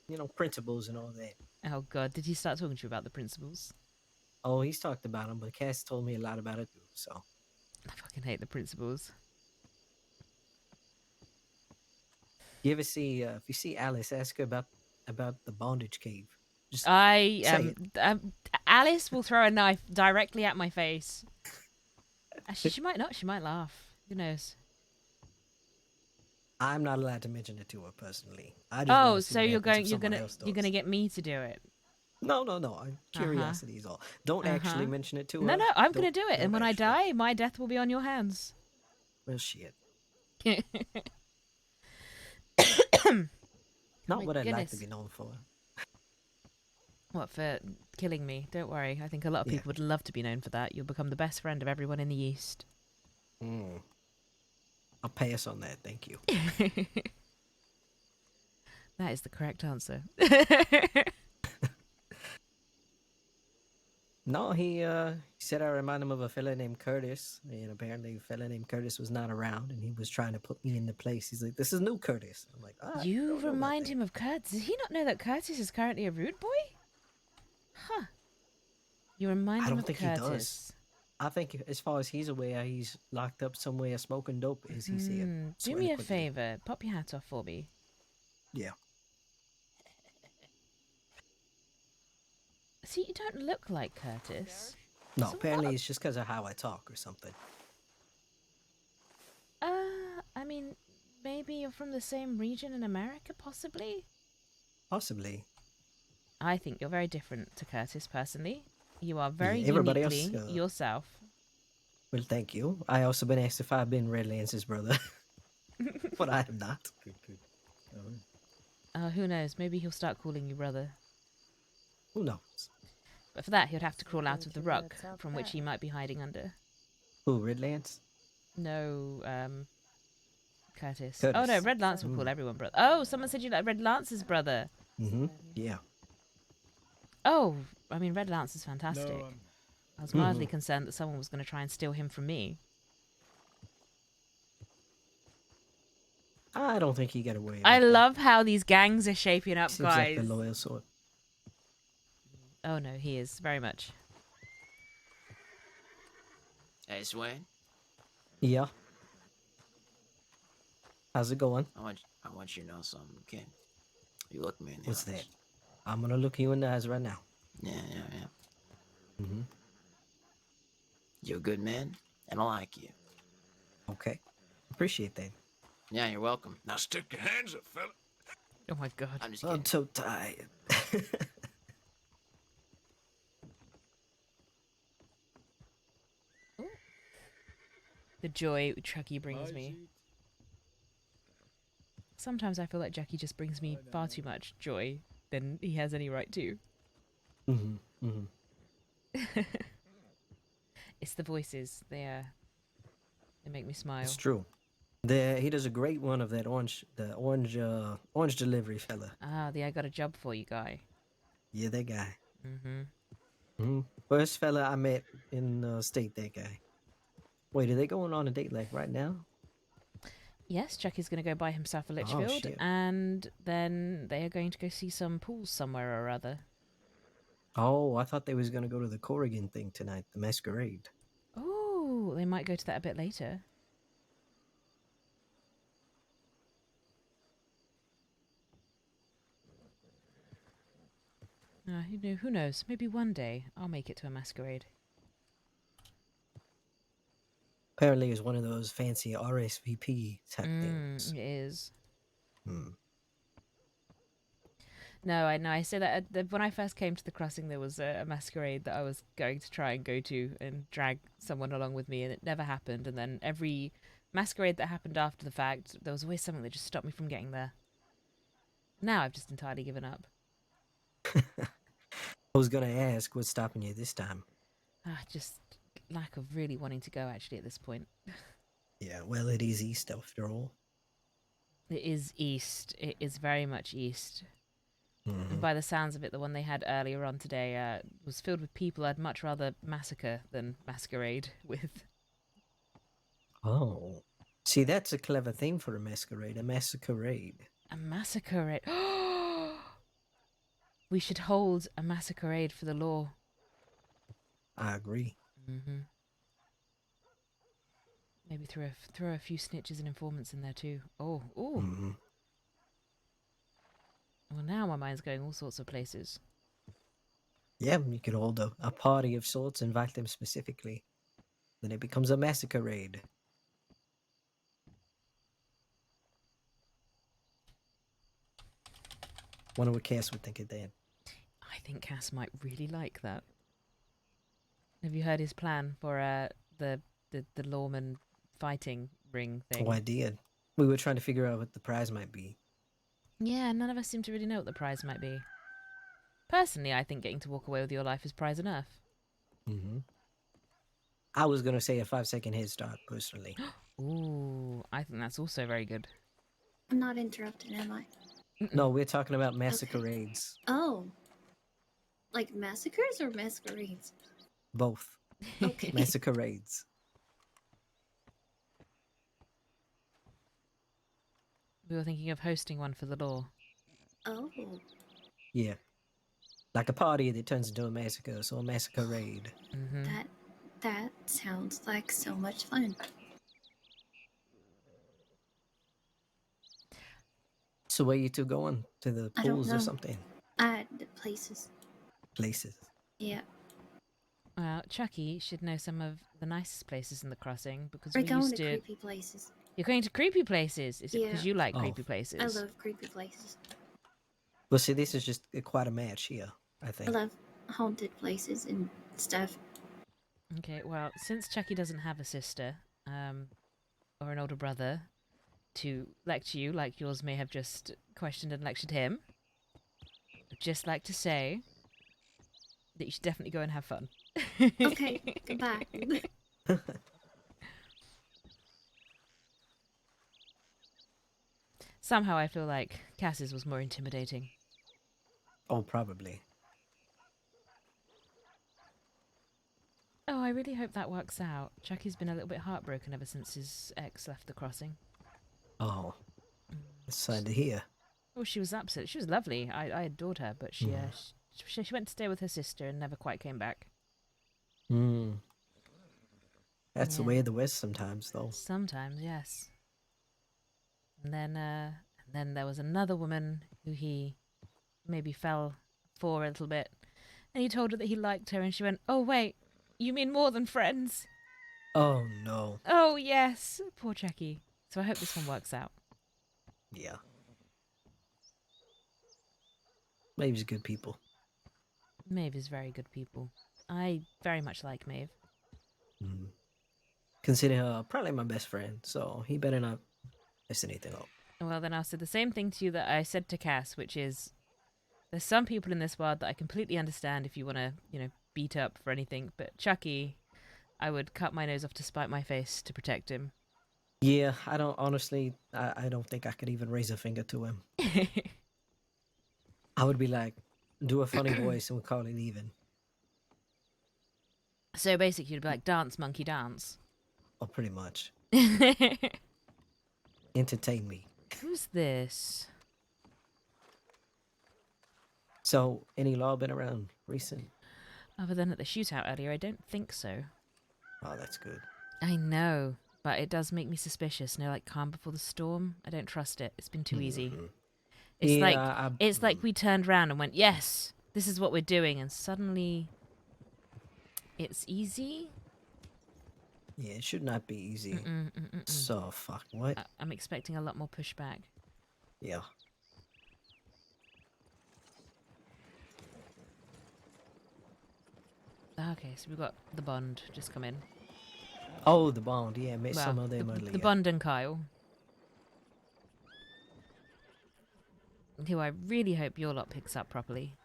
You know, principles and all that. Oh God, did he start talking to you about the principles? Oh, he's talked about them, but Cass told me a lot about it too. So I fucking hate the principles. you ever see if you see Alice, ask her about the bondage cave. Just I say it. Alice will throw a knife directly at my face. Actually, she might not. She might laugh. Who knows? I'm not allowed to mention it to her personally. I just Oh, want to see so what you're happens going. if You're someone gonna. else You're does. gonna get me to do it. No. Curiosity is all. Don't actually mention it to her. No, I'm gonna Don't- do it, and don't when I actually. die, my death will be on your hands. Well, shit. Oh Not my what I'd like to goodness. be known for. What, for killing me? Don't worry. I think a lot of Yeah. people would love to be known for that. You'll become the best friend of everyone in the East. I'll pass on that. Thank you. That is the correct answer. No, he said I remind him of a fella named Curtis, and apparently a fella named Curtis was not around, and he was trying to put me in the place. He's like, "This is new Curtis." I'm like, "Ah, You remind him of Curtis. Does he not know that Curtis is currently a rude boy? Huh. You remind I him don't of think Curtis. he does. I think, as far as he's aware, he's locked up somewhere smoking dope. As he said, Do me a favor. Pop your hat off for me. Yeah. See, you don't look like Curtis. No, So apparently what? it's just because of how I talk or something. I mean, maybe you're from the same region in America, possibly? Possibly. I think you're very different to Curtis, personally. You are very everybody uniquely else, yourself. Well, thank you. I also been asked if I've been Redlance's brother, but I am not. Good. Who knows? Maybe he'll start calling you brother. Who knows? But for that, he'd have to crawl out of the rock from which he might be hiding under. Who, Redlance? No, Curtis. Curtis. Oh no, Red Lance will call everyone brother. Oh, someone said you like Red Lance's brother. Yeah. Oh, I mean, Red Lance is fantastic. No, I was mildly concerned that someone was going to try and steal him from me. I don't think he got away. I love how these gangs are shaping up, Seems like guys. the loyal sort. Oh no, he is very much. Hey, Swain. Yeah. How's it going? I want you to know something, okay? You look me in the What's eyes. that? I'm gonna look you in the eyes right now. Yeah. You're a good man, and I like you. Okay. Appreciate that. Yeah, you're welcome. Now stick your hands up, fella. Oh my god. I'm just kidding. I'm so tired. The joy Chucky brings me. Sometimes I feel like Jackie just brings me far too much joy than he has any right to. It's the voices. They make me smile. It's true. He does a great one of that orange delivery fella. Ah, the I got a job for you guy. Yeah, that guy. First fella I met in state, that guy. Wait, are they going on a date like right now? Yes, Chucky's going to go buy himself a Litchfield, shit. and then they are going to go see some pools somewhere or other. Oh, I thought they was gonna go to the Corrigan thing tonight, the masquerade. Oh, they might go to that a bit later. Who knows? Maybe one day I'll make it to a masquerade. Apparently, it's one of those fancy RSVP type things. It is. Hmm. No, I know. I say that when I first came to the crossing, there was a masquerade that I was going to try and go to and drag someone along with me, and it never happened. And then every masquerade that happened after the fact, there was always something that just stopped me from getting there. Now I've just entirely given up. I was gonna ask, what's stopping you this time? Just lack of really wanting to go, actually, at this point. Yeah, well, it is east after all. It is east. It is very much east. And by the sounds of it, the one they had earlier on today was filled with people I'd much rather massacre than masquerade with. Oh. See, that's a clever thing for a masquerade. A masquerade. A masquerade. We should hold a masquerade for the law. I agree. Mm-hmm. Maybe throw a few snitches and informants in there too. Oh, ooh. Mm-hmm. Well, now my mind's going all sorts of places. Yeah, you could hold a party of sorts, invite them specifically. Then it becomes a masquerade. Wonder what Cass would think of that. I think Cass might really like that. Have you heard his plan for the lawman fighting ring thing? Oh, I did. We were trying to figure out what the prize might be. Yeah, none of us seem to really know what the prize might be. Personally, I think getting to walk away with your life is prize enough. Mm-hmm. I was gonna say a 5-second head start, personally. Ooh, I think that's also very good. I'm not interrupted, am I? No, we're talking about masquerades. Oh. Like massacres or masquerades? Both. Okay. Masquerades. We were thinking of hosting one for the law. Oh. Yeah. Like a party that turns into a massacre, so a masquerade. Mm-hmm. That sounds like so much fun. So where you two going? To the I don't pools know. or something? The places. Places. Yeah. Well, Chucky should know some of the nicest places in the crossing because We're we going used to to. creepy places. You're going to creepy places? Is it Yeah. because you like Oh. creepy places? I love creepy places. Well, see, this is just quite a match here, I I think. love haunted places and stuff. Okay, well, since Chucky doesn't have a sister, or an older brother to lecture you like yours may have just questioned and lectured him, I'd just like to say that you should definitely go and have fun. Okay, goodbye. Somehow I feel like Cass's was more intimidating. Oh, probably. Oh, I really hope that works out. Chucky's been a little bit heartbroken ever since his ex left the crossing. Oh. It's sad to hear. Oh, she was absolute. She was lovely. I adored her, but she went to stay with her sister and never quite came back. Hmm. That's the Yeah. way of the West sometimes, though. Sometimes, yes. And then there was another woman who he maybe fell for a little bit, and he told her that he liked her, and she went, "Oh wait, you mean more than friends?" Oh, no. Oh yes, poor Chucky. So I hope this one works out. Yeah. Maeve's good people. Maeve is very good people. I very much like Maeve. Mm. Consider her probably my best friend, so he better not mess anything up. Well, then I'll say the same thing to you that I said to Cass, which is, there's some people in this world that I completely understand if you want to, beat up for anything, but Chucky, I would cut my nose off to spite my face to protect him. Yeah, I don't think I could even raise a finger to him. I would be like, do a funny voice and we'll call it even. So basically, you'd be like, dance, monkey, dance. Oh, pretty much. Entertain me. Who's this? So, any law been around recent? Other than at the shootout earlier, I don't think so. Oh, that's good. I know, but it does make me suspicious. Like calm before the storm. I don't trust it. It's been too easy. It's yeah, like we turned around and went, yes, this is what we're doing, and suddenly it's easy. Yeah, it should not be easy. So, fuck, what? I'm expecting a lot more pushback. Yeah. Okay, so we've got the Bond just come in. Oh, the Bond, yeah, met some of them the earlier. Bond and Kyle. Who I really hope your lot picks up properly.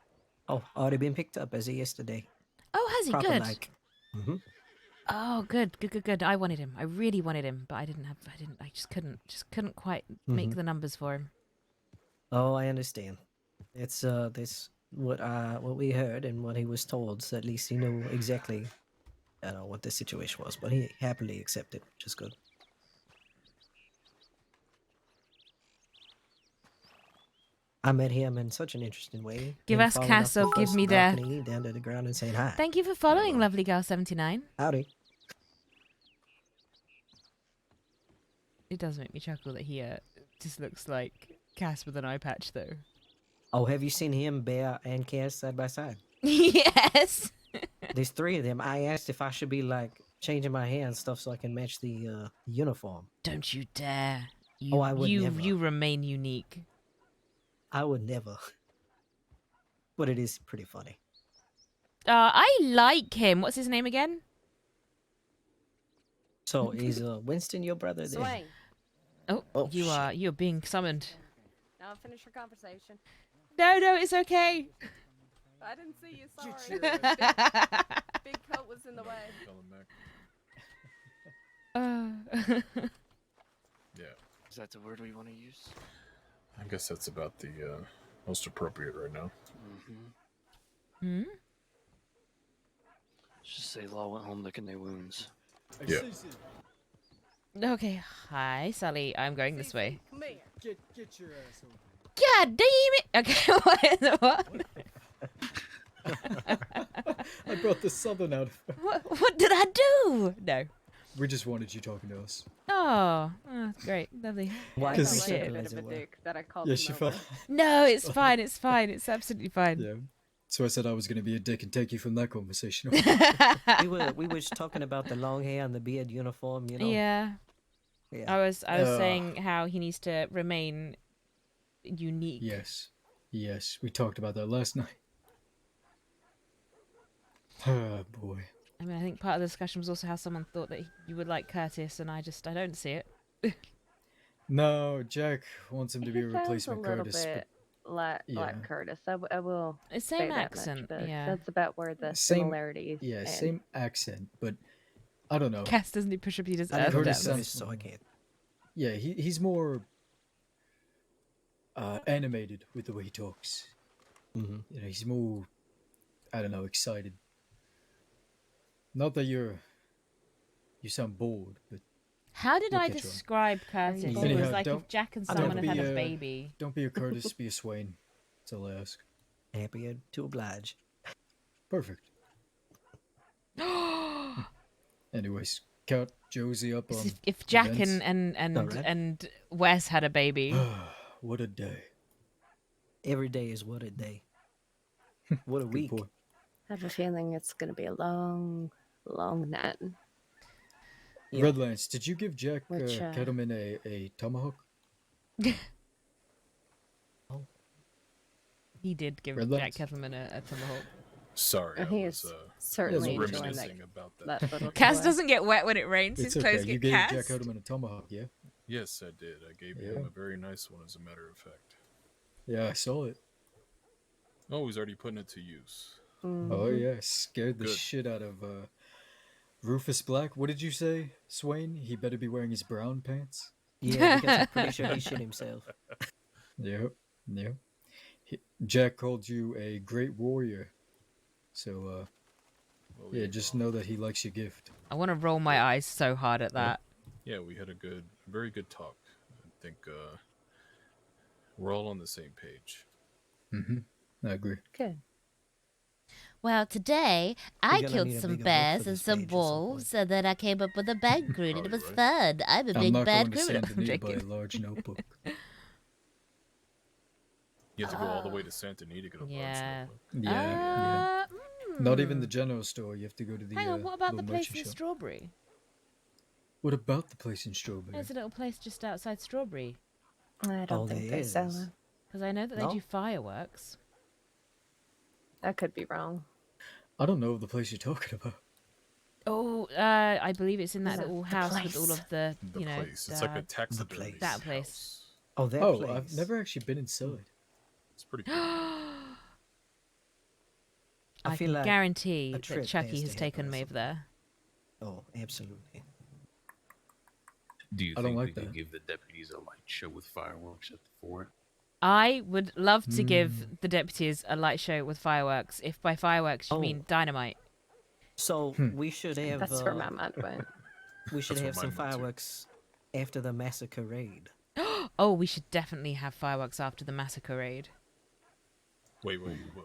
Oh, already been picked up as of yesterday. Oh, has he? Proper Good. like. Mm-hmm. Oh, good. I wanted him. I really wanted him, but I just couldn't quite make the numbers for him. Oh, I understand. It's this what we heard and what he was told. So at least he knew exactly, what the situation was. But he happily accepted, which is good. I met him in such an interesting way. Give him us falling Cass off or the give first me the... balcony down to the ground and saying hi. Thank you for following, lovely girl 79. Howdy. It does make me chuckle that he just looks like Cass with an eye patch, though. Oh, have you seen him, Bear, and Cass side by side? Yes. There's 3 of them. I asked if I should be like changing my hair and stuff so I can match the uniform. Don't you dare. Oh, I would never. You remain unique. I would never. But it is pretty funny. I like him. What's his name again? So is Winston your brother then? Swain. Oh, you're being summoned. Now finish your conversation. No, it's okay. I didn't see you. Sorry. Big coat was in the way. Yeah. Is that the word we want to use? I guess that's about the most appropriate right now. Mm-hmm. Just say Law went home licking their wounds. Yeah. Okay, hi, Sally. I'm going this way. Come here. Get your ass over God damn it! Okay, what? I brought the southern out. What did I do? No. We just wanted you talking to us. Oh, great, lovely. Why? I Because- felt like a bit of a dick that I called Yes, him you over. felt. No, it's fine. It's fine. It's absolutely fine. Yeah. So I said I was going to be a dick and take you from that conversation. we were talking about the long hair and the beard uniform, you know. Yeah. Yeah. I was saying how he needs to remain unique. Yes. Yes, we talked about that last night. Oh, boy. I mean, I think part of the discussion was also how someone thought that you would like Curtis, and I don't see it. No, Jack wants him to be a He sounds replacement a little Curtis. bit But like yeah. Curtis. I will. It's say same that accent, much, but yeah. That's about where the Same- similarities. Yeah, end. same accent, but I don't know. Cass doesn't need push up Peter's I never Curtis met sounds- so I can't. Yeah, he's more animated with the way he talks. Mm-hmm. You know, he's more, I don't know, excited. Not that you sound bored, but How did We'll I catch on. describe Curtis? It Anyhow, was like don't- if Jack and don't someone had be had a a- baby. don't be a Curtis, be a Swain. That's all I ask. Happy to oblige. Perfect. Anyways, count Josie up on. If Jack events. and Wes had a baby. What a day. Every day is what a day. What a Good week. point. I have a feeling it's going to be a long, long night. Yeah. Redlands, did you give Jack Which, Kettleman a tomahawk? He did give Red Jack lights? Kettleman a tomahawk. Sorry, I He was is certainly was enjoying reminiscing about that. that little Cass toy. doesn't get wet when it rains. It's His clothes okay. You get gave Jack cast. Kettleman a tomahawk, yeah? Yes, I did. I gave Yeah. him a very nice one, as a matter of fact. Yeah, I saw it. Oh, he's already putting it to use. Oh yeah, scared the Good. shit out of Rufus Black. What did you say, Swain? He better be wearing his brown pants. Yeah, because I'm pretty sure he shit himself. Yep, yep. Jack called you a great warrior, so Well, yeah, just know that he likes your gift. I want to roll my eyes so hard at that. Yeah, we had a very good talk. I think we're all on the same page. I agree. Good. Well, today I gonna killed need a some bigger book bears for and this some page at some wolves, and then I came up with a bad crew, and it was Right. fun. I'm a I'm big not bad going to criminal. Santa I'm Anita by a joking. large notebook. You have to go all the way to Santa Anita to get a large Yeah. notebook. Yeah, yeah. Not even the general store. You have to go to the. Hang on, what about the little place merchant in shop. Strawberry? What about the place in Strawberry? There's a little place just outside Strawberry. I don't Oh, think there they sell is. them. Because I know that No? they do fireworks. I could be wrong. I don't know the place you're talking about. Oh, I believe it's in that The- little the house with all place. of the, The you know, place. It's like a taxidermy place. that place. house. Oh, that Oh, place. I've never actually been inside. It's pretty cool. I feel can like guarantee a that trip Chucky has has to taken happen me or over there. Oh, absolutely. Do you I don't think like we could that. give the deputies a light show with fireworks at the fort? I would love to give the deputies a light show with fireworks. If by fireworks you Oh. mean dynamite. So we should have. That's where my mind went. We should That's where have some mine went, too. fireworks after the massacre raid. Oh, we should definitely have fireworks after the massacre raid. Wait.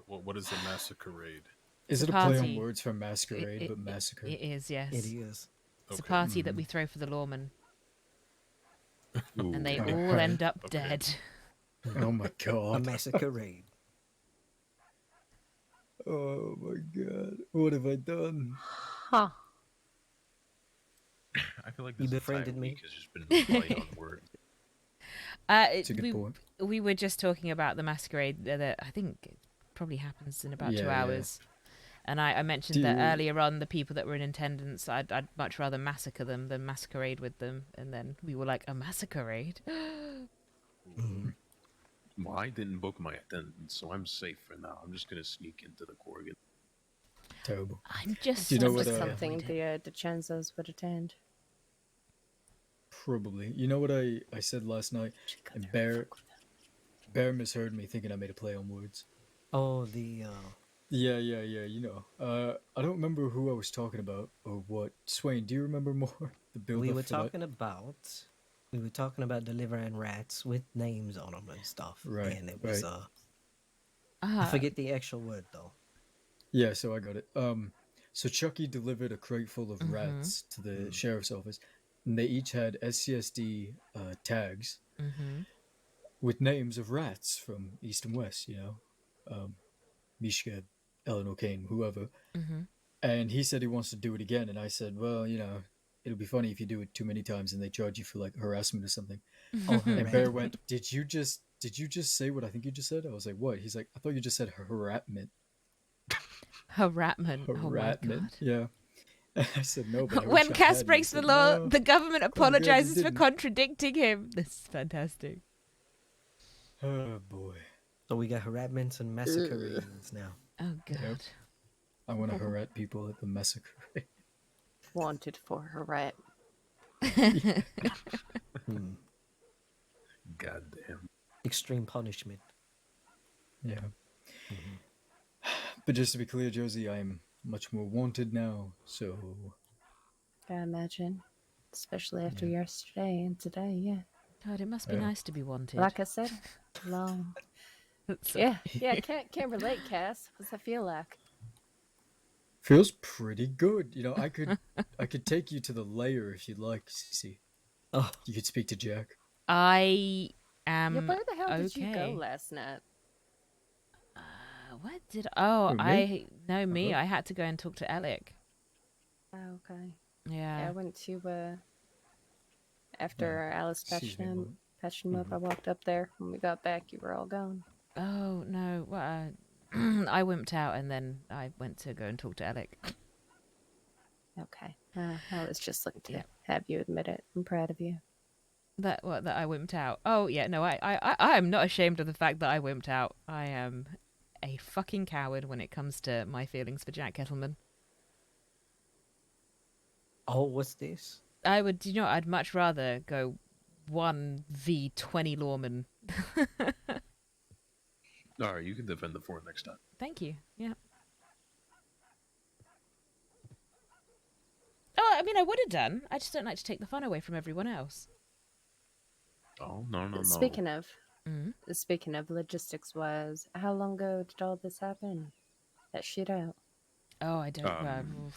What is the massacre raid? Is It's it a play on party. words for masquerade, but massacre? It is, yes. It is. It's a Okay. party that we throw for the lawmen. And they Ooh. all end up dead. Oh my god. A massacre raid. Oh my god. What have I done? Huh. I feel like You this entire befriended me. week has just been played on words. It's a good point. We were just talking about the masquerade that I think it probably happens in about 2 Yeah. hours. And I mentioned Do that you- earlier on, the people that were in attendance, I'd much rather massacre them than masquerade with them. And then we were like, a masquerade? Well, I didn't book my attendance, so I'm safe for now. I'm just gonna sneak into the Corrigan. Terrible. I'm just Do you know Sounds what? like something the DiCenzos would attend. Probably. You know what I said last night? And Bear misheard me thinking I made a play on words. Oh, the Yeah, you know. I don't remember who I was talking about or what. Swain, do you remember more? The build we up were for that? talking about delivering rats with names on them and stuff. Right, And it was right. I forget the actual word though. Yeah, so I got it. So Chucky delivered a crate full of rats to the sheriff's office, and they each had SCSD tags with names of rats from East and West, you know, Mishka, Eleanor Kane, whoever. And he said he wants to do it again, and I said, well, you know, it'll be funny if you do it too many times and they charge you for like harassment or something. And Bear went, Did you just say what I think you just said? I was like, what? He's like, I thought you just said harassment. Harassment. Oh my god. Yeah. I said no, but I When wish I Cass had. breaks He the said, law, "No, the government I'm glad you apologizes for didn't." contradicting him. This is fantastic. Oh boy. So we got harassments and massacres now. Oh god. Yep. I want to harass people at the massacre. Wanted for her rat. Goddamn. Extreme punishment. Yeah. But just to be clear, Josie, I'm much more wanted now, so I imagine. Especially after yesterday and today, yeah. God, it must be nice to be wanted. Like I said, long. Yeah, can't relate, Cass. What's that feel like? feels pretty good. You know, I could take you to the lair if you'd like, Cece. Oh, you could speak to Jack. I am. Yeah, where the hell did you go okay. last night? What did? Oh, Who, me? I no me. Uh-huh. I had to go and talk to Alec. Oh, okay. Yeah. I went to after Alice patched him up. I walked up there. When we got back, you were all gone. Oh no. Well, I wimped out and then I went to go and talk to Alec. Okay. I was just looking to have you admit it. I'm proud of you. That I wimped out. Oh yeah, no, I am not ashamed of the fact that I wimped out. I am a fucking coward when it comes to my feelings for Jack Kettleman. Oh, what's this? I'd much rather go 1v20 lawmen. Alright, you can defend the fort next time. Thank you. Yeah. Oh, I mean, I would have done. I just don't like to take the fun away from everyone else. Oh, no. Speaking of logistics-wise, how long ago did all this happen? That shootout? Oh, I don't.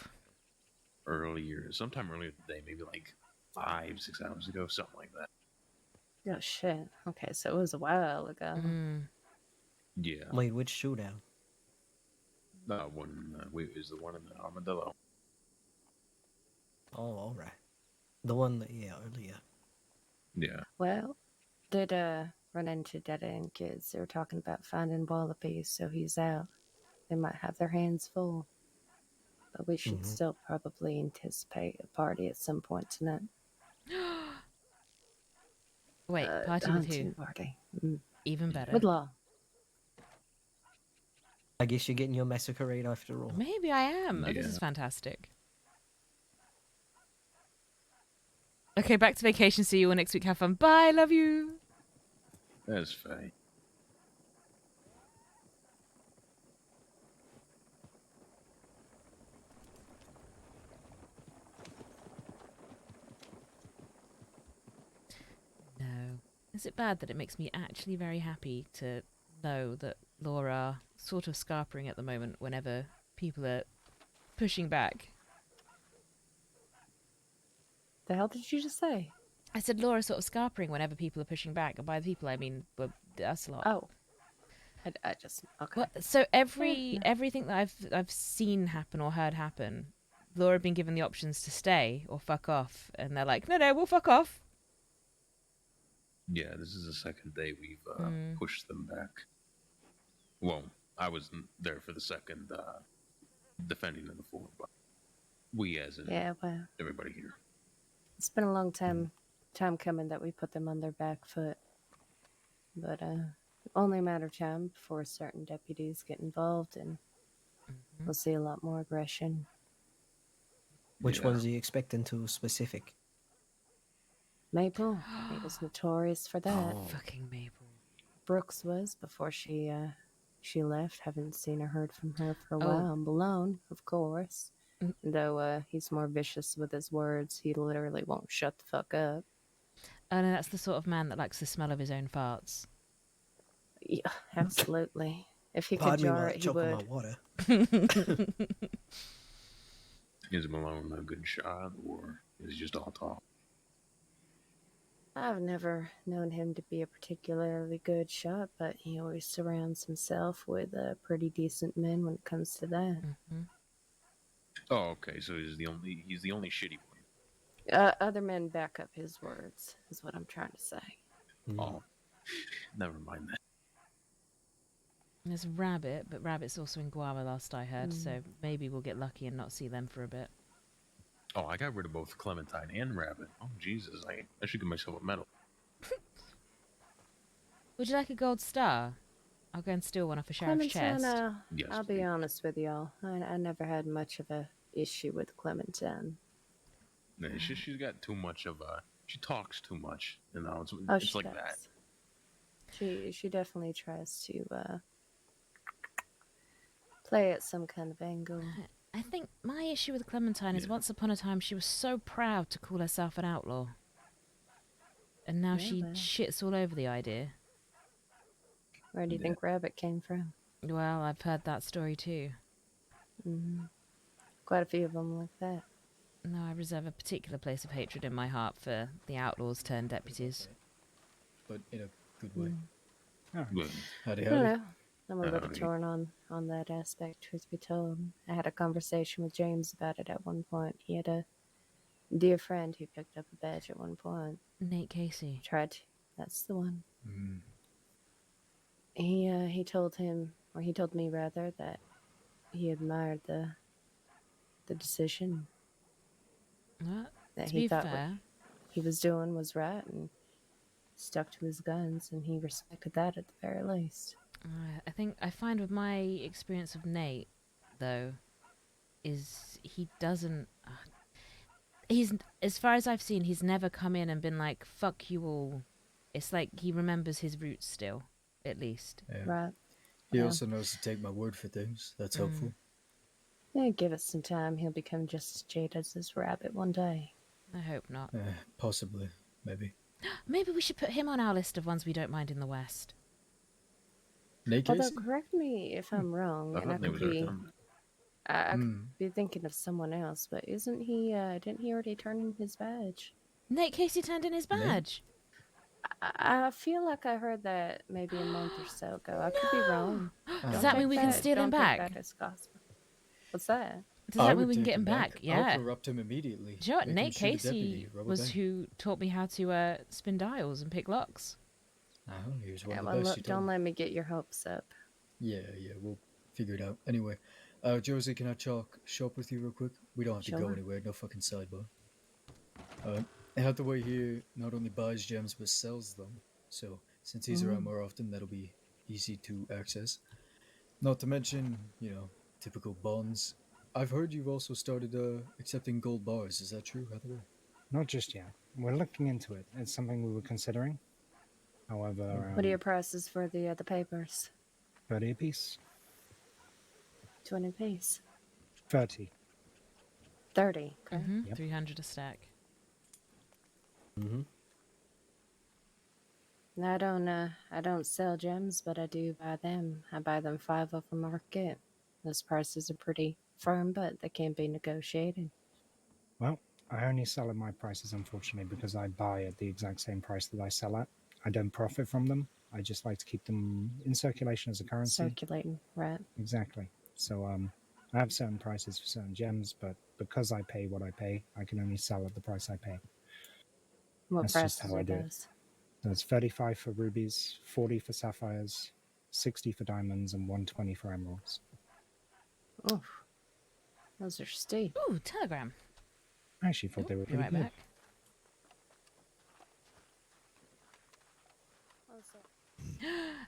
Sometime earlier today, maybe like 5-6 hours ago, something like that. Oh shit. Okay, so it was a while ago. Yeah. Wait, which shootout? Is the one in the Armadillo. Oh, all right. The one that earlier. Yeah. Well, did run into Dead End Kids. They were talking about finding Wallaby, so he's out. They might have their hands full. But we should still probably anticipate a party at some point tonight. Wait, party with who? Hunting party. Even better. With Law. I guess you're getting your masquerade after all. Maybe I am. Oh, this is fantastic. Okay, back to vacation. See you all next week. Have fun. Bye. Love you. That's fine. No, is it bad that it makes me actually very happy to know that Laura sort of scarpering at the moment whenever people are pushing back? The hell did you just say? I said Laura sort of scarpering whenever people are pushing back, and by the people I mean us a lot. Oh, I just okay. Well, so everything that I've seen happen or heard happen, Laura had been given the options to stay or fuck off, and they're like, no, we'll fuck off. Yeah, this is the second day we've pushed them back. Well, I wasn't there for the second defending of the fort, but we as in well, everybody here. it's been a long time coming that we put them on their back foot. But only a matter of time before certain deputies get involved, and we'll see a lot more aggression. Which ones are you expecting to specific? Maple. He was notorious for that. Fucking Maple. Brooks was before she left. Haven't seen or heard from her for a while. And Malone, of course. Though he's more vicious with his words, he literally won't shut the fuck up. Oh no, that's the sort of man that likes the smell of his own farts. Yeah, absolutely. If he could jar it, he would. My water. Is Malone a good shot, or is he just all talk? I've never known him to be a particularly good shot, but he always surrounds himself with pretty decent men when it comes to that. Oh, okay. So he's the only shitty one. Other men back up his words, is what I'm trying to say. Oh, never mind that. There's Rabbit, but Rabbit's also in Guava last I heard, so maybe we'll get lucky and not see them for a bit. Oh, I got rid of both Clementine and Rabbit. Oh, Jesus. I should give myself a medal. Would you like a gold star? I'll go and steal one off a sheriff's chest. Yes, I'll be honest with y'all. I never had much of a issue with Clementine. No, she's got too much of a... She talks too much. You know, it's she like does. that. She definitely tries to play at some kind of angle. I think my issue with Clementine is once upon a time she was so proud to call herself an outlaw. And now she shits all over the idea. Where do you think Rabbit came from? Well, I've heard that story too. Quite a few of them like that. No, I reserve a particular place of hatred in my heart for the outlaws turned deputies. But in a good way. Good. Howdy, I howdy. don't know. I'm a little torn on that aspect, truth be told. I had a conversation with James about it at one point. He had a dear friend who picked up a badge at one point. Nate Casey. That's the one. He told me rather, that he admired the decision. What? That To he be thought fair, what he was doing was right and stuck to his guns, and he respected that at the very least. I think I find with my experience of Nate, though, is he doesn't... he's, as far as I've seen, he's never come in and been like, fuck you all. It's like he remembers his roots still, at least. Yeah. Right. He also knows to take my word for things. That's helpful. Yeah, give us some time. He'll become just as jaded as this Rabbit one day. I hope not. Possibly. Maybe. Maybe we should put him on our list of ones we don't mind in the West. Nate Although, Casey? correct me if I'm wrong, and I could be thinking of someone else, but didn't he already turn in his badge? Nate Casey turned in his badge? I feel like I heard that maybe a month or so ago. I could be wrong. Does that mean we can steal him back? That is gospel. What's that? Does that mean we can get him back? Yeah. I'll corrupt him immediately. Do you know what? Make him Nate shoot a Casey deputy, rob a was bank. who taught me how to spin dials and pick locks. He was one Yeah, of well, the best. look, you told don't me. let me get your hopes up. Yeah, we'll figure it out. Anyway, Josie, can I shop with you real quick? We don't have to go Sure. anywhere. No fucking sidebar. Out the way here not only buys gems but sells them. So since he's around more often, that'll be easy to access. Not to mention, typical bonds. I've heard you've also started accepting gold bars. Is that true, Hathaway? Not just yet. We're looking into it. It's something we were considering. However, What are your prices for the papers? 30 a piece. 20 apiece. 30. 30. Okay. Yep. 300 a stack. I don't sell gems, but I do buy them. I buy them 5 off the market. Those prices are pretty firm, but they can be negotiated. Well, I only sell at my prices, unfortunately, because I buy at the exact same price that I sell at. I don't profit from them. I just like to keep them in circulation as a currency. Circulating, right? Exactly. So I have certain prices for certain gems, but because I pay what I pay, I can only sell at the price I pay. What That's just prices how I are do it. those? So it's 35 for rubies, 40 for sapphires, 60 for diamonds, and 120 for emeralds. Oof. Those are steep. Ooh, telegram. I actually thought they were Be pretty right good. back.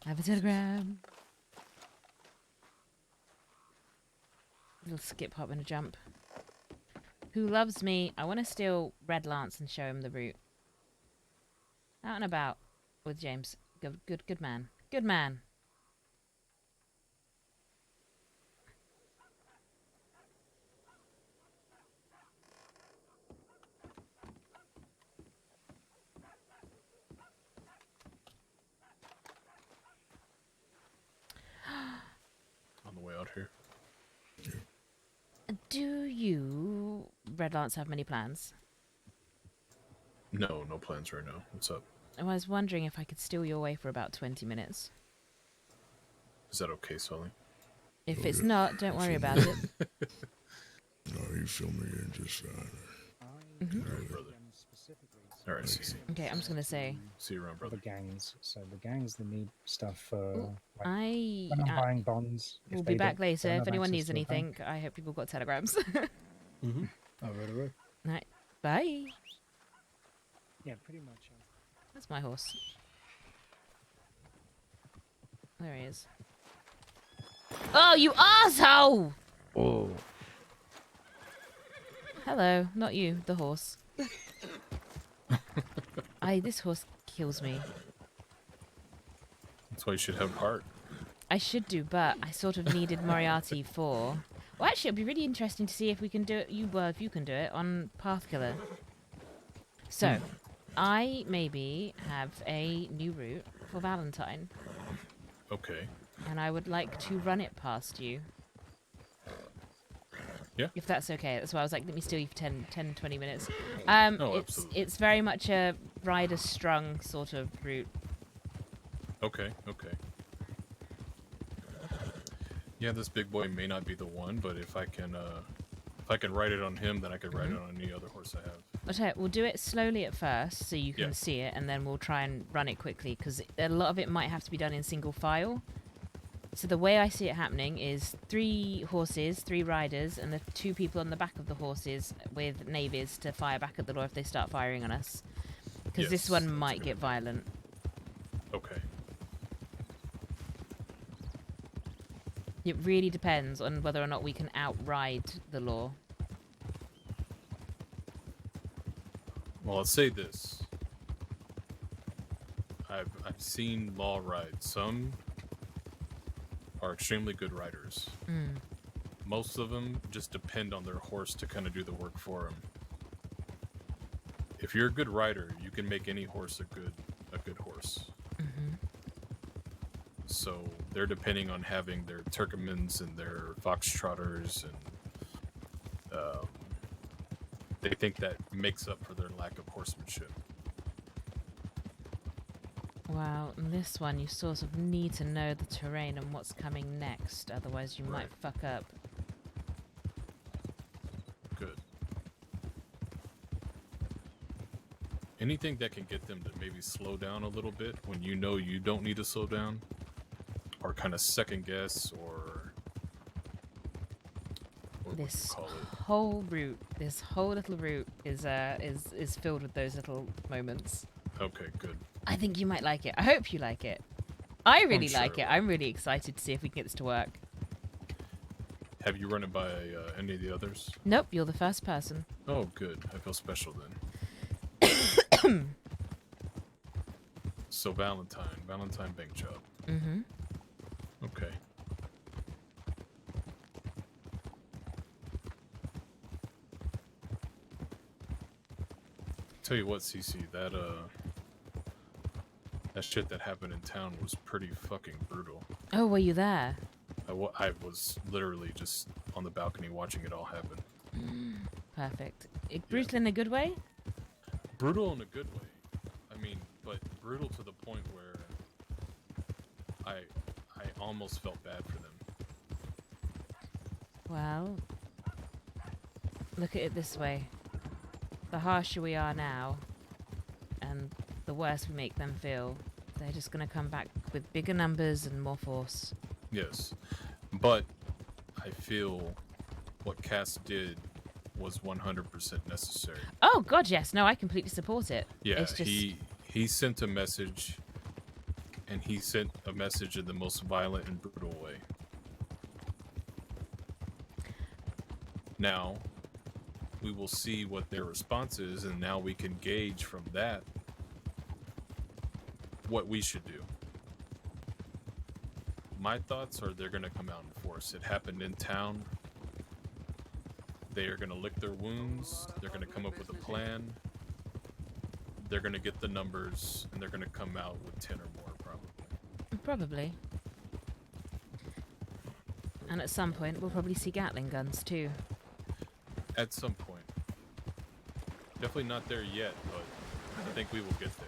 I have a telegram. Little skip, hop, and a jump. Who loves me? I want to steal Red Lance and show him the route. Out and about with James. Good man. Good man. On the way out here. Do you, Red Lance, have many plans? No plans right now. What's up? I was wondering if I could steal you away for about 20 minutes. Is that okay, Sully? If it's not, don't worry about it. No, you fill me in just fine. Mhm. Brother. All right, CC. Okay, I'm just gonna say. See you around, brother. The gangs. So the gangs that need stuff for. When I I'm buying bonds. will if be they back don't later. If have anyone access needs to a bank- anything, I hope people got telegrams. Mm-hmm. All right. Right. Bye. Yeah, pretty much. That's my horse. There he is. Oh, you arsehole! Oh. Hello, not you, the horse. This horse kills me. That's why you should have heart. I should do, but I sort of needed Moriarty for... Well, actually, it'd be really interesting to see if we can do it, if you can do it, on Pathkiller. So, I maybe have a new route for Valentine. Okay. And I would like to run it past you. Yeah. If that's okay. That's why I was like, let me steal you for 10, 20 minutes. Absolutely. It's very much a rider-strung sort of route. Okay. Yeah, this big boy may not be the one, but if I can ride it on him, then I could ride it on any other horse I have. Okay, we'll do it slowly at first so you can see it, and then we'll try and run it quickly, because a lot of it might have to be done in single file. So the way I see it happening is 3 horses, 3 riders, and the 2 people on the back of the horses with navies to fire back at the law if they start firing on us. Because this one might get violent. Okay. It really depends on whether or not we can outride the law. Well, let's say this. I've seen law ride. Some are extremely good riders. Most of them just depend on their horse to kind of do the work for them. If you're a good rider, you can make any horse a good horse. So they're depending on having their Turkmens and their foxtrotters, and they think that makes up for their lack of horsemanship. Wow, and this one you sort of need to know the terrain and what's coming next, otherwise you might fuck up. Good. Anything that can get them to maybe slow down a little bit when you know you don't need to slow down, or kind of second guess, or This whole route, this whole little route is filled with those little moments. Okay, good. I think you might like it. I hope you like it. I really sure like it. I'm really excited to see if we can get this to work. Have you run it by any of the others? Nope, you're the first person. Oh, good. I feel special then. So Valentine bank job. Okay. Tell you what, CC, that That shit that happened in town was pretty fucking brutal. Oh, were you there? I was literally just on the balcony watching it all happen. Perfect. Brutal in a good way? Brutal in a good way. I mean, but brutal to the point where I almost felt bad for them. Well, look at it this way. The harsher we are now, and the worse we make them feel, they're just going to come back with bigger numbers and more force. Yes. But I feel what Cass did was 100% necessary. Oh, God, yes. No, I completely support it. Yeah, it's just... he sent a message, and he sent a message in the most violent and brutal way. Now, we will see what their response is, and now we can gauge from that what we should do. My thoughts are they're going to come out in force. It happened in town. They are going to lick their wounds. They're going to come up with a plan. They're going to get the numbers, and they're going to come out with 10 or more, probably. Probably. And at some point, we'll probably see Gatling guns, too. At some point. Definitely not there yet, but I think we will get there.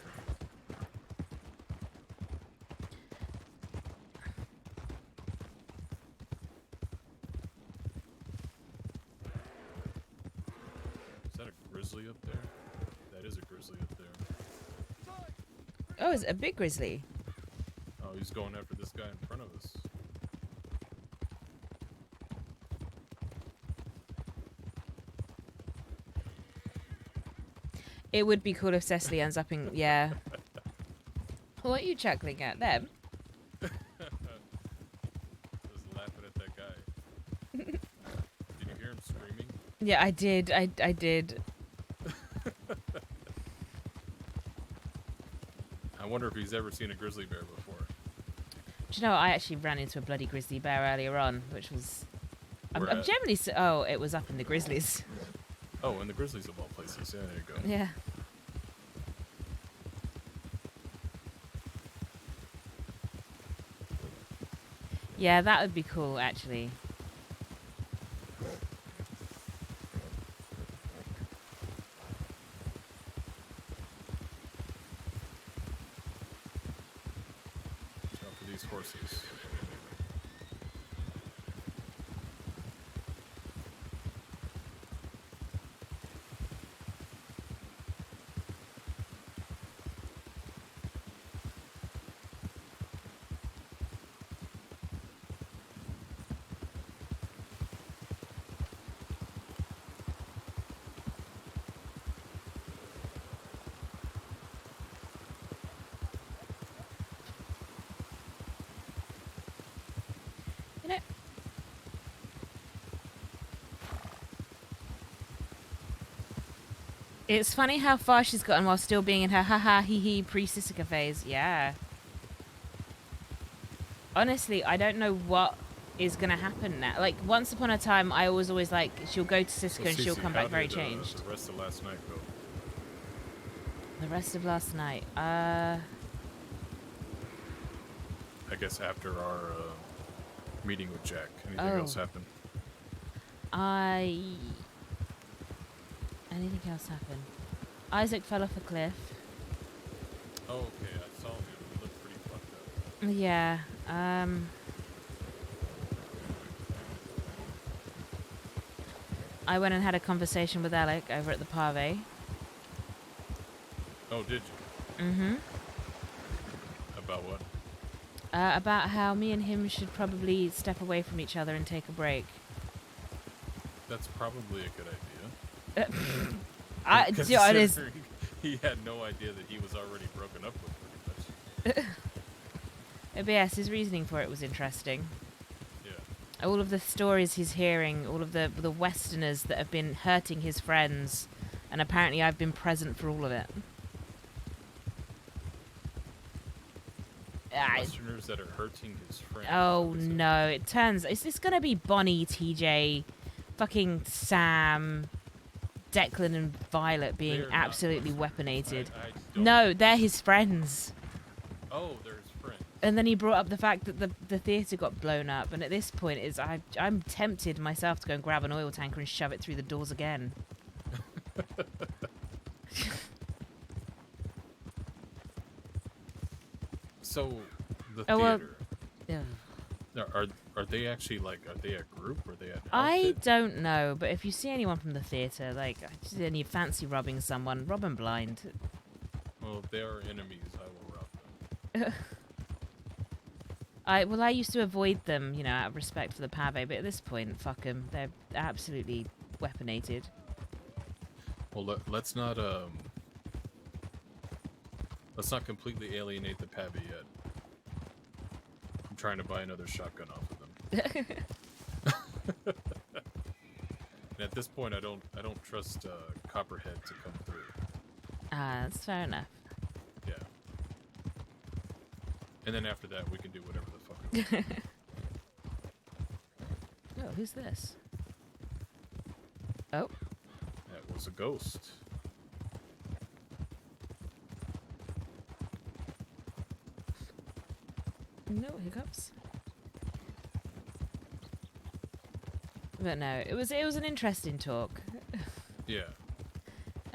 Is that a grizzly up there? That is a grizzly up there. Oh, is it a big grizzly? Oh, he's going after this guy in front of us. It would be cool if Cecily ends up in... Yeah. What are you chuckling at? Them? Just laughing at that guy. Did you hear him screaming? Yeah, I did. I did. I wonder if he's ever seen a grizzly bear before. Do you know, I actually ran into a bloody grizzly bear earlier on, which was... I'm Where at? generally... Oh, it was up in the grizzlies. Oh, and the grizzlies of all places. Yeah, there you go. Yeah. Yeah, that would be cool, actually. Watch out for these horses. You know... It's funny how far she's gotten while still being in her haha hee hee pre-Sissika phase. Yeah. Honestly, I don't know what is going to happen now. Like, once upon a time, I was always like, she'll go to Sissika and she'll come back very changed. The rest of last night go. The rest of last night. I guess after our meeting with Jack. Anything else happen? Anything else happened? Isaac fell off a cliff. Oh, okay. I saw him. He looked pretty fucked up. Yeah. I went and had a conversation with Alec over at the Pave. Oh, did you? Mm-hmm. About what? About how me and him should probably step away from each other and take a break. That's probably a good idea. He had no idea that he was already broken up with, pretty much. But yes, his reasoning for it was interesting. Yeah. All of the stories he's hearing, all of the Westerners that have been hurting his friends, and apparently I've been present for all of it. Westerners that are hurting his friends. Oh no, it's gonna be Bonnie, TJ, fucking Sam, Declan and Violet being absolutely weaponated. No, they're his friends. Oh, there's friends. And then he brought up the fact that the theatre got blown up, and at this point, I'm tempted myself to go and grab an oil tanker and shove it through the doors again. So, the Oh, well, theater. Are they actually like? Are they a group? Or are they an outfit? I don't know, but if you see anyone from the theatre, like any fancy robbing someone, rob 'em blind. Well, if they are enemies, I will rob them. I used to avoid them, you know, out of respect for the pave, but at this point, fuck them. They're absolutely weaponated. Well, let's not completely alienate the pave yet. I'm trying to buy another shotgun off of them. And at this point, I don't trust Copperhead to come through. Ah, that's fair enough. Yeah. And then after that, we can do whatever the fuck we want. Oh, who's this? Oh. That was a ghost. No hiccups. But no, it was an interesting talk. Yeah.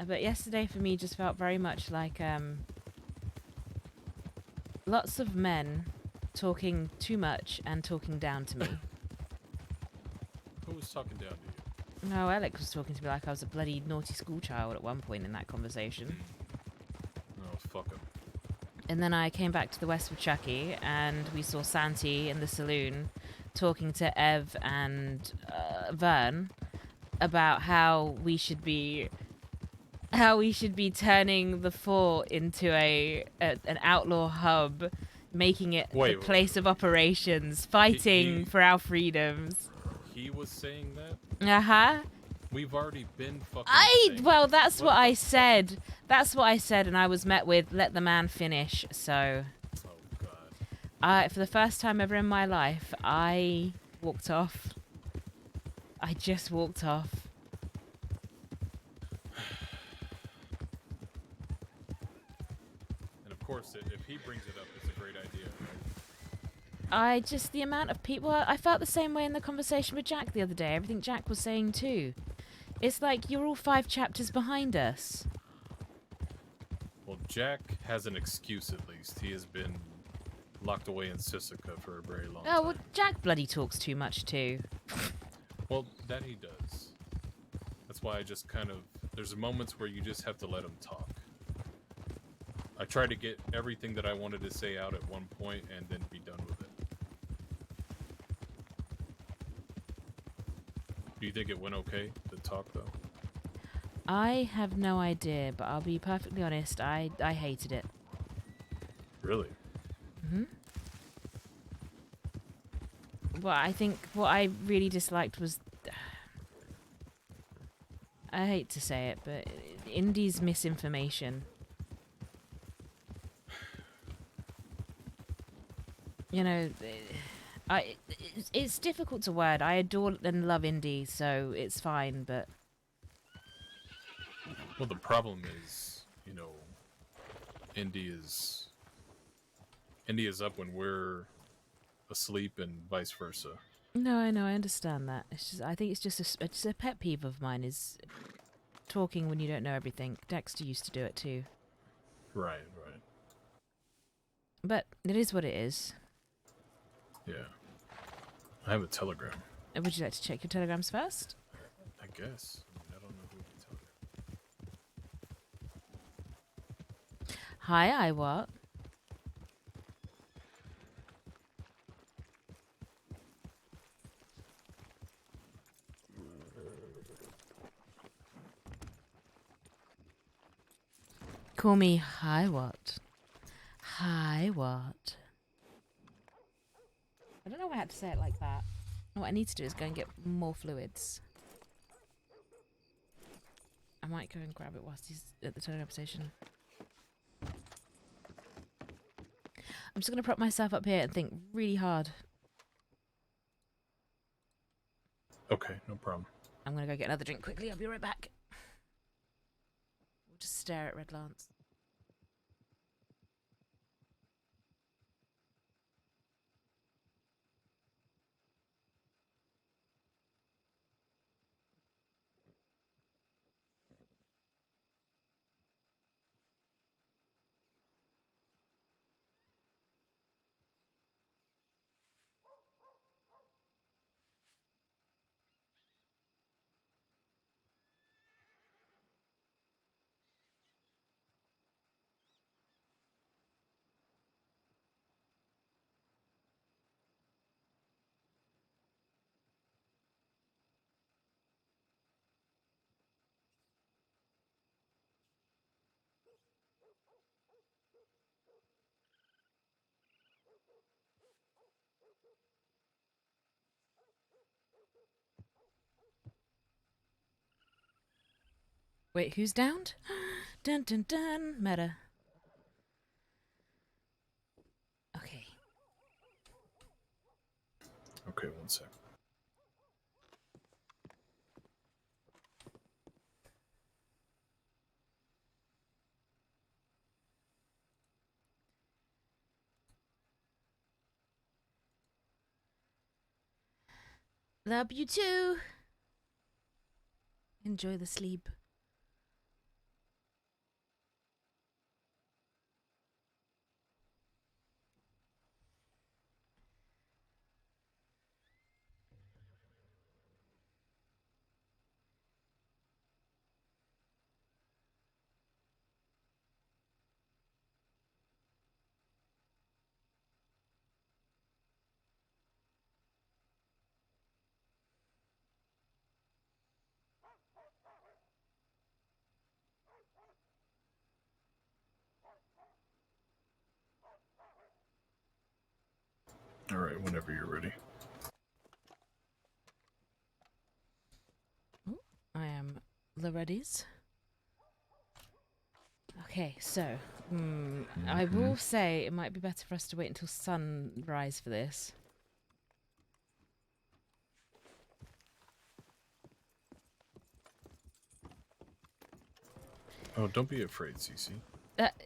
But yesterday for me just felt very much like lots of men talking too much and talking down to me. Who was talking down to you? No, Alec was talking to me like I was a bloody naughty schoolchild at one point in that conversation. Oh, fuck him. And then I came back to the West with Chucky, and we saw Santi in the saloon talking to Ev and Vern about how we should be turning the fort into an outlaw hub, making it the place of operations, fighting for our freedoms. He was saying that? Uh-huh. We've already been fucking Well, that's what I said. That's what I said, and I was met with, let the man finish, so... Oh, God. For the first time ever in my life, I walked off. I just walked off. And of course, if he brings it up, it's a great idea, right? The amount of people... I felt the same way in the conversation with Jack the other day. Everything Jack was saying, too. It's like, you're all 5 chapters behind us. Well, Jack has an excuse at least. He has been locked away in Sisika for a very long time. Oh, well, Jack bloody talks too much, too. Well, that he does. That's why I just kind of... There's moments where you just have to let him talk. I tried to get everything that I wanted to say out at one point and then be done with it. Do you think it went okay, the talk, though? I have no idea, but I'll be perfectly honest, I hated it. Really? Mm-hmm. Well, I think what I really disliked was... I hate to say it, but Indy's misinformation. You know, it's difficult to word. I adore and love Indy, so it's fine, but... Well, the problem is, you know, Indy is up when we're asleep and vice versa. No, I know, I understand that. It's just, I think it's just a pet peeve of mine is talking when you don't know everything. Dexter used to do it too. Right. But it is what it is. Yeah. I have a telegram. Would you like to check your telegrams first? I guess. I don't know who to tell. Hi, Iwat. Call me Hiwat. Hiwat. I don't know why I had to say it like that. What I need to do is go and get more fluids. I might go and grab it whilst he's at the telegraph station. I'm just going to prop myself up here and think really hard. Okay, no problem. I'm going to go get another drink quickly. I'll be right back. We'll just stare at Red Lance. Wait, who's downed? Dun dun dun. Meta. Okay. Okay, one sec. Love you too. Enjoy the sleep. All right, whenever you're ready. I am the readies. Okay, so I will say it might be better for us to wait until sunrise for this. Oh, don't be afraid, Cece.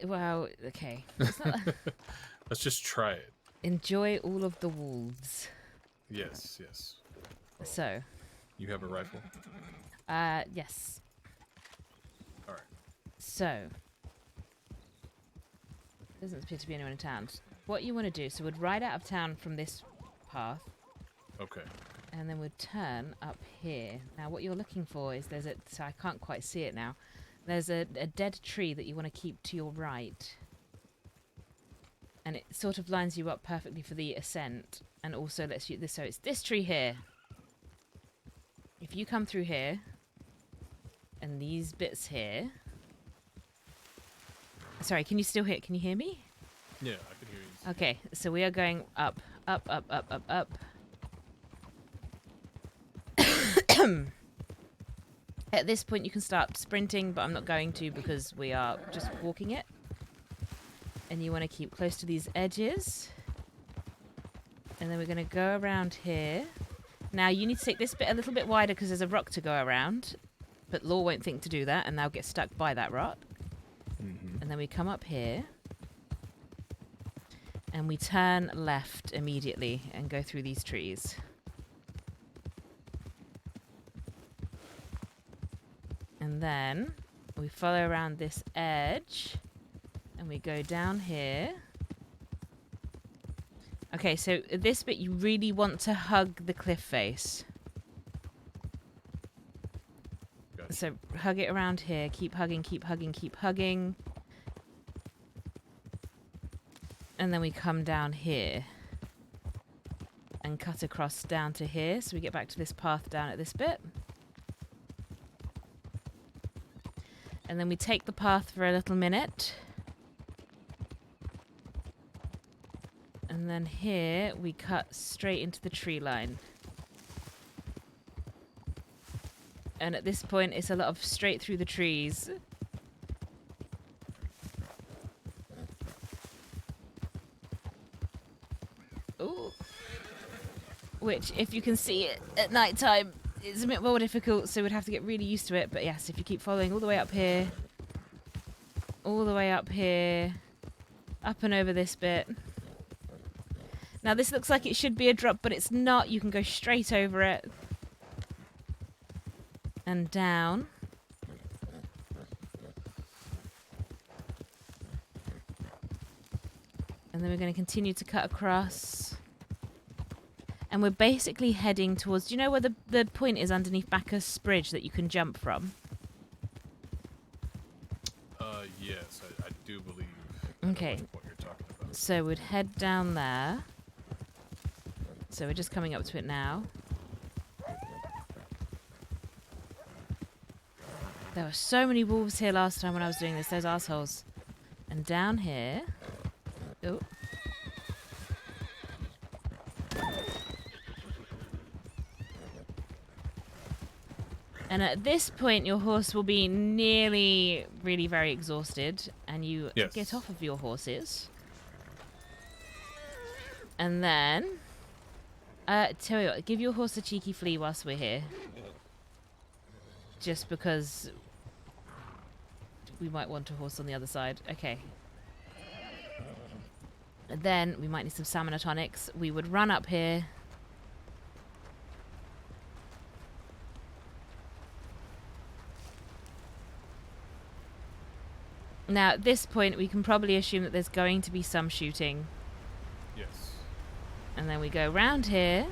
Well, okay. It's not Let's just try it. Enjoy all of the wolves. Yes, yes. So. You have a rifle? Yes. All right. So. Doesn't appear to be anyone in town. What you want to do, so we'd ride out of town from this path. Okay. And then we'd turn up here. Now, what you're looking for is there's a... So I can't quite see it now. There's a dead tree that you want to keep to your right. And it sort of lines you up perfectly for the ascent. And also lets you... So it's this tree here. If you come through here... And these bits here... Sorry, can you still hear... Can you hear me? Yeah, I can hear you. Okay, so we are going up, up, up, up, up, up. At this point you can start sprinting, but I'm not going to because we are just walking it. And you want to keep close to these edges. And then we're going to go around here. Now you need to take this bit a little bit wider because there's a rock to go around. But Law won't think to do that and they'll get stuck by that rock. And then we come up here. And we turn left immediately and go through these trees. And then we follow around this edge and we go down here. Okay, so this bit you really want to hug the cliff face. Gotcha. So hug it around here. Keep hugging, keep hugging, keep hugging. And then we come down here. And cut across down to here. So we get back to this path down at this bit. And then we take the path for a little minute. And then here we cut straight into the tree line. And at this point it's a lot of straight through the trees. Ooh. Which, if you can see it at night time, it's a bit more difficult, so we'd have to get really used to it. But yes, if you keep following all the way up here, all the way up here, up and over this bit. Now this looks like it should be a drop, but it's not. You can go straight over it. And down. And then we're going to continue to cut across. And we're basically heading towards... Do you know where the point is underneath Bacchus Bridge that you can jump from? Yes, I do believe Okay. what you're talking about. So we'd head down there. So we're just coming up to it now. There were so many wolves here last time when I was doing this, those assholes. And down here... Oh. And at this point, your horse will be nearly really very exhausted, and you Yes. get off of your horses. And then, tell you what, give your horse a cheeky flea whilst we're here. Just because we might want a horse on the other side. Okay. And then we might need some stamina tonics. We would run up here. Now, at this point, we can probably assume that there's going to be some shooting. Yes. And then we go round here.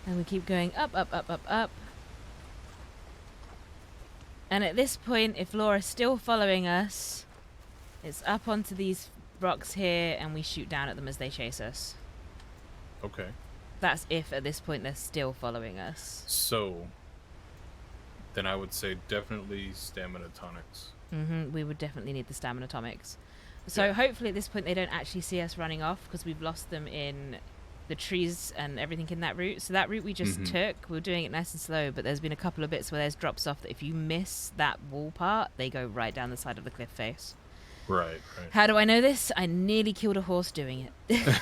And we keep going up, up, up, up, up. And at this point, if Laura's still following us, it's up onto these rocks here, and we shoot down at them as they chase us. Okay. That's if at this point they're still following us. So, then I would say definitely stamina tonics. We would definitely need the stamina tonics. So hopefully at this point they don't actually see us running off, because we've lost them in the trees and everything in that route. So that route we just took, we were doing it nice and slow, but there's been a couple of bits where there's drops off that if you miss that wall part, they go right down the side of the cliff face. Right. How do I know this? I nearly killed a horse doing it.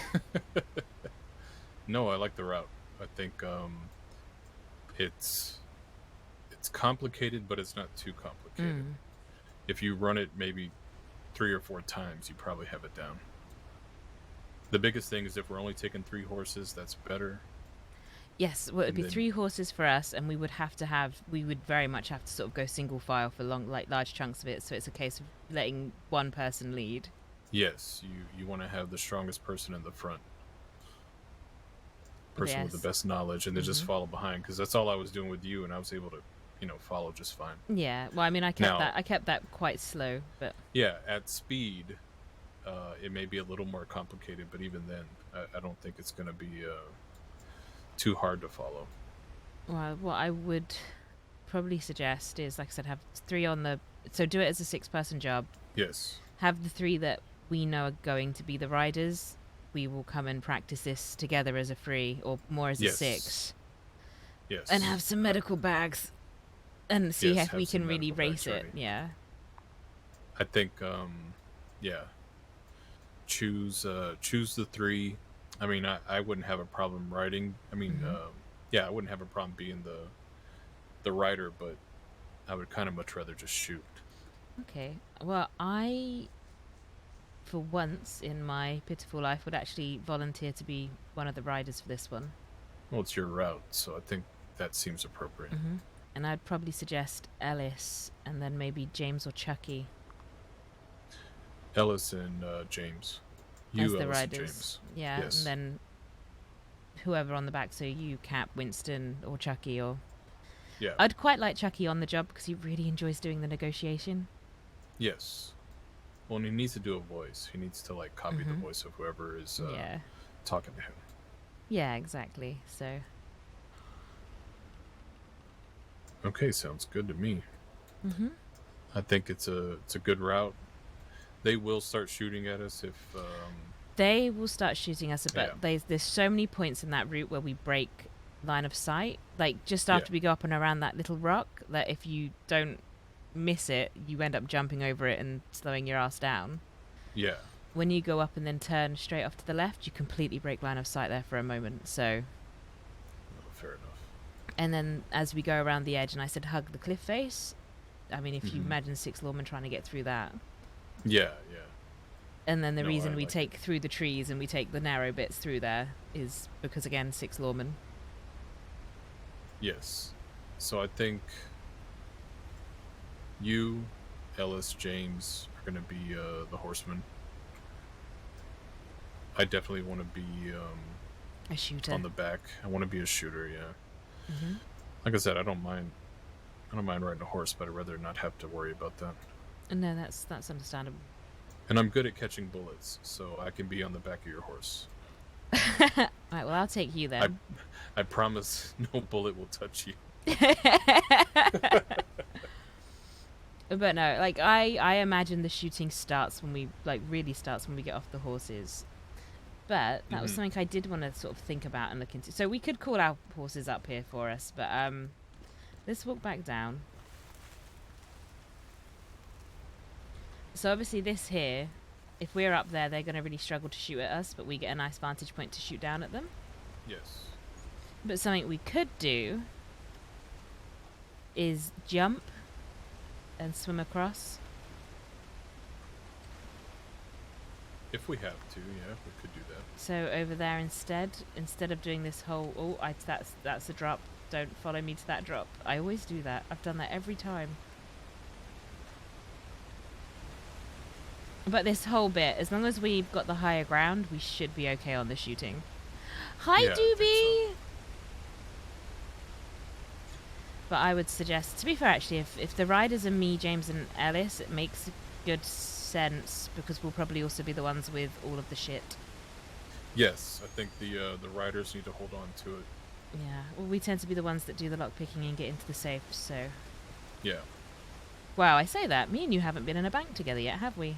No, I like the route. I think it's complicated, but it's not too complicated. If you run it maybe 3 or 4 times, you probably have it down. The biggest thing is if we're only taking 3 horses, that's better. Yes, well, it'd be 3 horses for us, and we would very much have to sort of go single file for large chunks of it. So it's a case of letting one person lead. Yes, you want to have the strongest person in the front, person with the best knowledge, and then just follow behind, because that's all I was doing with you, and I was able to, follow just fine. Yeah, well, I mean, I kept that quite slow, but yeah, at speed. It may be a little more complicated, but even then, I don't think it's going to be too hard to follow. Well, what I would probably suggest is, like I said, have 3 on the... So do it as a 6-person job. Yes. Have the 3 that we know are going to be the riders. We will come and practice this together as a 3, or more as a 6. Yes. And have some medical bags. And see if we can really race it. Yeah. I think, choose the 3. I mean, I wouldn't have a problem riding. I mean, I wouldn't have a problem being the rider, but I would kind of much rather just shoot. Okay. Well, I, for once in my pitiful life, would actually volunteer to be one of the riders for this one. Well, it's your route, so I think that seems appropriate. And I'd probably suggest Ellis, and then maybe James or Chucky. Ellis and James. As the Ellis riders. and James. Yeah, Yes. and then whoever on the back, so you, Cap, Winston, or Chucky, or... Yeah. I'd quite like Chucky on the job, because he really enjoys doing the negotiation. Yes. Well, and he needs to do a voice. He needs to, copy the voice of whoever is talking to him. Yeah, exactly, so... Okay, sounds good to me. I think it's a good route. They will start shooting at us if... They will start shooting us, but there's so many points in that route where we break line of sight. Like, just after we go up and around that little rock, that if you don't miss it, you end up jumping over it and slowing your ass down. Yeah. When you go up and then turn straight off to the left, you completely break line of sight there for a moment, so... Fair enough. And then as we go around the edge, and I said hug the cliff face, I mean, if you imagine 6 lawmen trying to get through that. Yeah. And then the reason we take through the trees and we take the narrow bits through there is because, again, 6 lawmen. Yes. So I think you, Ellis, James are going to be the horsemen. I definitely want to be a shooter on the back. I want to be a shooter. Yeah. Like I said, I don't mind riding a horse, but I'd rather not have to worry about that. No, that's understandable. And I'm good at catching bullets, so I can be on the back of your horse. Right, well, I'll take you then. I promise no bullet will touch you. But no, like I imagine the shooting starts when we really starts when we get off the horses. But that was something I did want to sort of think about and look into. So we could call our horses up here for us, but let's walk back down. So obviously this here, if we're up there, they're going to really struggle to shoot at us, but we get a nice vantage point to shoot down at them. Yes. But something we could do is jump and swim across. If we have to, yeah, we could do that. So over there instead of doing this whole that's a drop. Don't follow me to that drop. I always do that. I've done that every time. But this whole bit, as long as we've got the higher ground, we should be okay on the shooting. Hi, Yeah, Doobie! But I would suggest, to be fair actually, if the riders are me, James and Ellis, it makes good sense, because we'll probably also be the ones with all of the shit. Yes, I think the riders need to hold on to it. Yeah, well, we tend to be the ones that do the lockpicking and get into the safes, so... Yeah. Wow, I say that. Me and you haven't been in a bank together yet, have we?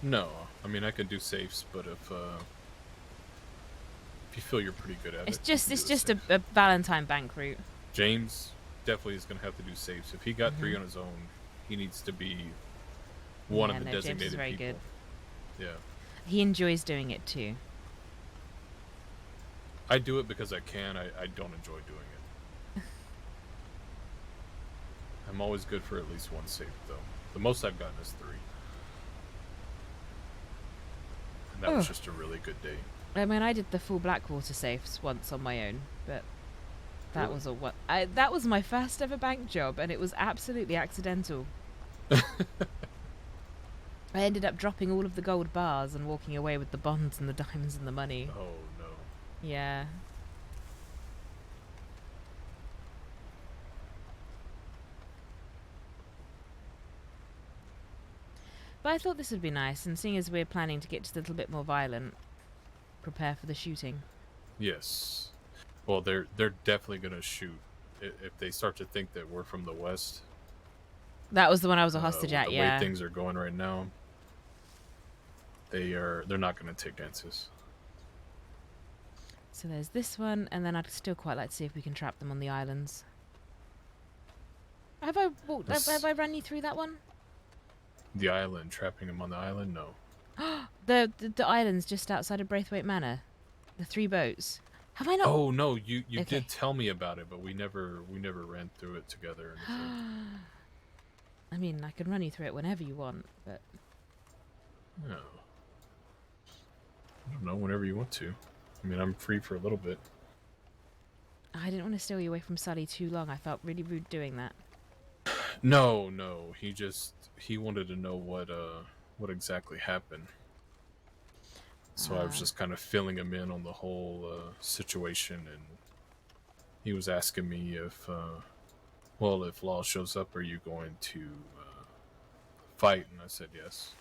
No, I mean I can do safes, but if you feel you're pretty good at It's it, just a Valentine bank route. James definitely is going to have to do safes. If he got 3 on his own, he needs to be one of the James designated is very people. good. Yeah. He enjoys doing it too. I do it because I can. I don't enjoy doing it. I'm always good for at least 1 safe, though. The most I've gotten is 3. And that was just a really good day. I mean, I did the full Blackwater safes once on my own, but that was a what? That was my first ever bank job, and it was absolutely accidental. I ended up dropping all of the gold bars and walking away with the bonds and the diamonds and the money. Oh no. Yeah. But I thought this would be nice, and seeing as we're planning to get just a little bit more violent, prepare for the shooting. Yes. Well, they're definitely gonna shoot if they start to think that we're from the west. That was the one I was a hostage at. The Yeah. way things are going right now, they're not gonna take chances. So there's this one, and then I'd still quite like to see if we can trap them on the islands. Have I walked? Have I run you through that one? The island, trapping them on the island? No. the islands just outside of Braithwaite Manor, the 3 boats. Have I not? Oh no, you Okay. did tell me about it, but we never ran through it together. Or anything. I mean, I can run you through it whenever you want, but No. I don't know. Whenever you want to. I mean, I'm free for a little bit. I didn't want to steal you away from Sully too long. I felt really rude doing that. No. He wanted to know what exactly happened. So I was just kind of filling him in on the whole situation, and he was asking me if Law shows up, are you going to fight? And I said yes,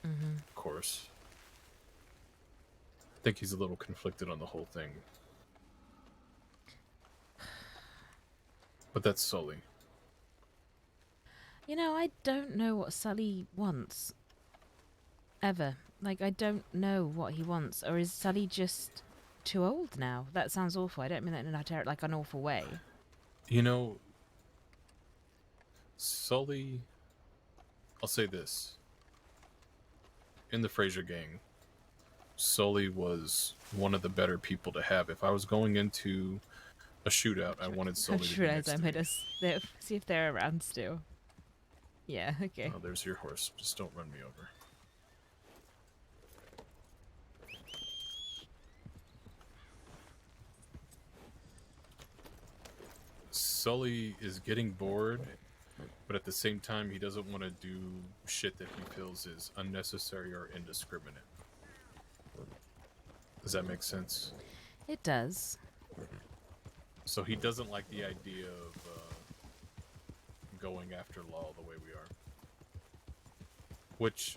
of course. I think he's a little conflicted on the whole thing. But that's Sully. You know, I don't know what Sully wants. Ever. Like, I don't know what he wants. Or is Sully just too old now? That sounds awful. I don't mean that in like an awful way. You know, Sully, I'll say this. In the Fraser gang, Sully was one of the better people to have. If I was going into a shootout, I wanted Sully to be next to me. See if they're around still. Yeah, okay. Oh, there's your horse. Just don't run me over. Sully is getting bored, but at the same time, he doesn't want to do shit that he feels is unnecessary or indiscriminate. Does that make sense? It does. So he doesn't like the idea of going after Law the way we are. Which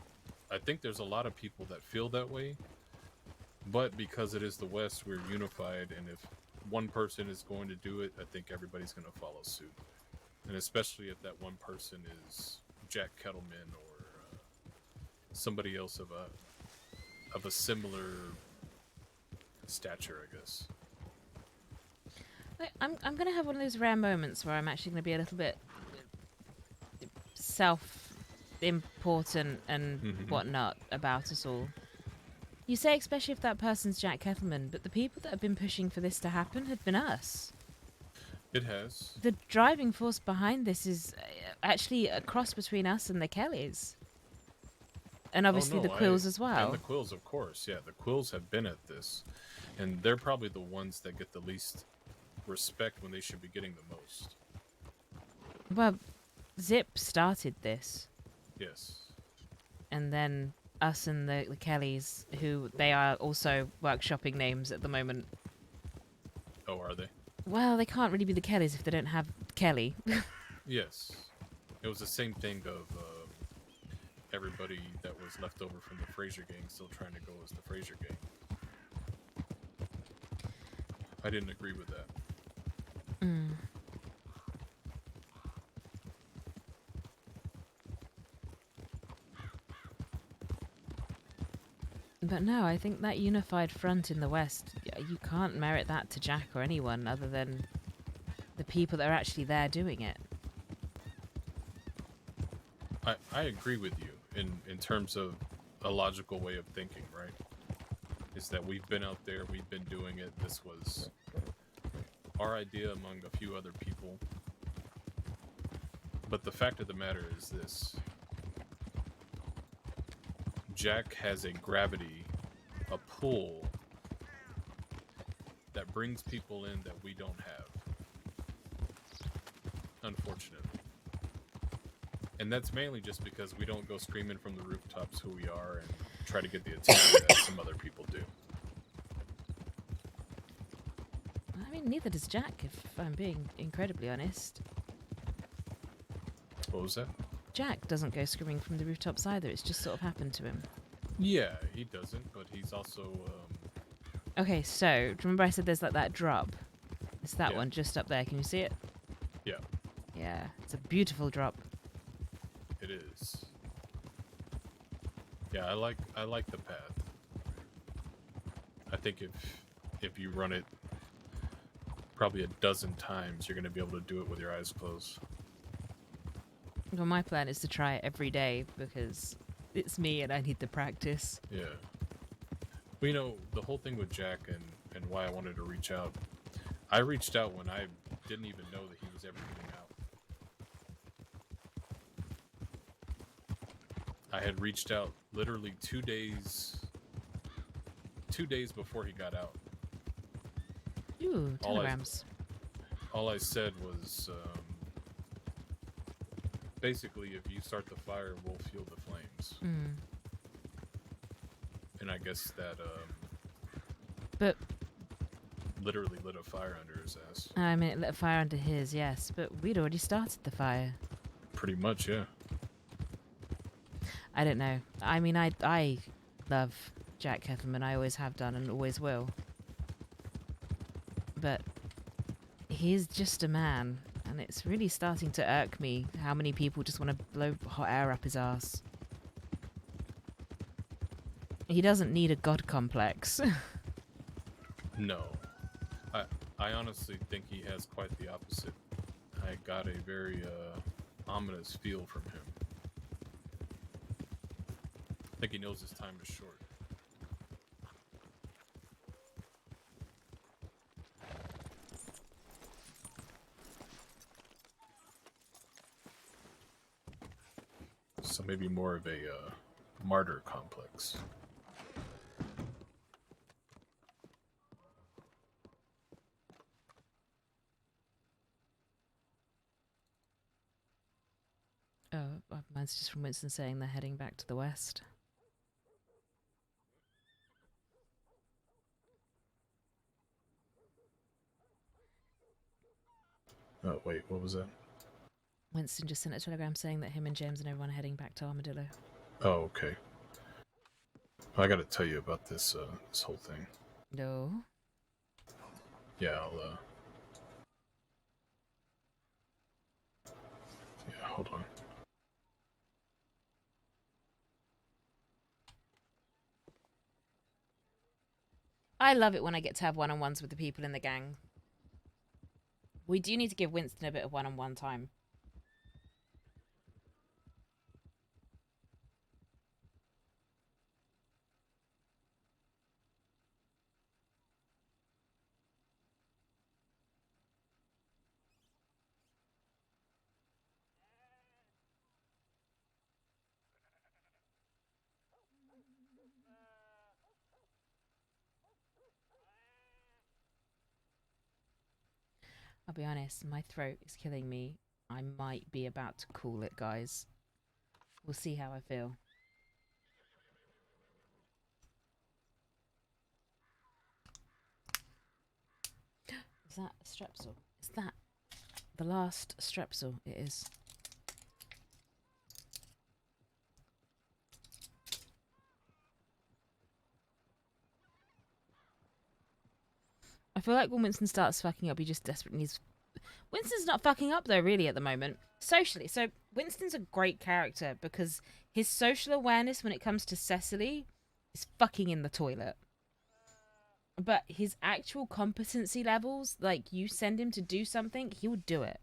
I think there's a lot of people that feel that way, but because it is the West, we're unified, and if one person is going to do it, I think everybody's going to follow suit. And especially if that one person is Jack Kettleman or somebody else of a similar stature, I guess. I'm going to have one of those rare moments where I'm actually going to be a little bit self-important and whatnot about us all. You say especially if that person's Jack Kettleman, but the people that have been pushing for this to happen have been us. It has. The driving force behind this is actually a cross between us and the Kellys. And obviously the Quills as well. And the Quills, of course. Yeah, the Quills have been at this. And they're probably the ones that get the least respect when they should be getting the most. Well, Zip started this. Yes. And then us and the Kellys, who they are also workshopping names at the moment. Oh, are they? Well, they can't really be the Kellys if they don't have Kelly. Yes. It was the same thing of everybody that was left over from the Fraser gang still trying to go as the Fraser gang. I didn't agree with that. Mm. But no, I think that unified front in the West, you can't merit that to Jack or anyone other than the people that are actually there doing it. I agree with you in terms of a logical way of thinking, right? Is that we've been out there, we've been doing it, this was our idea among a few other people. But the fact of the matter is this. Jack has a gravity, a pull, that brings people in that we don't have. Unfortunately. And that's mainly just because we don't go screaming from the rooftops who we are and try to get the attention that some other people do. I mean, neither does Jack, if I'm being incredibly honest. What was that? Jack doesn't go screaming from the rooftops either. It's just sort of happened to him. Yeah, he doesn't, but he's also... Okay, so, do you remember I said there's like that drop? It's that one just up there. Can you see it? Yeah. Yeah, it's a beautiful drop. It is. Yeah, I like the path. I think if you run it probably a dozen times, you're going to be able to do it with your eyes closed. Well, my plan is to try it every day because it's me and I need the practice. Yeah. Well, you know, the whole thing with Jack and why I wanted to reach out, I reached out when I didn't even know that he was ever getting out. I had reached out literally 2 days before he got out. Ooh, telegrams. All I said was, basically, if you start the fire, we'll fuel the flames. Mm. And I guess that, but literally lit a fire under his ass. I mean, it lit a fire under his, yes, but we'd already started the fire. Pretty much, yeah. I don't know. I mean, I love Jack Kettleman. I always have done and always will. But he's just a man, and it's really starting to irk me how many people just want to blow hot air up his ass. He doesn't need a god complex. No. I honestly think he has quite the opposite. I got a very ominous feel from him. I think he knows his time is short. So maybe more of a martyr complex. Oh, mine's just from Winston saying they're heading back to the west. Oh, wait, what was that? Winston just sent a telegram saying that him and James and everyone are heading back to Armadillo. Oh, okay. I gotta tell you about this this whole thing. No. Yeah, yeah, hold on. I love it when I get to have one-on-ones with the people in the gang. We do need to give Winston a bit of one-on-one time. I'll be honest, my throat is killing me. I might be about to call it, guys. We'll see how I feel. Is that a strepsil? Is that the last strepsil? It is. I feel like when Winston starts fucking up, he just desperately needs... Winston's not fucking up, though, really, at the moment. Socially. So, Winston's a great character because his social awareness when it comes to Cecily is fucking in the toilet. But his actual competency levels, like, you send him to do something, he would do it.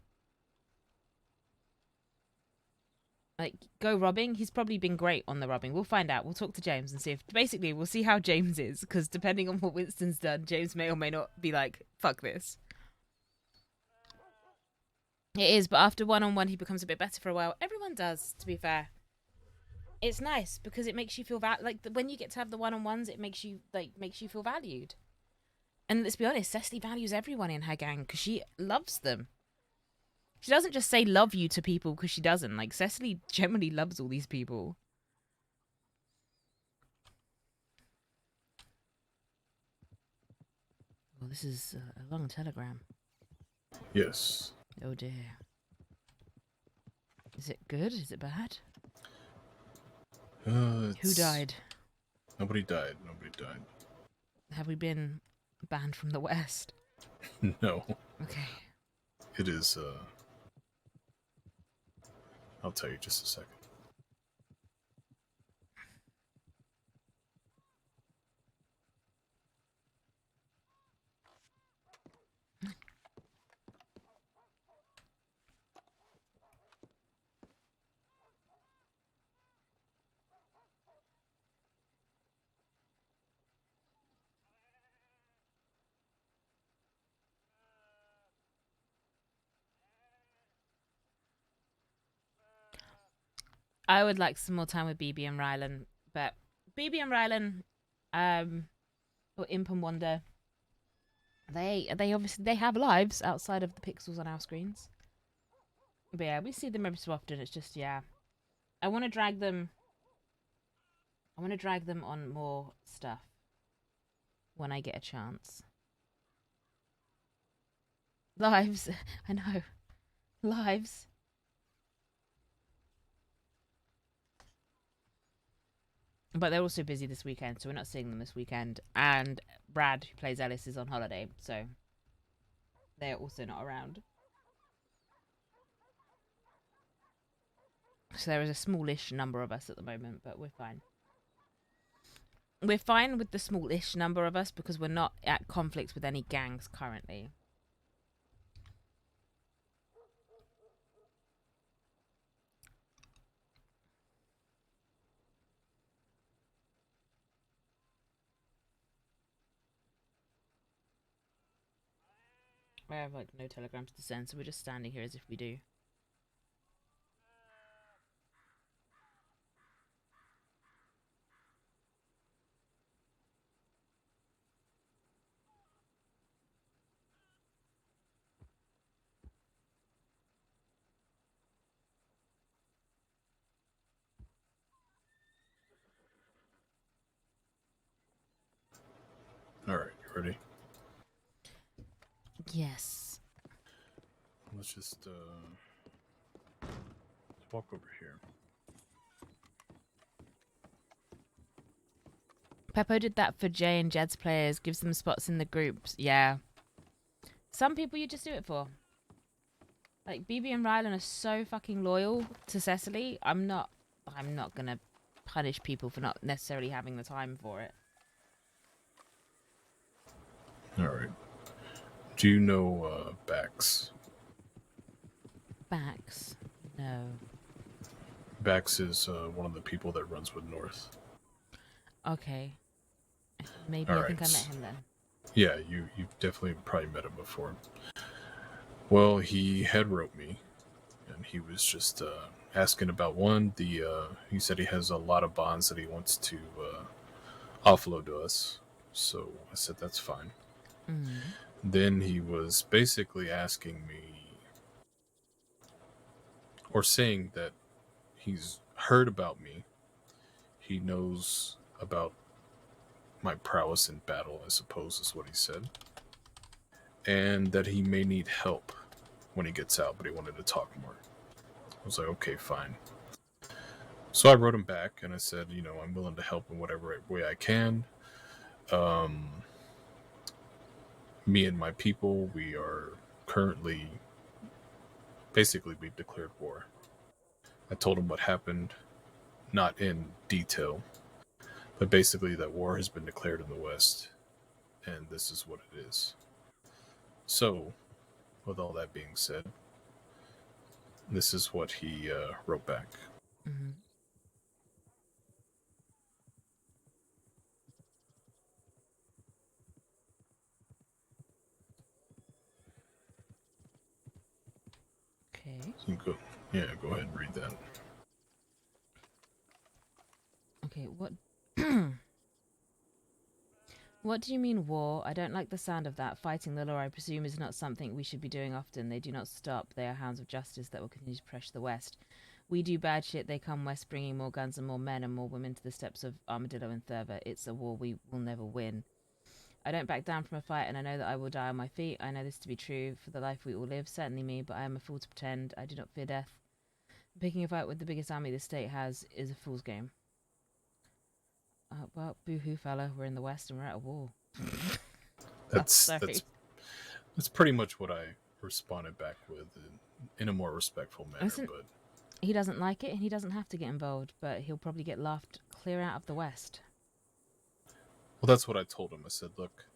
Like, go robbing, he's probably been great on the robbing. We'll find out. We'll talk to James and see if... Basically, we'll see how James is, because depending on what Winston's done, James may or may not be like, fuck this. It is, but after one-on-one, he becomes a bit better for a while. Everyone does, to be fair. It's nice, because it makes you feel... Like, when you get to have the one-on-ones, it makes you, like, makes you feel valued. And let's be honest, Cecily values everyone in her gang, because she loves them. She doesn't just say love you to people because she doesn't. Like, Cecily generally loves all these people. Well, this is a long telegram. Yes. Oh dear. Is it good? Is it bad? Who died? Nobody died. Nobody died. Have we been banned from the West? No. Okay. It is, I'll tell you just a second. I would like some more time with BB and Rylan, but BB and Rylan, or Imp and Wonder, they obviously they have lives outside of the pixels on our screens. But yeah, we see them every so often. It's just, yeah, I want to drag them. I want to drag them on more stuff when I get a chance. Lives, I know, lives. But they're also busy this weekend, so we're not seeing them this weekend. And Brad, who plays Ellis, is on holiday, so they're also not around. So there is a smallish number of us at the moment, but we're fine. We're fine with the smallish number of us because we're not at conflicts with any gangs currently. I have like no telegrams to send, so we're just standing here as if we do. Alright, you ready? Yes. Let's just, let's walk over here. Peppo did that for Jay and Jed's players, gives them spots in the groups. Yeah. Some people you just do it for. Like, BB and Rylan are so fucking loyal to Cecily. I'm not gonna punish people for not necessarily having the time for it. Alright. Do you know Bax? Bax? No. Bax is one of the people that runs with North. Okay. Maybe All I think I right. met him then. Yeah, you've definitely probably met him before. Well, he head wrote me, and he was just asking about one. He said he has a lot of bonds that he wants to offload to us. So I said that's fine. Mm. Then he was basically asking me, or saying that he's heard about me. He knows about my prowess in battle, I suppose is what he said. And that he may need help when he gets out, but he wanted to talk more. I was like, okay, fine. So I wrote him back and I said, I'm willing to help in whatever way I can. Me and my people, we are currently, basically, we've declared war. I told him what happened, not in detail, but basically that war has been declared in the West, and this is what it is. So, with all that being said, this is what he wrote back. Mm-hmm. Okay. Go ahead and read that. Okay, what... What do you mean war? I don't like the sound of that. Fighting the law, I presume, is not something we should be doing often. They do not stop. They are hounds of justice that will continue to pressure the West. We do bad shit. They come west bringing more guns and more men and more women to the steps of Armadillo and Thurber. It's a war we will never win. I don't back down from a fight, and I know that I will die on my feet. I know this to be true for the life we all live. Certainly me, but I am a fool to pretend. I do not fear death. Picking a fight with the biggest army the state has is a fool's game. Well, boo-hoo, fella. We're in the West and we're at a war. That's pretty much what I responded back with in a more respectful manner. Listen, but he doesn't like it and he doesn't have to get involved, but he'll probably get laughed clear out of the West. Well, that's what I told him. I said, look,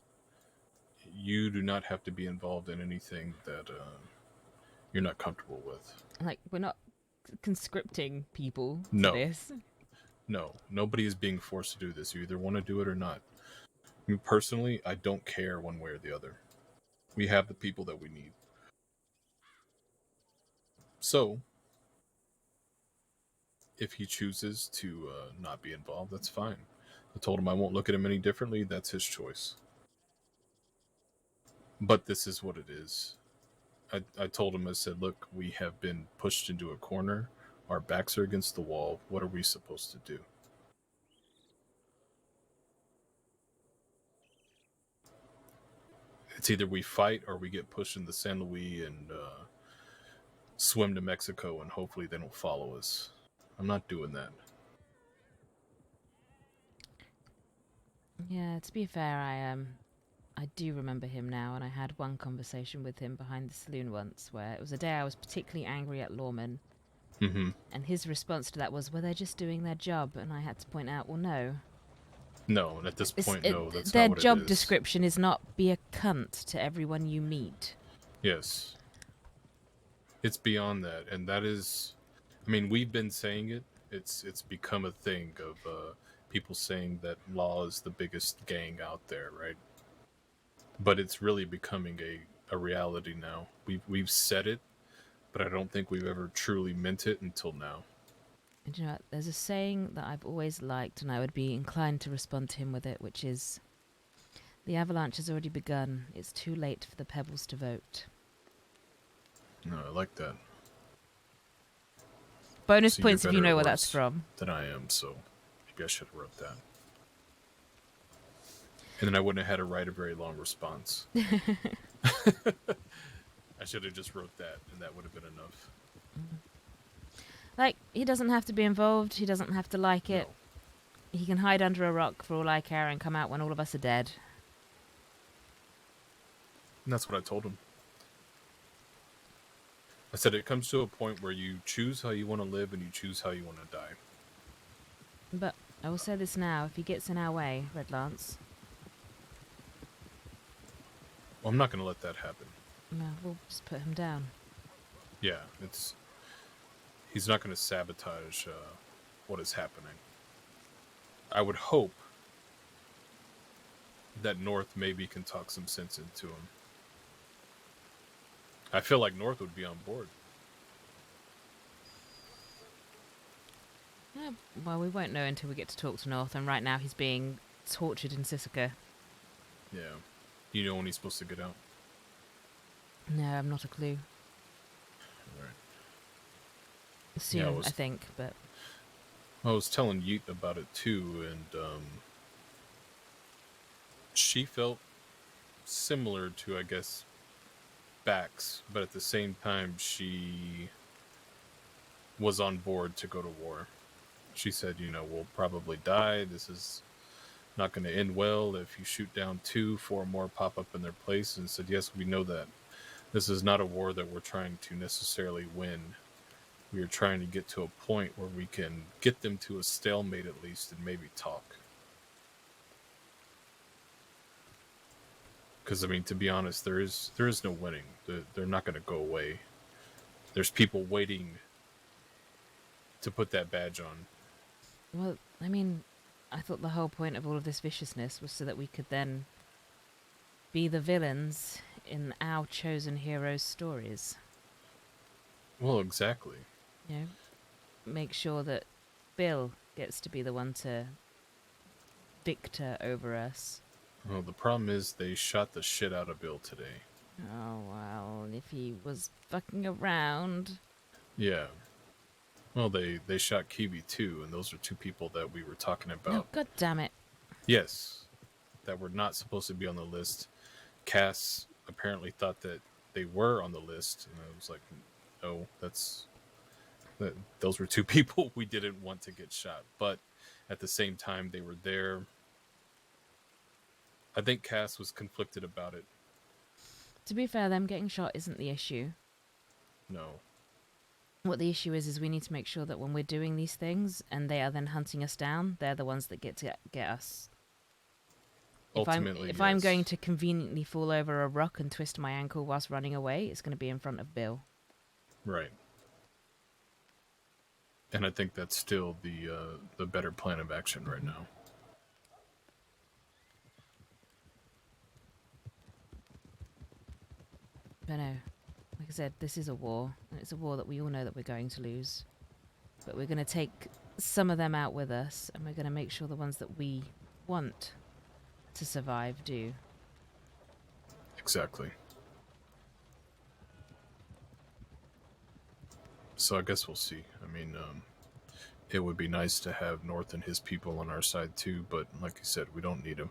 you do not have to be involved in anything that you're not comfortable with. Like, we're not conscripting people No. to this. No, nobody is being forced to do this. You either want to do it or not. I mean, personally, I don't care one way or the other. We have the people that we need. So, if he chooses to not be involved, that's fine. I told him I won't look at him any differently. That's his choice. But this is what it is. I told him, I said, look, we have been pushed into a corner. Our backs are against the wall. What are we supposed to do? It's either we fight or we get pushed into San Luis and swim to Mexico and hopefully they don't follow us. I'm not doing that. Yeah, to be fair, I do remember him now, and I had one conversation with him behind the saloon once, where it was a day I was particularly angry at lawmen. Mm-hmm. And his response to that was, well, they're just doing their job. And I had to point out, well, no. No, and at this point, no, that's their not what job it is. description is not be a cunt to everyone you meet. Yes. It's beyond that, and that is... I mean, we've been saying it. It's become a thing of people saying that law is the biggest gang out there, right? But it's really becoming a reality now. We've said it, but I don't think we've ever truly meant it until now. And you know what? There's a saying that I've always liked, and I would be inclined to respond to him with it, which is, the avalanche has already begun. It's too late for the pebbles to vote. No, I like that. Bonus See, points you're if you better know at where that's words from. than I am, so maybe I should have wrote that. And then I wouldn't have had to write a very long response. I should have just wrote that, and that would have been enough. Like, he doesn't have to be involved. He doesn't have to like it. He can hide under a rock for all I care and come out when all of us are dead. And that's what I told him. I said it comes to a point where you choose how you want to live and you choose how you want to die. But I will say this now, if he gets in our way, Red Lance... Well, I'm not going to let that happen. No, we'll just put him down. Yeah, he's not going to sabotage what is happening. I would hope that North maybe can talk some sense into him. I feel like North would be on board. Yeah, well, we won't know until we get to talk to North, and right now he's being tortured in Sisika. Yeah. You know when he's supposed to get out? No, I'm not a clue. Right. Soon, Yeah, I think, but... I was telling Yeet about it too, and she felt similar to, I guess, Bax, but at the same time she was on board to go to war. She said, we'll probably die. This is not going to end well. If you shoot down 2, 4 more pop up in their place. And said, yes, we know that. This is not a war that we're trying to necessarily win. We are trying to get to a point where we can get them to a stalemate at least and maybe talk. Because, to be honest, there is no winning. They're not going to go away. There's people waiting to put that badge on. Well, I thought the whole point of all of this viciousness was so that we could then be the villains in our chosen heroes' stories. Well, exactly. Make sure that Bill gets to be the one to victor over us. Well, the problem is they shot the shit out of Bill today. Oh, well, if he was fucking around... Yeah. Well, they shot Kiwi too, and those are 2 people that we were talking about. Oh, God damn it. Yes. That were not supposed to be on the list. Cass apparently thought that they were on the list, and I was like, no, those were 2 people we didn't want to get shot. But at the same time, they were there. I think Cass was conflicted about it. To be fair, them getting shot isn't the issue. No. What the issue is we need to make sure that when we're doing these things and they are then hunting us down, they're the ones that get to get us. Ultimately, if I'm going to conveniently fall over a rock and twist my ankle whilst running away, it's going to be in front of Bill. Right. And I think that's still the better plan of action right now. But no, like I said, this is a war, and it's a war that we all know that we're going to lose. But we're going to take some of them out with us, and we're going to make sure the ones that we want to survive do. Exactly. So I guess we'll see. It would be nice to have North and his people on our side too, but like you said, we don't need them.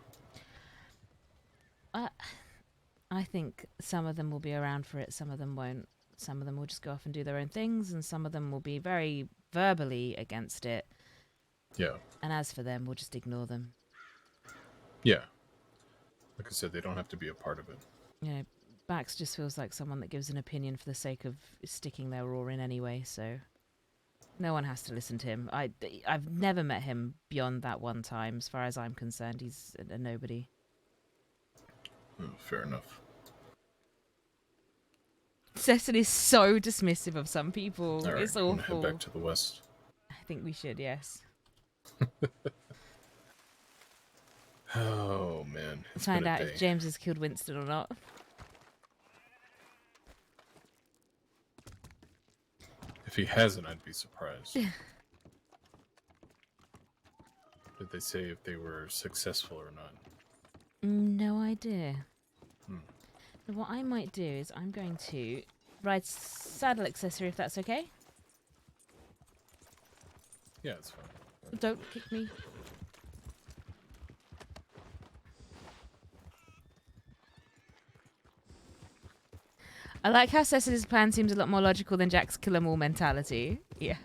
I think some of them will be around for it, some of them won't. Some of them will just go off and do their own things, and some of them will be very verbally against it. Yeah. And as for them, we'll just ignore them. Yeah. Like I said, they don't have to be a part of it. Bax just feels like someone that gives an opinion for the sake of sticking their oar in anyway, so no one has to listen to him. I've never met him beyond that one time. As far as I'm concerned, he's a nobody. Oh, fair enough. Cecily's so dismissive of some people. All right, it's awful. head back to the west. I think we should, yes. Oh man, Let's find out if James has killed Winston or not. If he hasn't, I'd be surprised. Did they say if they were successful or not? No idea. So what I might do is I'm going to ride saddle accessory, if that's okay. Yeah, it's fine. Don't kick me. I like how Cecily's plan seems a lot more logical than Jack's kill 'em all mentality. Yeah.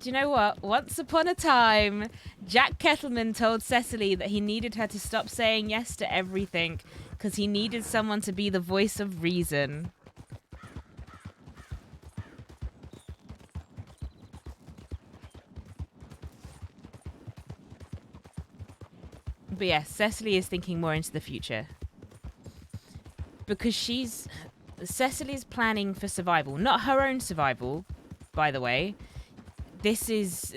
Do you know what? Once upon a time, Jack Kettleman told Cecily that he needed her to stop saying yes to everything because he needed someone to be the voice of reason. But yes, Cecily is thinking more into the future. Because Cecily's planning for survival. Not her own survival, by the way. This is...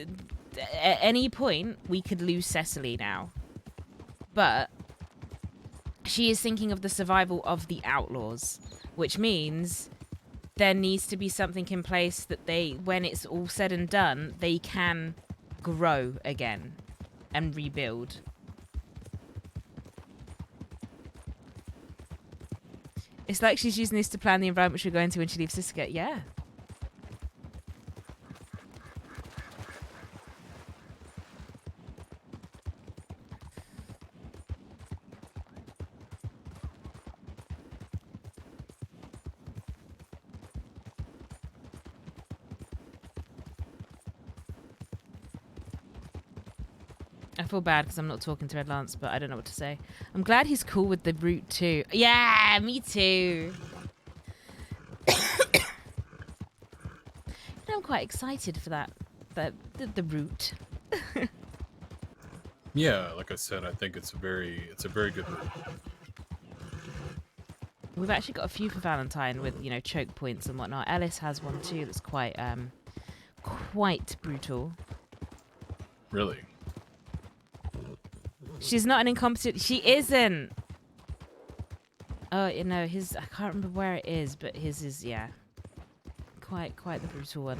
At any point, we could lose Cecily now. But she is thinking of the survival of the outlaws. Which means there needs to be something in place that when it's all said and done, they can grow again and rebuild. It's like she's using this to plan the environment she'll go into when she leaves Siska. Yeah. I feel bad because I'm not talking to Red Lance, but I don't know what to say. I'm glad he's cool with the route too. Yeah, me too. I'm quite excited for that. The route. Yeah, like I said, I think it's a very good route. We've actually got a few for Valentine with, choke points and whatnot. Ellis has one too that's quite brutal. Really? She's not an incompetent... She isn't! Oh, his... I can't remember where it is, but his is, yeah. Quite the brutal one.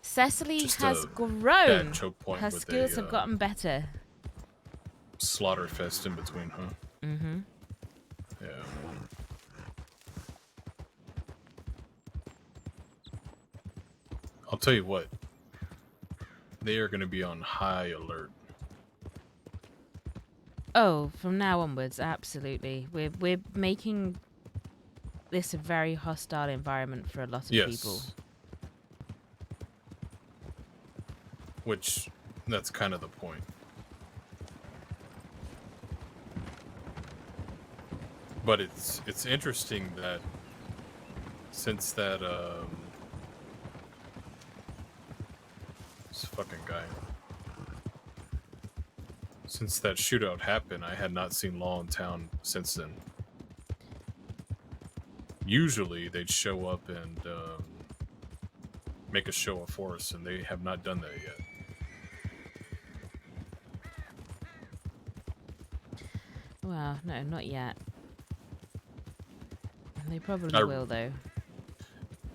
Cecily has grown. Choke point Her skills have gotten better. Slaughter fest in between, huh? Mm-hmm. Yeah. I'll tell you what. They are going to be on high alert. Oh, from now onwards, absolutely. We're making this a very hostile environment for a lot of people. Which, that's kind of the point. But it's interesting that since that this fucking guy. Since that shootout happened, I had not seen law in town since then. Usually they'd show up and make a show of force, and they have not done that yet. Well, no, not yet. They probably will, though.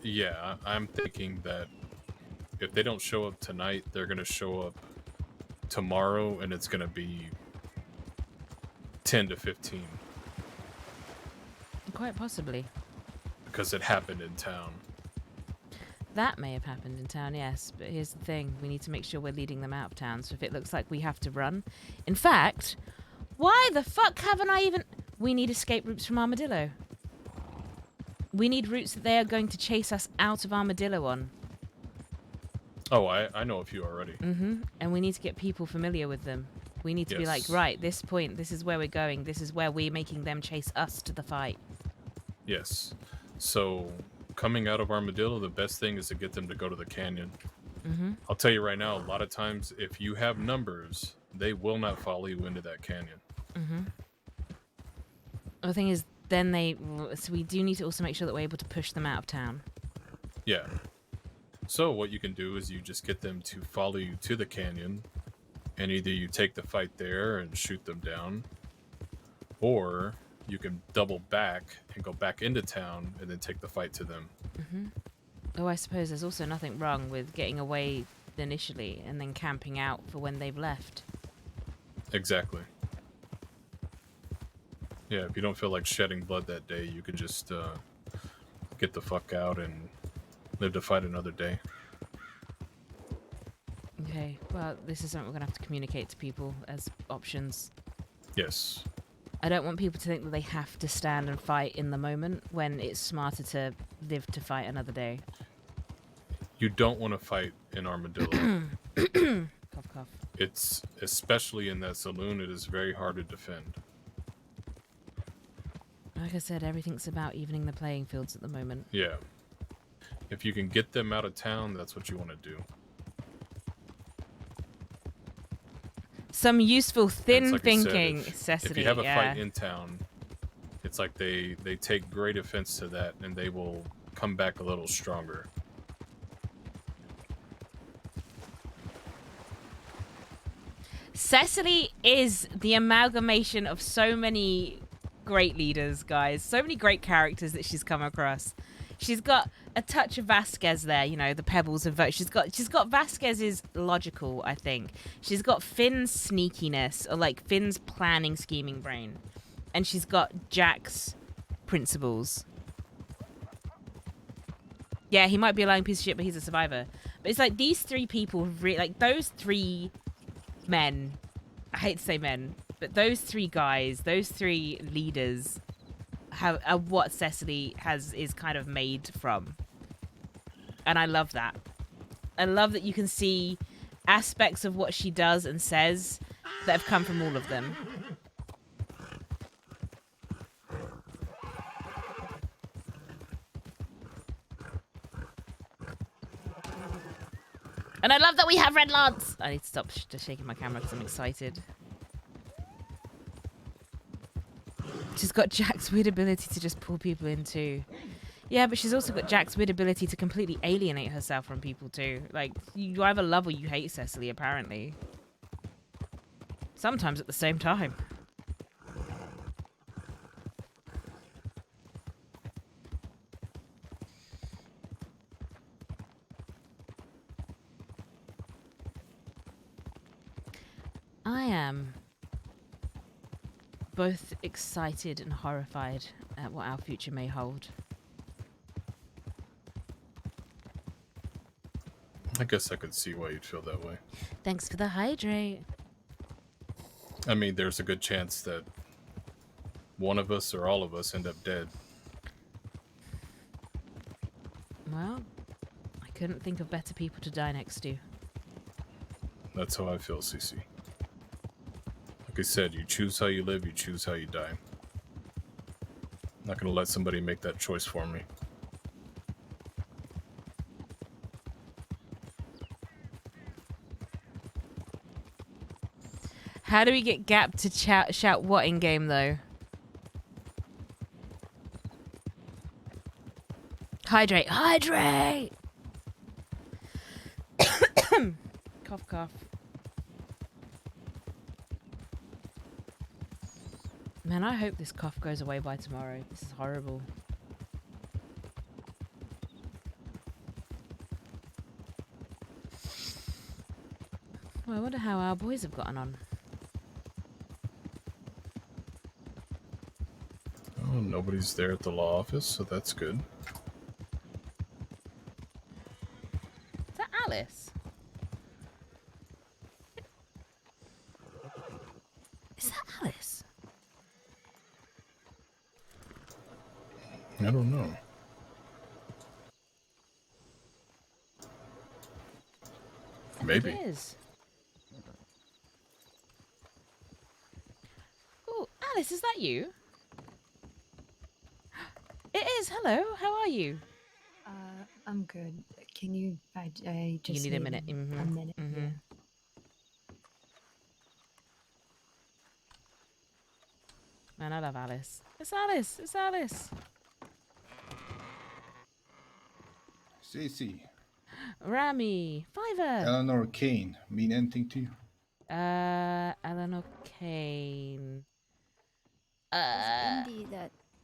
Yeah, I'm thinking that if they don't show up tonight, they're going to show up tomorrow, and it's going to be 10 to 15. Quite possibly. Because it happened in town. That may have happened in town, yes. But here's the thing. We need to make sure we're leading them out of town. So if it looks like we have to run... In fact, why the fuck haven't I even... We need escape routes from Armadillo. We need routes that they are going to chase us out of Armadillo on. Oh, I know a few already. Mm-hmm. And we need to get people familiar with them. We need to be like, right, this point, this is where we're going. This is where we're making them chase us to the fight. Yes. So, coming out of Armadillo, the best thing is to get them to go to the canyon. Mm-hmm. I'll tell you right now, a lot of times, if you have numbers, they will not follow you into that canyon. Mm-hmm. The thing is, then so we do need to also make sure that we're able to push them out of town. Yeah. So what you can do is you just get them to follow you to the canyon, and either you take the fight there and shoot them down, or you can double back and go back into town and then take the fight to them. Mm-hmm. Oh, I suppose there's also nothing wrong with getting away initially and then camping out for when they've left. Exactly. Yeah, if you don't feel like shedding blood that day, you can just get the fuck out and live to fight another day. Okay, well, this is something we're going to have to communicate to people as options. Yes. I don't want people to think that they have to stand and fight in the moment when it's smarter to live to fight another day. You don't want to fight an armadillo. Cough, cough. It's, especially in that saloon, it is very hard to defend. Like I said, everything's about evening the playing fields at the moment. Yeah. If you can get them out of town, that's what you want to do. Some useful thin Like I said, thinking, if Cecily. you have a fight in town, it's like they take great offense to that, and they will come back a little stronger. Cecily is the amalgamation of so many great leaders, guys. So many great characters that she's come across. She's got a touch of Vasquez there, you know, the pebbles of vote. She's got Vasquez's logical, I think. She's got Finn's sneakiness, or like Finn's planning, scheming brain, and she's got Jack's principles. Yeah, he might be a lying piece of shit, but he's a survivor. But it's like these three people, like those three men, I hate to say men, but those three guys, those three leaders are what Cecily is kind of made from. And I love that. I love that you can see aspects of what she does and says that have come from all of them. And I love that we have Red Lance. I need to stop shaking my camera because I'm excited. She's got Jack's weird ability to just pull people in too. Yeah, but she's also got Jack's weird ability to completely alienate herself from people too. Like, you either love or you hate Cecily, apparently. Sometimes at the same time. I am both excited and horrified at what our future may hold. I guess I could see why you'd feel that way. Thanks for the hydrate. I mean, there's a good chance that one of us or all of us end up dead. Well, I couldn't think of better people to die next to. That's how I feel, Cece. Like I said, you choose how you live, you choose how you die. I'm not gonna let somebody make that choice for me. How do we get Gap to shout what in game though? Hydrate, hydrate! Cough, cough. Man, I hope this cough goes away by tomorrow. This is horrible. Well, I wonder how our boys have gotten on. Oh, nobody's there at the law office, so that's good. Is that Alice? Is that Alice? I don't know. Maybe. It is. Oh, Alice, is that you? It is. Hello. How are you? I'm good. Can you? I just You need a minute. A minute. Yeah. Man, I love Alice. It's Alice. It's Alice. Cece. Rami. Fiver. Eleanor Kane mean anything to you? Eleanor Kane.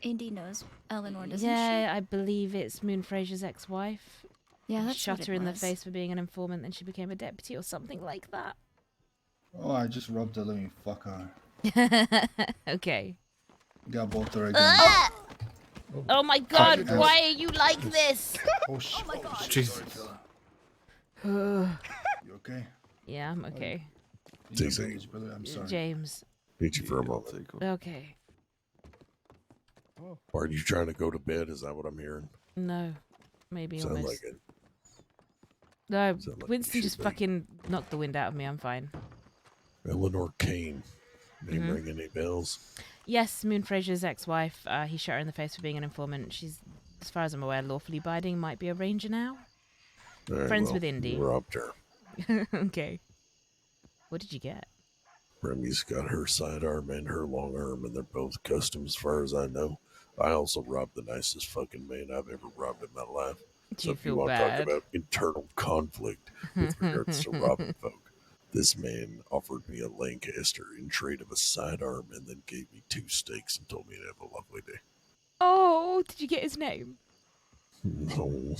Indy knows Eleanor, doesn't she? Yeah, I believe it's Moon Fraser's ex-wife. Yeah, that's Shot what her it in the was. face for being an informant, then she became a deputy or something like that. Oh, I just rubbed the living fuck out. Okay. Got both her again. Ah! Oh my god, why are you like this? Oh my god. Jesus. You okay? Yeah, I'm okay. Cece. I'm sorry. James. Meet you for a moment. Okay. Are you trying to go to bed? Is that what I'm hearing? No. Maybe Sound almost. like it. No, Sound like Winston you just should be. fucking knocked the wind out of me. I'm fine. Eleanor Kane. Name Mhm. ring any bells? Yes, Moon Fraser's ex-wife. He shot her in the face for being an informant. She's, as far as I'm aware, lawfully abiding. Might be a ranger now. All right, Friends well, with you Indy. robbed her. Okay. What did you get? Remy's got her sidearm and her long arm, and they're both custom as far as I know. I also robbed the nicest fucking man I've ever robbed in my life. Do So you if you feel want to talk bad? about internal conflict with regards to robbing folk, this man offered me a Lancaster in trade of a sidearm and then gave me 2 steaks and told me to have a lovely day. Oh, did you get his name? No,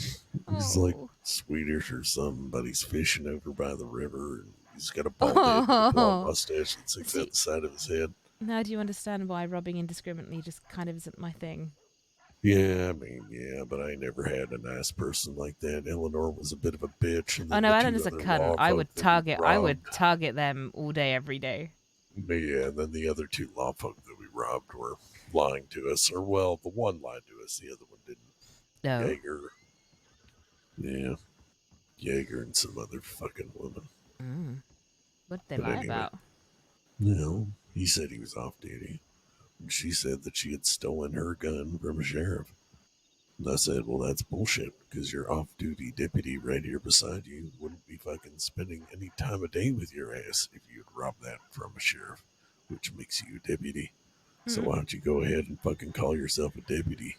he's like Swedish or something, but he's fishing over by the river and he's got a bald head with a blonde mustache that sticks out the side of his head. Now do you understand why robbing indiscriminately just kind of isn't my thing? Yeah, I mean, yeah, but I never had a nice person like that. Eleanor was a bit of a bitch, and Oh then no, the Ellen 2 is a other cunt. law I folk would that we target. I would robbed. target them all day, every day. Yeah, and then the other 2 law folk that we robbed were lying to us, or well, the one lied to us, the other one didn't. No. Jaeger. Yeah, Jaeger and some other fucking woman. What did they But lie anyway, about? no, he said he was off duty. And she said that she had stolen her gun from a sheriff. And I said, well, that's bullshit, because your off-duty deputy right here beside you wouldn't be fucking spending any time of day with your ass if you'd robbed that from a sheriff, which makes you a deputy. So why don't you go ahead and fucking call yourself a deputy?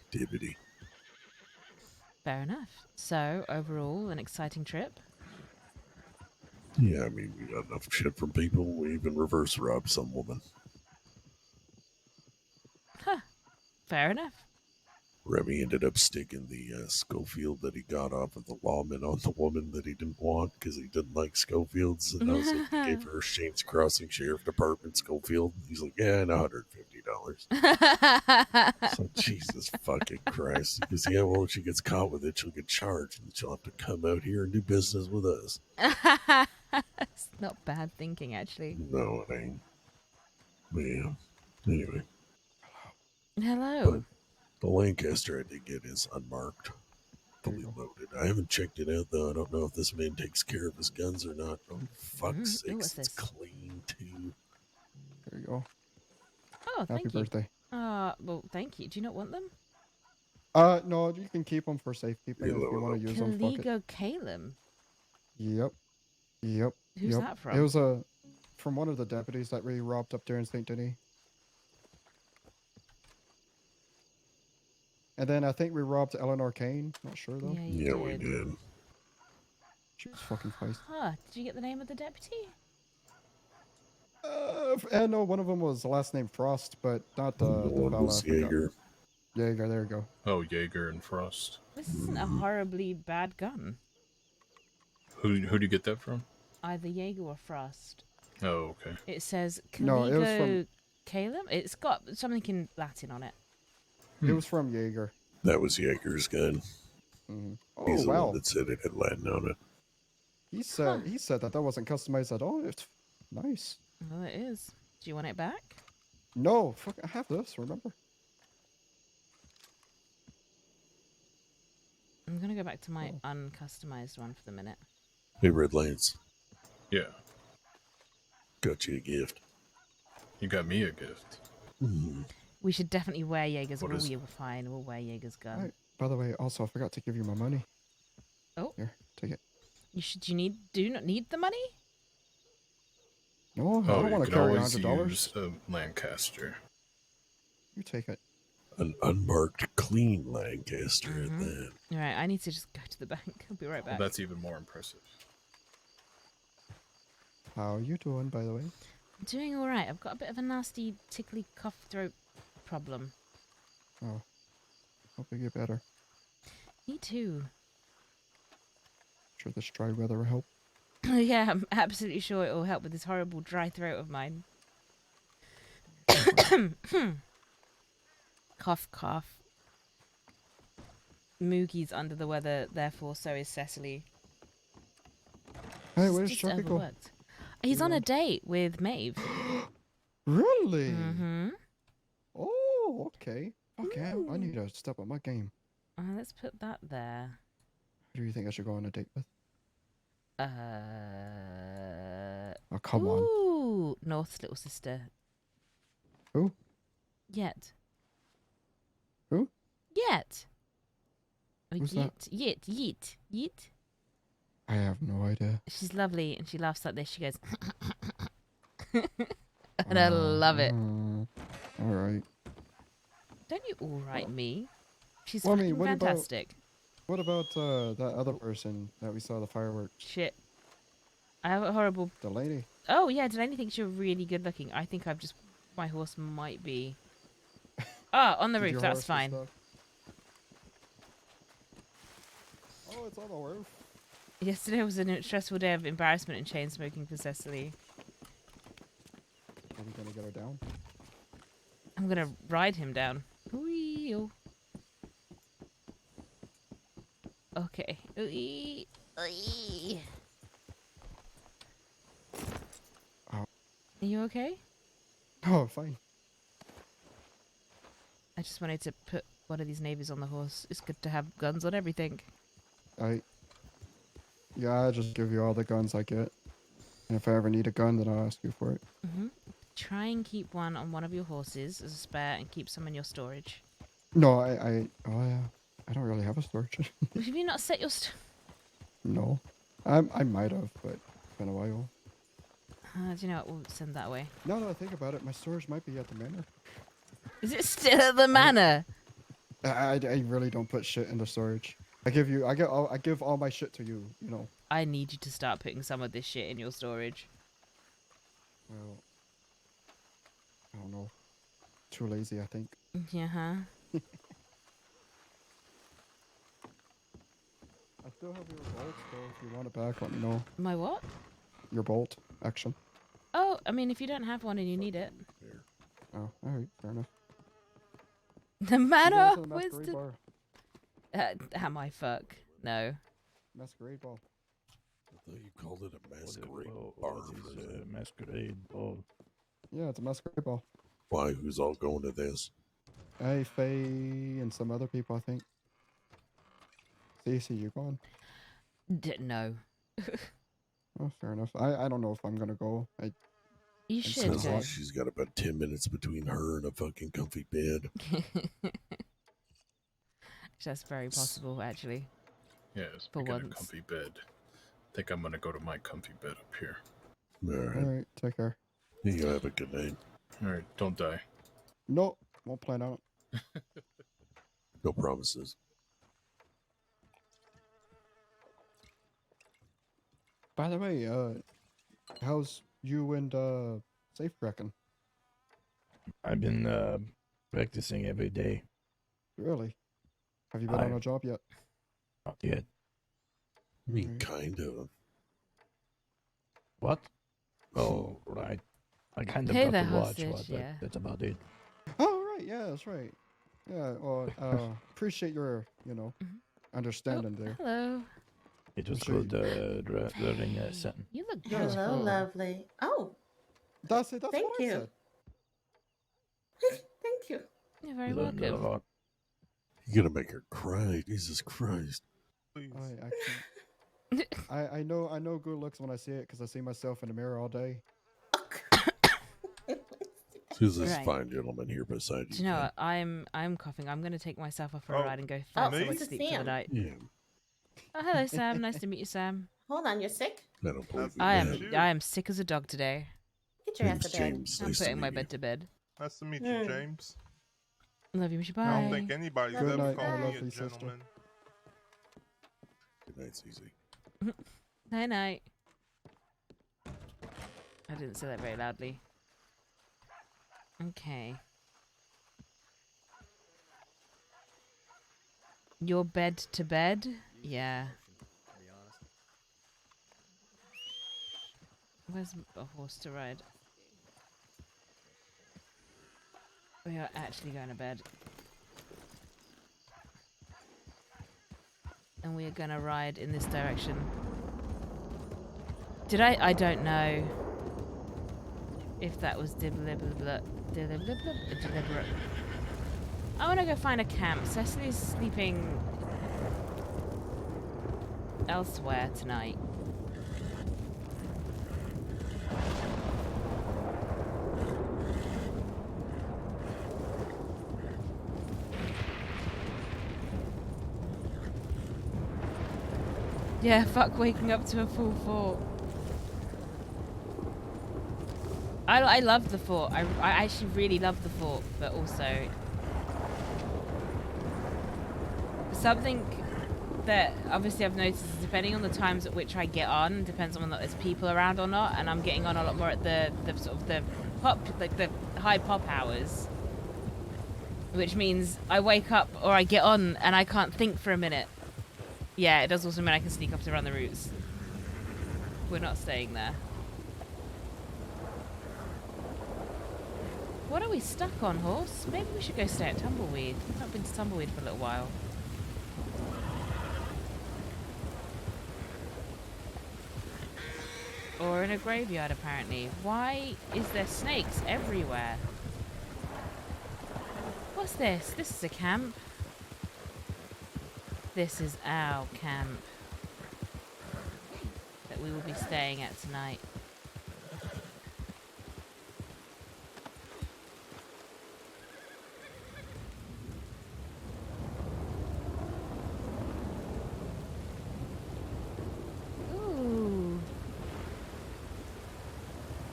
Fair enough. So overall, an exciting trip. Yeah, I mean, we got enough shit from people. We even reverse robbed some woman. Huh. Fair enough. Remy ended up sticking the Schofield that he got off of the lawman on the woman that he didn't want because he didn't like Schofields. And I was like, he gave her Shane's Crossing Sheriff Department Schofield. He's like, yeah, and $150. So, Jesus fucking Christ. Because, yeah, well, if she gets caught with it, she'll get charged and she'll have to come out here and do business with us. It's not bad thinking, actually. No, it ain't. But, yeah. Anyway. Hello. But the Lancaster I did get is unmarked, fully loaded. I haven't checked it out, though. I don't know if this man takes care of his guns or not. Oh, fuck's sakes, it's clean, too. There you go. Oh, Happy thank you. birthday. Well, thank you. Do you not want them? No, you can keep them for safekeeping if you want to use them. Fuck it. Kaligo Kalem. Yep. Who's that from? It was from one of the deputies that we robbed up there in St. Denis. And then I think we robbed Eleanor Kane. Not sure though. Yeah, we did. She was fucking feisty. Huh. Did you get the name of the deputy? No, one of them was the last name Frost, but not the one fella. was I forgot. Jaeger. Jaeger, there you go. Oh, Jaeger and Frost. This isn't a horribly bad gun. Who'd you get that from? Either Jaeger or Frost. Oh, okay. It says No, it was Kaligo Kalem. It's got something in Latin on it. It was from Jaeger. That was Jaeger's gun. Oh, He's the wow. one that said it had Latin on it. He said that wasn't customized at all. It's nice. Well, it is. Do you want it back? No, fuck, I have this, remember? I'm going to go back to my uncustomized one for the minute. Hey, Red Lance. Yeah. Got you a gift. You got me a gift. We should definitely wear Jaeger's. What We'll is- be fine. We'll wear Jaeger's gun. Right. By the way, also I forgot to give you my money. Oh. Here, take it. Do you not need the money? No, I Oh, don't you want to can carry always $100. use a Lancaster. You take it. An unmarked, clean Lancaster at that. All right, I need to just go to the bank. I'll be right back. Well, that's even more impressive. How you doing, by the way? I'm doing all right. I've got a bit of a nasty tickly cough throat problem. Oh, hope you get better. Me too. Sure this dry weather will help. Yeah, I'm absolutely sure it will help with this horrible dry throat of mine. Cough, cough. Moogie's under the weather, therefore so is Cecily. Hey, She's where's just Tropical? overworked. He's on a date with Maeve. Really? Mm-hmm. Oh, okay. Okay, I need to step up my game. Let's put that there. Who do you think I should go on a date with? Oh, come on. Ooh, North's little sister. Who? Yet. Who? Yet. Oh, Who's Yeet. that? Yeet. I have no idea. She's lovely, and she laughs like this. She goes, and I love it. All right. Don't you all right me? She's Well, I fucking mean, fantastic. What about that other person that we saw the fireworks? Shit. I have a horrible... The lady. Oh, yeah, Delaney thinks you're really good looking. I think I've just... My horse might be... Ah, on the Did roof, your that's horse fine. and stuff? Oh, it's on the roof. Yesterday was a stressful day of embarrassment and chain smoking for Cecily. Are we gonna get her down? I'm gonna ride him down. Wee-oh. Okay. Wee. Wee. Oh. Are you okay? Oh, fine. I just wanted to put one of these neighbors on the horse. It's good to have guns on everything. Yeah, I'll just give you all the guns I get. And if I ever need a gun, then I'll ask you for it. Try and keep one on one of your horses as a spare and keep some in your storage. No, oh yeah. I don't really have a storage. Have you not set your No. I might have, but it's been a while. do you know what? We'll send that away. No, no, think about it. My storage might be at the manor. Is it still at the manor? I really don't put shit in the storage. I give all my shit to you, you know. I need you to start putting some of this shit in your storage. Well, I don't know. Too lazy, I think. Yeah, huh? I still have your bolt, so if you want it back, let me know. My what? Your bolt action. Oh, I mean, if you don't have one and you need it. Oh, alright, fair enough. The manor? The Where's masquerade the... bar. Am I fuck? No. Masquerade ball. I thought you called it a masquerade bar. Masquerade ball. Yeah, it's a masquerade ball. Why? Who's all going to this? Hey, Faye, and some other people, I think. Cece, you going? No. Oh, fair enough. I don't know if I'm gonna go. You should Sounds go. like she's got about 10 minutes between her and a fucking comfy bed. That's very possible, actually. Yeah, speaking of comfy bed, I think I'm gonna go to my comfy bed up here. Alright, take care. You have a good night. Alright, don't die. No, won't plan out. No promises. By the way, how's you and safe cracking? I've been practicing every day. Really? Have you been on a job yet? Not yet. I mean, kind of. What? Oh, right. I kind of Hey got there, to watch, hostage, but yeah. that's about it. Oh, right, yeah, that's right. Yeah, well, appreciate your, understanding there. Hello. It was Sure. good learning something. You look Yeah, good. Hello, lovely. Oh, That's it, that's thank what I you. said. Thank you. You're very Learned a welcome. lot. You're gonna make her cry. Jesus Christ. I actually, I know good looks when I see it because I see myself in the mirror all day. Who's this Right. fine gentleman here beside Do you? you know what? I'm coughing. I'm going to take myself off for a Oh. ride and go Oh, find this someone to is sleep for the Sam. night. Yeah. Oh, hello, Sam. Nice to meet you, Sam. Hold on, you're sick? I don't believe I it. am sick as a dog today. Get your ass Name's to bed. James. I'm Nice to putting my meet bed to bed. Nice to meet you, James. Love you, Misha. Bye. I don't think anybody's Good ever night, called my me a lovely sister. gentleman. Good night, Cece. Night night. I didn't say that very loudly. Okay. Your bed to bed? Yeah. Where's a horse to ride? We are actually going to bed. And we are going to ride in this direction. Did I don't know if that was deliberate. I want to go find a camp. Cecily's sleeping elsewhere tonight. Yeah, fuck waking up to a full fort. I love the fort. I actually really love the fort, but also something that obviously I've noticed is depending on the times at which I get on, depends on whether there's people around or not, and I'm getting on a lot more at the sort of the pop, like the high pop hours, which means I wake up or I get on and I can't think for a minute. Yeah, it does also mean I can sneak up to run the routes. We're not staying there. What are we stuck on, horse? Maybe we should go stay at Tumbleweed. I've not been to Tumbleweed for a little while. Or in a graveyard, apparently. Why is there snakes everywhere? What's this? This is a camp. This is our camp that we will be staying at tonight. Ooh.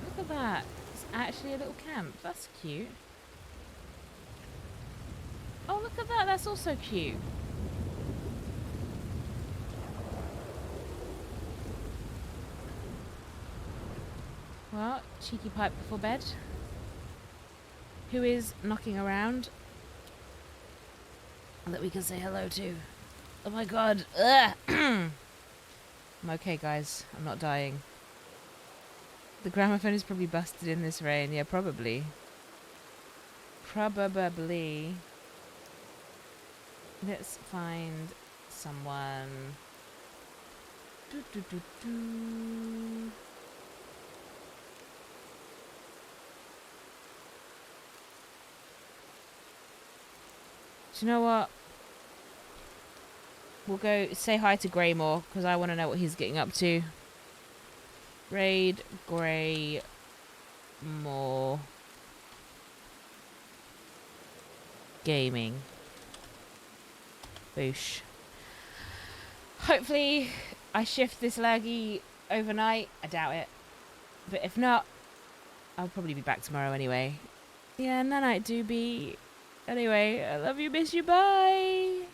Look at that. It's actually a little camp. That's cute. Oh, look at that. That's also cute. Well, cheeky pipe before bed. Who is knocking around that we can say hello to? Oh my god. Ugh. I'm okay, guys. I'm not dying. The gramophone is probably busted in this rain. Yeah, probably. Probably. Let's find someone. Do, do, do, do. Do you know what? We'll go say hi to Greymore, because I want to know what he's getting up to. Raid Greymore. Gaming. Boosh. Hopefully I shift this laggy overnight. I doubt it. But if not, I'll probably be back tomorrow anyway. Yeah, night-night, Doobie. Anyway, I love you, miss you, bye!